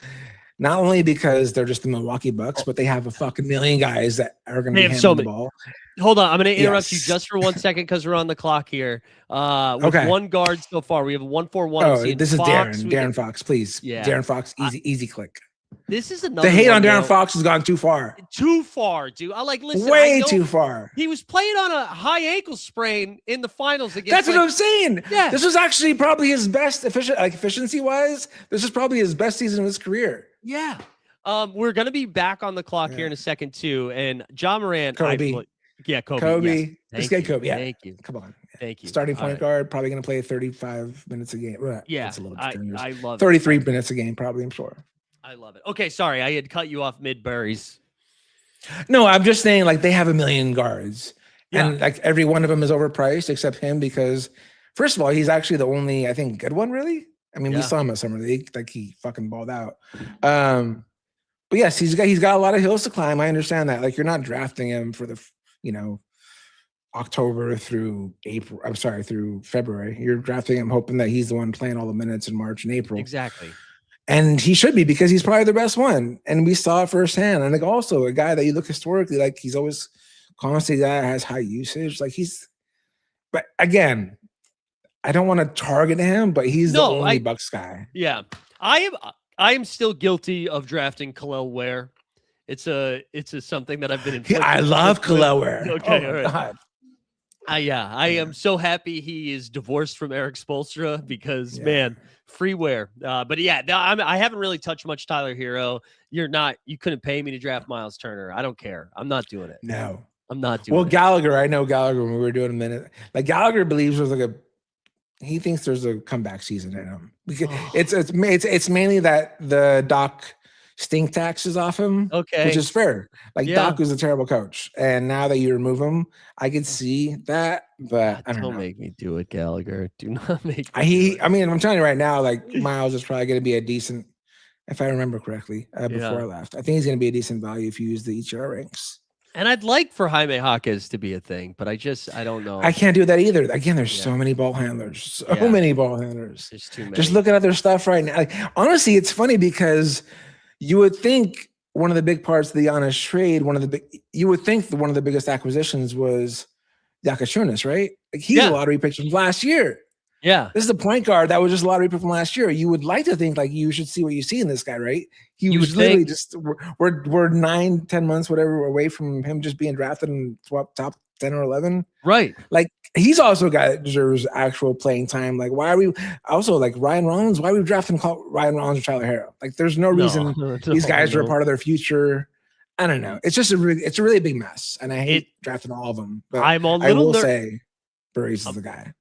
Not only because they're just the Milwaukee Bucks, but they have a fucking million guys that are going to be handling the ball. Hold on, I'm going to interrupt you just for 1 second because we're on the clock here. With one guard so far, we have a 1-4-1. Oh, this is Fox. Darren Fox, please. Yeah. Darren Fox, easy click. This is another. The hate on Darren Fox has gone too far. Too far, dude. Listen. Way too far. He was playing on a high ankle sprain in the finals against. That's what I'm saying. Yeah. This was actually probably his best efficiency wise. This is probably his best season of his career. Yeah. We're gonna be back on the clock here in a second too. And John Moran, Kobe. Kobe. Yes. Let's get Kobe. Yeah. Thank you. Come on. Thank you. Starting point guard, probably gonna play 35 minutes a game. Yeah. That's a little I love 33 minutes a game, probably. I'm sure. I love it. Okay, sorry, I had cut you off mid Berries. No, I'm just saying, like they have a million guards, and like every one of them is overpriced except him because, first of all, he's actually the only I think good one, really. I mean, we saw him at Summer League, like he fucking balled out. But yes, he's got a lot of hills to climb. I understand that. Like you're not drafting him for the October through April. I'm sorry, through February. You're drafting him hoping that he's the one playing all the minutes in March and April. Exactly. And he should be because he's probably the best one. And we saw it firsthand. And like also a guy that you look historically, like he's always constantly guy has high usage. Like but again, I don't want to target him, but he's the only Bucks guy. Yeah. I am still guilty of drafting Khalil Ware. It's something that I've been I love Khalil Ware. Okay, all right. I am so happy he is divorced from Eric Spoelstra because man, free Ware. But yeah, I haven't really touched much Tyler Hero. You couldn't pay me to draft Miles Turner. I don't care. I'm not doing it. No, I'm not doing it. Well, Gallagher, I know Gallagher when we were doing a minute. Like Gallagher believes he thinks there's a comeback season in him. Because it's mainly that the Doc stink taxes off him, which is fair. Like Doc was a terrible coach, and now that you remove him, I can see that. But I don't know. Make me do it, Gallagher. Do not make me. I mean, I'm telling you right now, like Miles is probably going to be a decent, if I remember correctly, before I left. I think he's going to be a decent value if you use the ETR ranks. And I'd like for Jaime Jaquez to be a thing, but I don't know. I can't do that either. Again, there's so many ball handlers. So many ball handlers. There's too many. Just looking at their stuff right now. Like, honestly, it's funny because you would think one of the big parts of the Giannis trade, one of the biggest acquisitions was Yakachunas, right? Like he's a lottery pick from last year. Yeah. This is a point guard that was just a lottery pick from last year. You would like to think like you should see what you see in this guy, right? He was literally just we're 9-10 months, whatever, away from him just being drafted in top 10 or 11. Right. Like he's also a guy that deserves actual playing time. Like why are we also like Ryan Rollins? Why are we drafting Ryan Rollins or Tyler Hero? Like there's no reason these guys are a part of their future. I don't know. It's just it's a really big mess, and I hate drafting all of them. But I will say, Burries is the guy.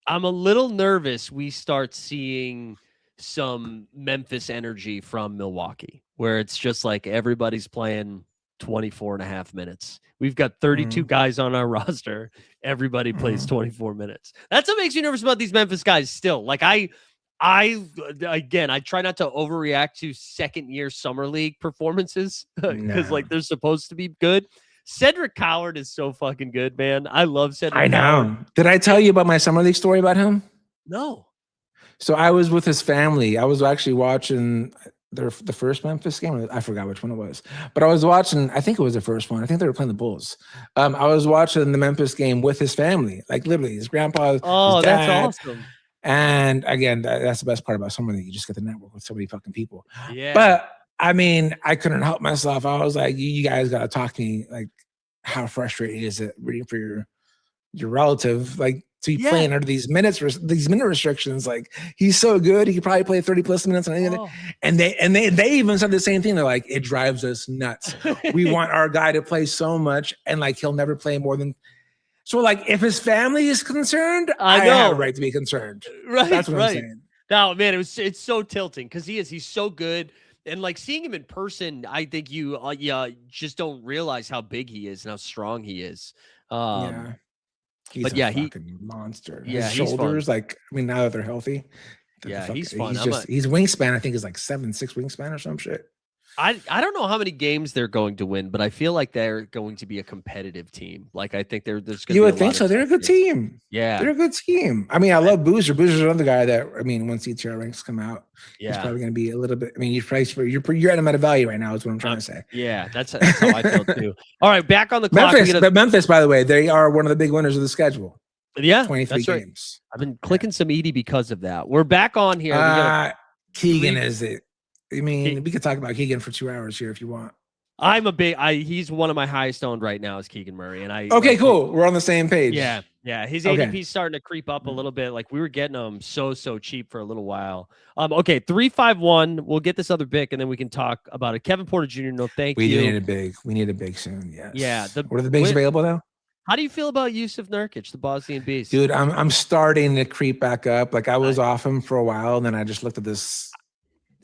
I'm a little nervous we start seeing some Memphis energy from Milwaukee, where it's just like everybody's playing 24 and a half minutes. We've got 32 guys on our roster. Everybody plays 24 minutes. That's what makes me nervous about these Memphis guys still. Like I try not to overreact to second year summer league performances because like they're supposed to be good. Cedric Coward is so fucking good, man. I love Cedric. I know. Coward. Did I tell you about my summer league story about him? No. So I was with his family. I was actually watching the first Memphis game. I forgot which one it was, but I was watching. I think it was the first one. I think they were playing the Bulls. I was watching the Memphis game with his family, like literally his grandpa. Oh, his dad. That's awesome. And again, that's the best part about summer league. You just get to network with so many fucking people. Yeah. But I mean, I couldn't help myself. I was like, you guys got to talk to me. Like, how frustrating is it reading for your relative? Like, to be playing under these minute restrictions. Like, he's so good, he could probably play 30+ minutes on anything. And they even said the same thing. They're like, it drives us nuts. We want our guy to play so much, and like he'll never play more than. So like, if his family is concerned, I have a right to be concerned. Right, that's what I'm saying. No, man, it's so tilting because he's so good. And like seeing him in person, I think you just don't realize how big he is and how strong he is. He's a fucking monster. Yeah, his shoulders, like, I mean, now that they're healthy, he's fun. His wingspan, I think, is like 7'6" wingspan or some shit. I don't know how many games they're going to win, but I feel like they're going to be a competitive team. Like, I think there's going to be you would think so. They're a good team. Yeah, they're a good team. I mean, I love Boozer. Boozer's another guy that, I mean, once ETR ranks come out, he's probably going to be a little bit. I mean, you're at him at a value right now. Is what I'm trying to say. Yeah, that's how I feel too. All right, back on the clock. Memphis, by the way, they are one of the big winners of the schedule. Yeah, 23 games. Right. I've been clicking some Edie because of that. We're back on here. Keegan is it. I mean, we could talk about Keegan for 2 hours here if you want. He's one of my highest owned right now is Keegan Murray. And cool. We're on the same page. Yeah. His ADP's starting to creep up a little bit. Like we were getting him so cheap for a little while. 351. We'll get this other pick and then we can talk about it. Kevin Porter Jr. No, thank you. We need a big soon. Yes. Yeah. What are the bigs available now? How do you feel about Yusuf Nurkic, the Bosnian Beast? Dude, I'm starting to creep back up. Like I was off him for a while, and then I just looked at this.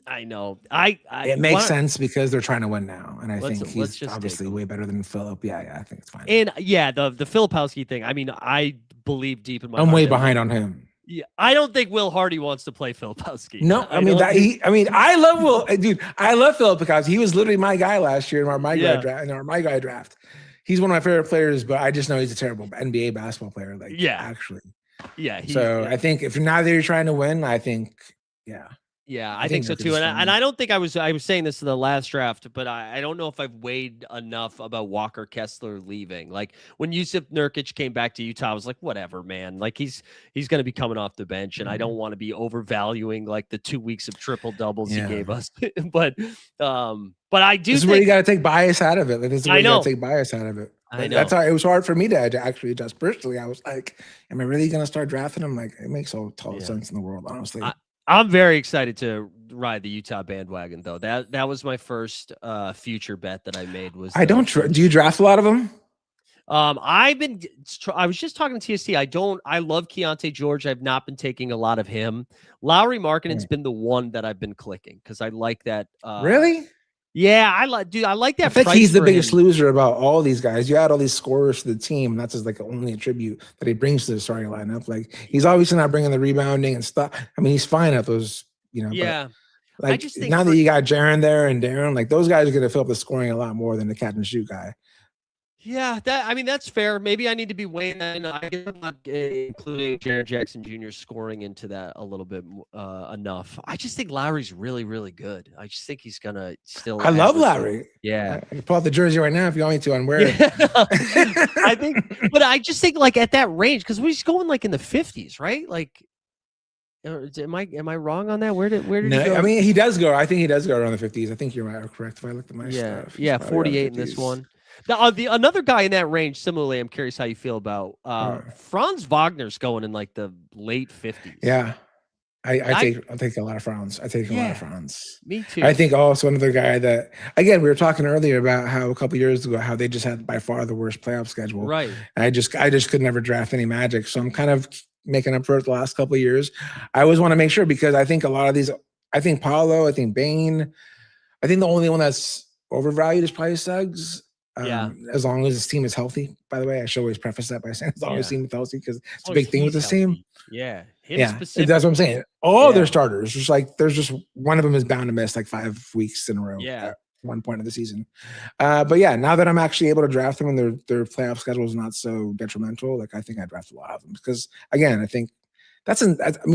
I know. It makes sense because they're trying to win now, and I think he's obviously way better than Philip. Yeah, I think it's fine. And the Filipowski thing. I mean, I believe deep in my. I'm way behind on him. Yeah, I don't think Will Hardy wants to play Filipowski. No, I love Will. Dude, I love Filipowski. He was literally my guy last year in our my guy draft. He's one of my favorite players, but I just know he's a terrible NBA basketball player. Like, actually. Yeah. I think if you're now that you're trying to win, I think, Yeah, I think so too. And I don't think I was saying this in the last draft, but I don't know if I've weighed enough about Walker Kessler leaving. Like when Yusuf Nurkic came back to Utah, I was like, whatever, man. Like he's going to be coming off the bench, and I don't want to be overvaluing like the 2 weeks of triple doubles he gave us. But I do. This is where you got to take bias out of it. Like, this is where you got to take bias out of it. I know. That's how it was hard for me to actually adjust personally. I was like, am I really going to start drafting him? Like, it makes all total sense in the world, honestly. I'm very excited to ride the Utah bandwagon, though. That was my first future bet that I made. Do you draft a lot of them? I was just talking to TST. I love Keontae George. I've not been taking a lot of him. Lowry Markkanen's been the one that I've been clicking because I like that. Really? Yeah, I like that. I think he's the biggest loser about all these guys. You add all these scorers to the team, and that's his like only attribute that he brings to the starting lineup. Like he's obviously not bringing the rebounding and stuff. I mean, he's fine at those, Yeah. But, like, I just think now that you got Jaren there and Darren, like those guys are going to fill up the scoring a lot more than the catch and shoot guy. Yeah, that's fair. Maybe I need to be weighing that in. I guess I'm not including Jaren Jackson Jr. scoring into that a little bit enough. I just think Lowry's really, really good. I just think he's gonna still. I love Lowry. Yeah, I can pull out the jersey right now if you want me to. And wear it. I think, but I just think like at that range because he's going like in the 50s, right? Like, am I wrong on that? Where did he go? I mean, he does go. I think he does go around the 50s. I think you're right. Correct. If I looked at my stuff. Yeah, 48 in this one. Now, another guy in that range, similarly, I'm curious how you feel about Franz Wagner's going in like the late 50s. Yeah. I take a lot of Franz. I take a lot of Franz. Me too. I think also another guy that, again, we were talking earlier about how a couple years ago how they just had by far the worst playoff schedule. Right. And I just could never draft any Magic. So I'm kind of making up for it the last couple of years. I always want to make sure because I think a lot of these. I think Paolo. I think Bane. I think the only one that's overvalued is probably Suggs. As long as this team is healthy. By the way, I should always preface that by saying as long as this team is healthy because it's a big thing with this team. Yeah. That's what I'm saying. All their starters, just like there's just one of them is bound to miss like 5 weeks in a row at one point of the season. But yeah, now that I'm actually able to draft them and their playoff schedule is not so detrimental, like I think I draft a lot of them because again, I think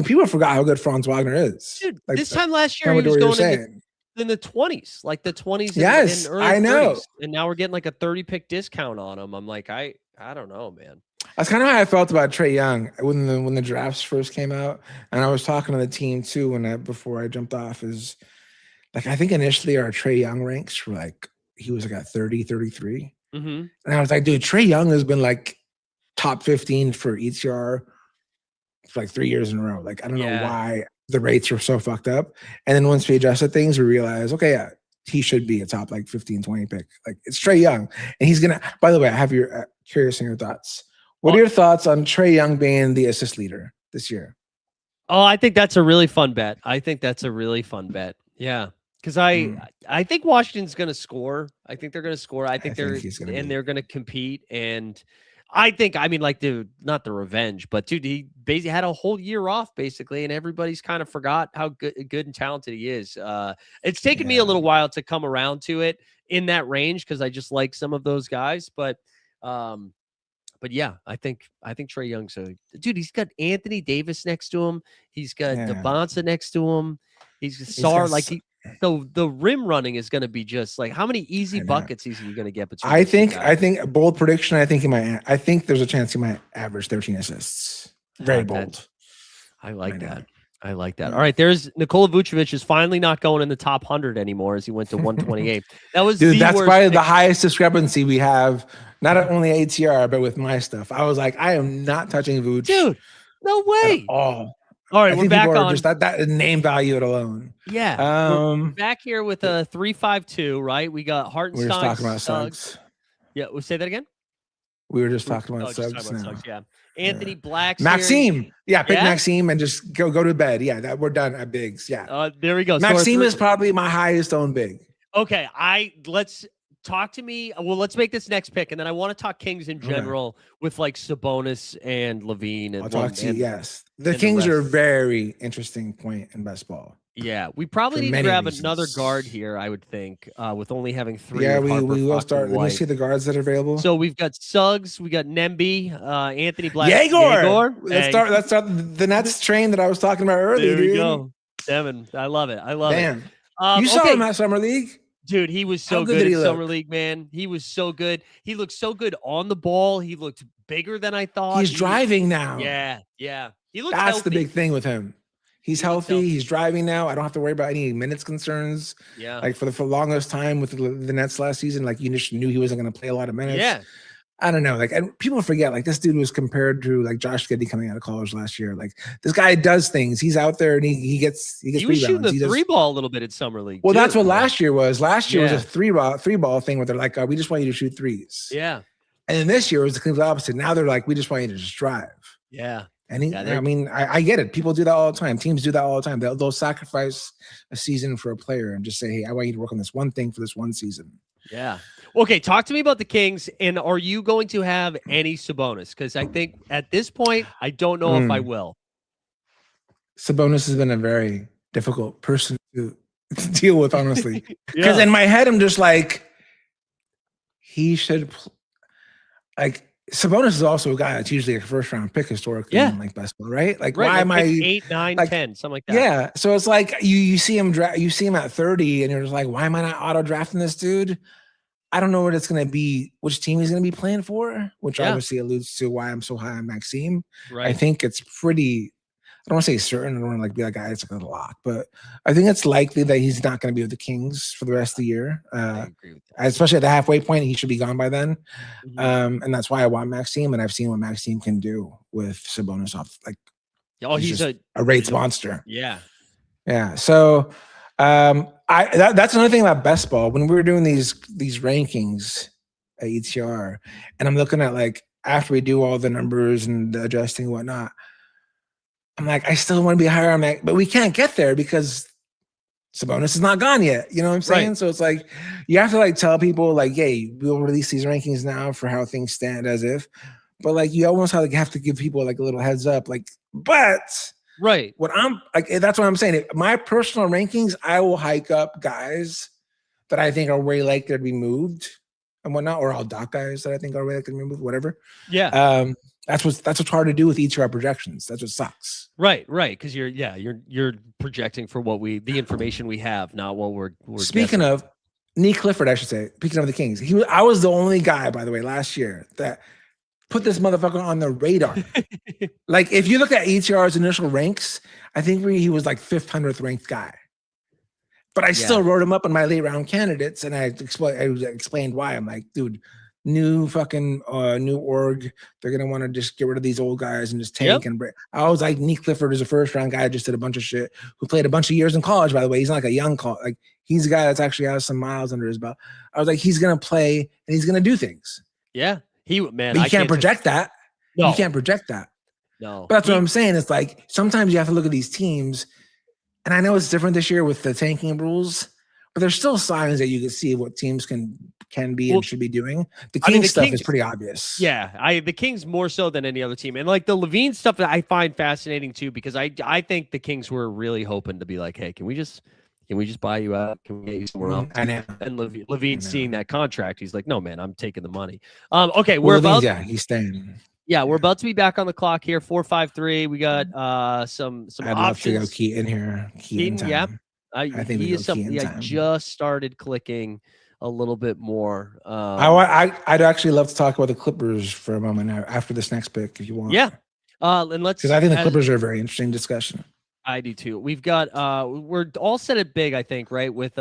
people forgot how good Franz Wagner is. Dude, like, this time last year he was going in the 20s, like the 20s. Yes, and early I know. 30s, and now we're getting like a 30 pick discount on him. I'm like, I don't know, man. That's kind of how I felt about Trae Young when the drafts first came out, and I was talking to the team too before I jumped off. Is like I think initially our Trae Young ranks were like he was like at 30, 33, and I was like, dude, Trae Young has been like top 15 for ETR for like 3 years in a row. Like I don't know why the rates were so fucked up. And then once we adjusted things, we realized, okay, yeah, he should be a top like 15, 20 pick. Like it's Trae Young, and he's gonna. By the way, I have your curious in your thoughts. What are your thoughts on Trae Young being the assist leader this year? Oh, I think that's a really fun bet. Yeah. Because I think Washington's going to score. I think they're going to score. I think they're going to compete. And I think, like, dude, not the revenge, but dude, he basically had a whole year off basically, and everybody's kind of forgot how good and talented he is. It's taken me a little while to come around to it in that range because I just like some of those guys, but yeah, I think Trae Young's dude. He's got Anthony Davis next to him. He's got Devonta next to him. He's the rim running is going to be just like how many easy buckets is he going to get? I think bold prediction. I think there's a chance he might average 13 assists. Very bold. I like that. I like that. All right, there's Nikola Vucevic is finally not going in the top 100 anymore as he went to 128. That was that's probably the highest discrepancy we have. Not only ATR, but with my stuff. I was like, I am not touching Vooch. Dude, no way. At all. All right, we're back on just that name value it alone. Yeah. We're back here with a 352, right? We got Hartenstein. We were just talking about Suggs. Yeah, we'll say that again. We were just talking about Suggs. Yeah. Anthony Black. Maxime. Yeah, pick Maxime and just go to bed. Yeah, we're done at bigs. Yeah. There we go. Maxime is probably my highest owned big. Okay. Let's talk to me. Well, let's make this next pick, and then I want to talk Kings in general with like Sabonis and Levine. And I'll talk to you. Yes, the Kings are a very interesting point in best ball. Yeah, we probably need to grab another guard here. I would think with only having 3. Yeah, we will start. Let me see the guards that are available. So we've got Suggs, we got Nemby, Anthony Black, Yegor. Let's start the Nets train that I was talking about earlier. There we go. Devin, I love it. Damn. You saw him at Summer League. Dude, he was so good in Summer League, man. He was so good. He looked so good on the ball. He looked bigger than I thought. He's driving now. Yeah. He looks That's healthy. The big thing with him. He's healthy. He's driving now. I don't have to worry about any minutes concerns. Yeah. Like for the longest time with the Nets last season, like you just knew he wasn't going to play a lot of minutes. Yeah. I don't know. Like, and people forget, like, this dude was compared to like Josh Giddey coming out of college last year. Like, this guy does things. He's out there and he gets He was shooting the 3-ball a little bit in Summer League. Well, that's what last year was. Last year was a three ball thing where they're like, we just want you to shoot threes. Yeah. And then this year was the complete opposite. Now they're like, we just want you to just drive. Yeah. And I get it. People do that all the time. Teams do that all the time. They'll sacrifice a season for a player and just say, hey, I want you to work on this one thing for this one season. Yeah. Okay, talk to me about the Kings, and are you going to have any Sabonis? Because I think at this point, I don't know if I will. Sabonis has been a very difficult person to deal with, honestly. Because in my head, I'm just like, he should Sabonis is also a guy that's usually a first-round pick historically in like best ball, right? Like, why am I 8, 9, 10, something like that? Yeah. So it's like you see him at 30, and you're just like, why am I not auto drafting this dude? I don't know what it's going to be, which team he's going to be playing for, which obviously alludes to why I'm so high on Maxime. Right. I think it's pretty. I don't want to say certain. I don't want to be like guy that's like a lock, but I think it's likely that he's not going to be with the Kings for the rest of the year. I agree with that. Especially at the halfway point, he should be gone by then. And that's why I want Maxime, and I've seen what Maxime can do with Sabonis off. Like, Oh, he's just a rates monster. Yeah. Yeah. So that's another thing about best ball. When we were doing these rankings at ETR, and I'm looking at like after we do all the numbers and the adjusting and whatnot, I'm like, I still want to be higher on that, but we can't get there because Sabonis is not gone yet. You know what I'm saying? Right. So it's like you have to like tell people like, hey, we'll release these rankings now for how things stand as if, but like you almost have to give people like a little heads up, like, but right. What I'm like, that's what I'm saying. My personal rankings, I will hike up guys that I think are way likely to be moved and whatnot, or I'll dock guys that I think are way likely to be moved, whatever. Yeah. That's what's hard to do with each of our projections. That's what sucks. Right. Because you're projecting for the information we have, not what we're Speaking guessing. of Nee Clifford, I should say, speaking of the Kings, I was the only guy, by the way, last year that put this motherfucker on the radar. Like, if you look at ETR's initial ranks, I think he was like 500th ranked guy. But I still wrote him up in my late round candidates, and I explained why. I'm like, dude, new org. They're gonna want to just get rid of these old guys and just tank and break. I was like, Nee Clifford is a first round guy, just did a bunch of shit, who played a bunch of years in college, by the way. He's not like a young college, like he's a guy that's actually has some miles under his belt. I was like, he's gonna play and he's gonna do things. Yeah. But you can't project that. No. You can't project that. No. But that's what I'm saying. It's like sometimes you have to look at these teams, and I know it's different this year with the tanking rules, but there's still signs that you can see what teams can be and should be doing. The Kings stuff is pretty obvious. Yeah, the Kings more so than any other team, and like the Levine stuff that I find fascinating too, because I think the Kings were really hoping to be like, hey, can we just buy you out? Can we get you somewhere else? I know. And Levine seeing that contract, he's like, no, man, I'm taking the money. Okay, he's staying. Yeah, we're about to be back on the clock here. 4-5-3. We got some I'd options. Love to go Keaton here. Keaton, yeah. I think he is something I just started clicking a little bit more. I'd actually love to talk about the Clippers for a moment after this next pick, if you want. Yeah. And let's, because I think the Clippers are a very interesting discussion. I do too. We've got we're all set at big, I think, right? With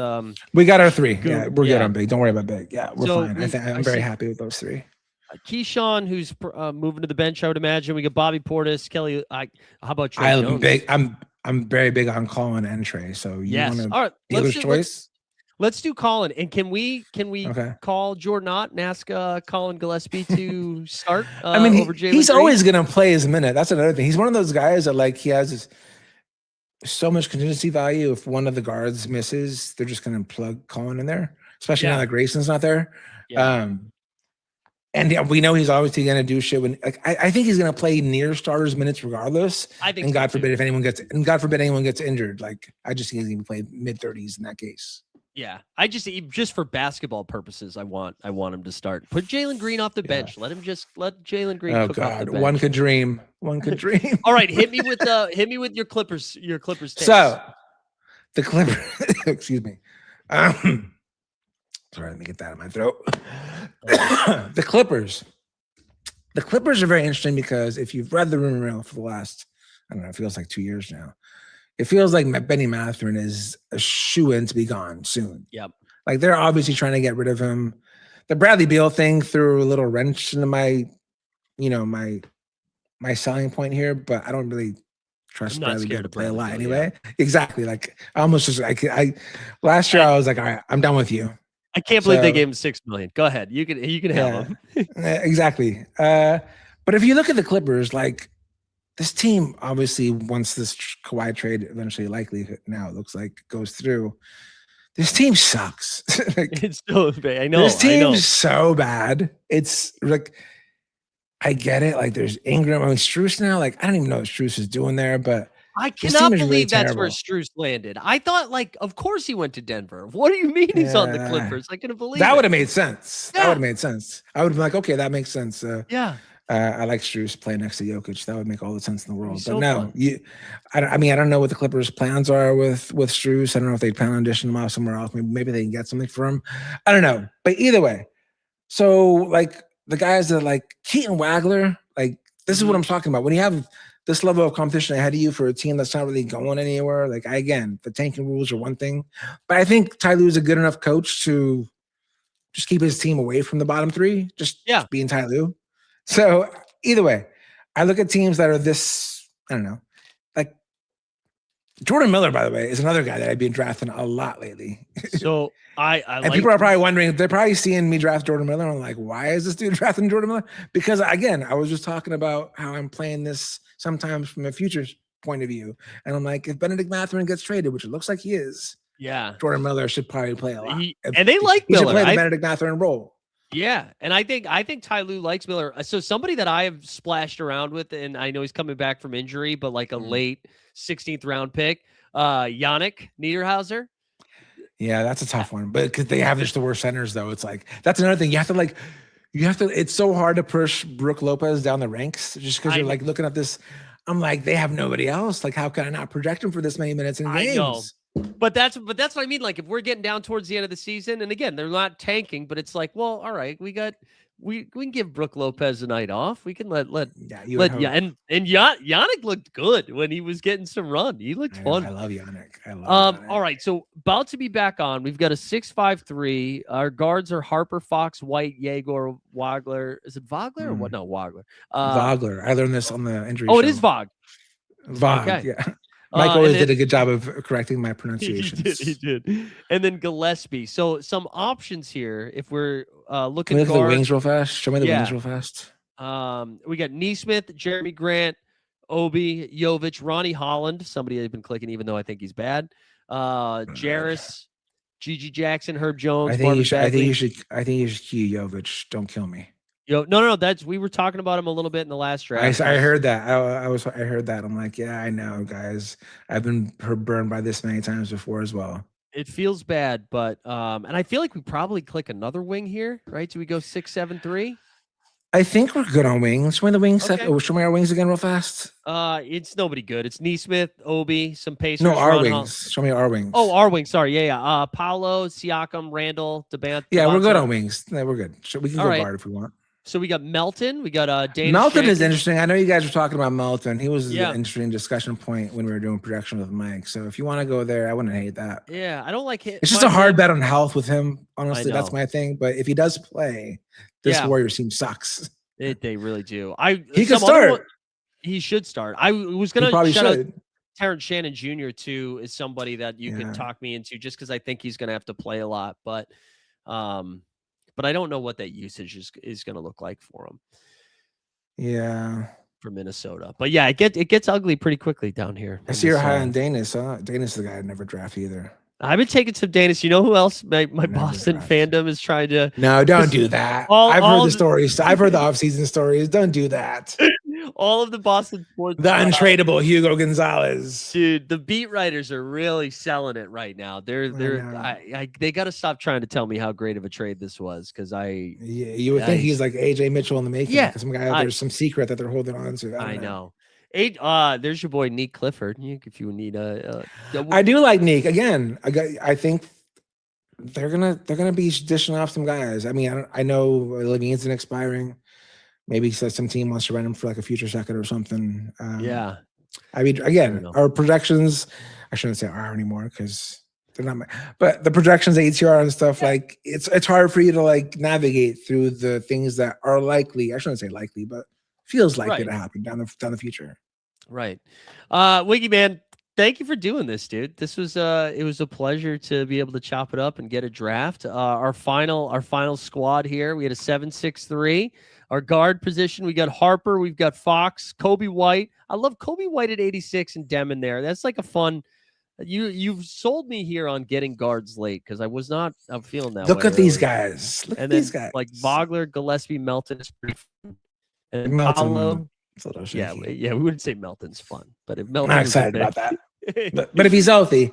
we got our three. We're good on big. Don't worry about big. Yeah, we're fine. I'm very happy with those three. Keyshawn, who's moving to the bench, I would imagine. We got Bobby Portis, Kelly. How about Trey I'm Jones? big. I'm very big on Colin and Trey. So you want to all right, dealer's choice? Let's do Colin. And can we call Jordan Ott and ask Colin Gillespie to start? I mean, over Jalen he's Green? always going to play his minute. That's another thing. He's one of those guys that like he has so much contingency value. If one of the guards misses, they're just going to plug Colin in there, especially now that Grayson's not there. Yeah. And we know he's obviously going to do shit when I think he's going to play near starters minutes regardless. I think, and God forbid if anyone gets injured. Like I just think he's going to play mid-30s in that case. Yeah, I just for basketball purposes, I want him to start. Put Jalen Green off the bench. Let Jalen Green. Cook off the bench. One could dream. All right, hit me with your Clippers. Your Clippers. Takes. So the Clippers. Excuse me. Sorry, let me get that in my throat. The Clippers are very interesting because if you've read the rumor mill for the last, I don't know, it feels like 2 years now. It feels like Benny Mathurin is a shoo-in to be gone soon. Yep. Like they're obviously trying to get rid of him. The Bradley Beal thing threw a little wrench into my selling point here, but I don't really trust Bradley Beal to play a lot anyway. Yeah. Exactly. Like I almost just last year I was like, all right, I'm done with you. I can't believe they gave him $6 million. Go ahead. You can have him. Exactly. But if you look at the Clippers, like this team, obviously, once this Kawhi trade eventually likely now it looks like goes through, this team sucks. It's so bad. I know. This team's so bad. It's like I get it. Like there's Ingram. I mean, Strus now. Like I don't even know what Strus is doing there, but I cannot believe that's where Strus landed. I thought, like, of course he went to Denver. What do you mean he's on the Clippers? I couldn't believe that would have made sense. Yeah. That would have made sense. I would have been like, okay, that makes sense. I like Strus playing next to Jokic. That would make all the sense in the world. But no, I don't know what the Clippers' plans are with Strus. I don't know if they plan on dishing him off somewhere else. Maybe they can get something for him. I don't know. But either way, so like the guys that like Keaton Wagler, like this is what I'm talking about. When you have this level of competition ahead of you for a team that's not really going anywhere, like again, the tanking rules are one thing, but I think Ty Lue is a good enough coach to just keep his team away from the bottom three. Just being Ty Lue. So either way, I look at teams that are this, I don't know, Jordan Miller, by the way, is another guy that I've been drafting a lot lately. So I And like people are probably wondering, they're probably seeing me draft Jordan Miller. I'm like, why is this dude drafting Jordan Miller? Because again, I was just talking about how I'm playing this sometimes from a futures point of view. And I'm like, if Benedict Mathurin gets traded, which it looks like he is, yeah. Jordan Miller should probably play a lot. And they like he should Miller. play the Benedict Mathurin role. Yeah, and I think Ty Lue likes Miller. So somebody that I have splashed around with, and I know he's coming back from injury, but like a late 16th round pick, Yannick Niederhauser. Yeah, that's a tough one, but because they have just the worst centers, though, it's like that's another thing. You have to. It's so hard to push Brook Lopez down the ranks just because you're like looking at this. I'm like, they have nobody else. Like, how can I not project him for this many minutes in games? I know. But that's what I mean. Like, if we're getting down towards the end of the season, and again, they're not tanking, but it's like, well, all right, we can give Brook Lopez a night off. We can let and Yannick looked good when he was getting some run. He looked fun. I love Yannick. Yannick. All right, so about to be back on. We've got a 6-5-3. Our guards are Harper, Fox, White, Jaeger, Wagler. Is it Vogler or what? No, Wagler. Vogler. I learned this on the injury. Oh, show. it is Vog. Okay. Yeah. Mike always did a good job of correcting my pronunciations. He did. And then Gillespie. So some options here. If we're looking at the wings real fast. Show me the wings real fast. We got Neesmith, Jeremy Grant, Obi, Jovic, Ronnie Holland. Somebody I've been clicking, even though I think he's bad. Jarris, Gigi Jackson, Herb Jones. I think you should key Jovic. Don't kill me. No. We were talking about him a little bit in the last draft. I heard that. I heard that. I'm like, yeah, I know, guys. I've been burned by this many times before as well. It feels bad, but and I feel like we probably click another wing here, right? Do we go 6-7-3? I think we're good on wings. Show me the wings. Okay. Show me our wings again real fast. It's nobody good. It's Neesmith, Obi, some Pacers. No, our wings. Show me our wings. Oh, our wings. Sorry. Yeah. Paolo, Siakam, Randall, Devant. Yeah, we're good on wings. Yeah, we're good. We can go guard if we want. So we got Melton. We got Dana Melton Shanks. is interesting. I know you guys were talking about Melton. He was an interesting discussion point when we were doing projection with Mike. So if you want to go there, I wouldn't hate that. Yeah, I don't like it. It's just a hard bet on health with him. Honestly, that's my thing. But if he does play, this Warriors team sucks. They really do. He could start. He should start. I was gonna shout out Terrence Shannon Jr. too is somebody that you could talk me into just because I think he's gonna have to play a lot, but I don't know what that usage is going to look like for him. Yeah, for Minnesota. But yeah, it gets ugly pretty quickly down here. I see you're high on Danis. Danis is the guy I'd never draft either. I've been taking some Danis. You know who else my Boston fandom is trying to? No, don't do that. I've heard the stories. I've heard the offseason stories. Don't do that. All of the Boston sports. The untradeable Hugo Gonzalez. Dude, the beat writers are really selling it right now. They got to stop trying to tell me how great of a trade this was because you would think he's like AJ Mitchell in the making. Yeah, some guy there's some secret that they're holding on to. I know. There's your boy Neek Clifford. If you need I do like Neek again. I think they're gonna be dishing off some guys. I mean, I know Levine's an expiring. Maybe some team wants to rent him for like a future second or something. I mean, again, our projections. I shouldn't say are anymore because they're not. But the projections, ATR and stuff, like it's hard for you to like navigate through the things that are likely. I shouldn't say likely, but feels likely to happen down the future. Right. Wiggy man, thank you for doing this, dude. This was it was a pleasure to be able to chop it up and get a draft. Our final squad here. We had a 7-6-3. Our guard position, we got Harper, we've got Fox, Kobe White. I love Kobe White at 86 and Dem there. That's like a fun. You've sold me here on getting guards late because I'm feeling that. Look at these guys. Look at these guys. Like Vogler, Gillespie, Melton is pretty fun. And Paolo, we wouldn't say Melton's fun, but if Melton, I'm excited about that. but if he's healthy,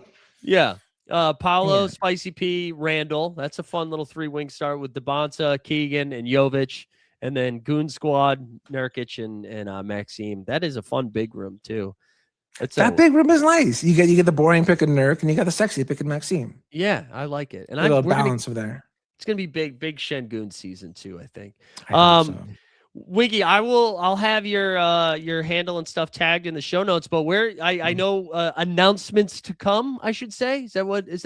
Paolo, Spicy P, Randall. That's a fun little 3-wing start with Debonta, Keegan, and Jovic, and then Goon Squad, Nurkic, and Maxime. That is a fun big room too. Big room is nice. You get the boring pick of Nurk, and you got the sexy pick of Maxime. Yeah, I like it. And a little balance over there. It's gonna be big Shengun season too, I think. Wiggy, I'll have your handle and stuff tagged in the show notes, but where I know announcements to come, I should say. Announcements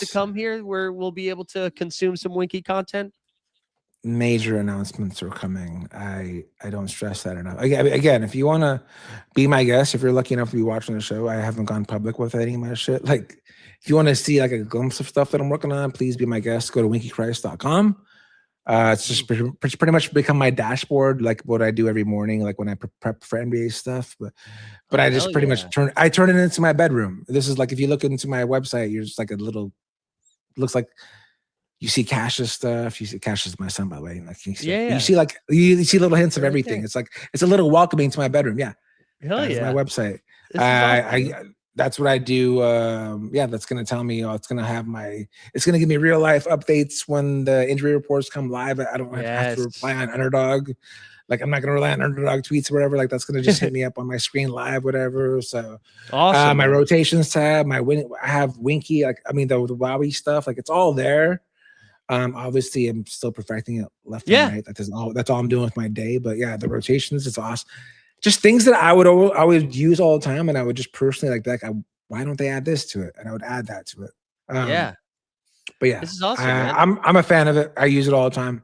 to come here where we'll be able to consume some Winky content? major announcements are coming. I don't stress that enough. Again, if you want to be my guest, if you're lucky enough to be watching the show, I haven't gone public with any of my shit. Like, if you want to see like a glimpse of stuff that I'm working on, please be my guest. Go to winkychrist.com. It's just pretty much become my dashboard, like what I do every morning, like when I prep for NBA stuff. But I just pretty much turn it into my bedroom. This is like, if you look into my website, you're just like a little, looks like you see Cash's stuff. You see Cash is my son, by the way. Like you see like you see little hints of everything. It's like it's a little welcoming to my bedroom. Yeah, that's my website. That's what I do. That's gonna tell me. It's gonna have it's gonna give me real life updates when the injury reports come live. I don't have to reply on Underdog. Like, I'm not gonna rely on Underdog tweets or whatever. Like, that's gonna just hit me up on my screen live, whatever. So awesome. My rotations tab, I have Winky. Like, I mean, the Wowie stuff. Like, it's all there. Obviously, I'm still perfecting it left and right. That's all I'm doing with my day. But yeah, the rotations, it's awesome. Just things that I would use all the time, and I would just personally like, why don't they add this to it? And I would add that to it. But yeah, this is awesome. Man. I'm a fan of it. I use it all the time.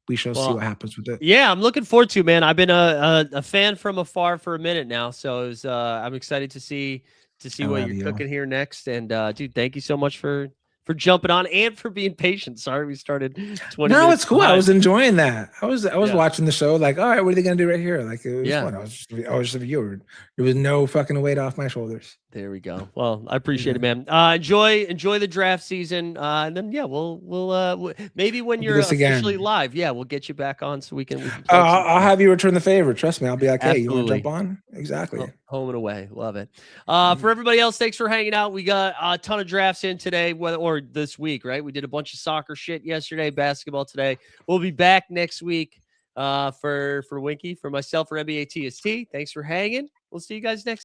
We shall see what happens with it. Yeah, I'm looking forward to, man. I've been a fan from afar for a minute now, so I'm excited to see what you're cooking here next. And dude, thank you so much for jumping on and for being patient. Sorry we started 20 minutes. No, it's cool. Behind. I was enjoying that. I was watching the show like, all right, what are they gonna do right here? Like, it was fun. I was just a viewer. There was no fucking weight off my shoulders. There we go. Well, I appreciate it, man. Enjoy the draft season. And then we'll maybe when you're officially live, we'll get you back on so we can I'll have you return the favor. Trust me. I'll be like, hey, you want to jump on? Exactly. Home and away. Love it. For everybody else, thanks for hanging out. We got a ton of drafts in today, or this week, right? We did a bunch of soccer shit yesterday, basketball today. We'll be back next week for Winky, for myself, for NBA TST. Thanks for hanging. We'll see you guys next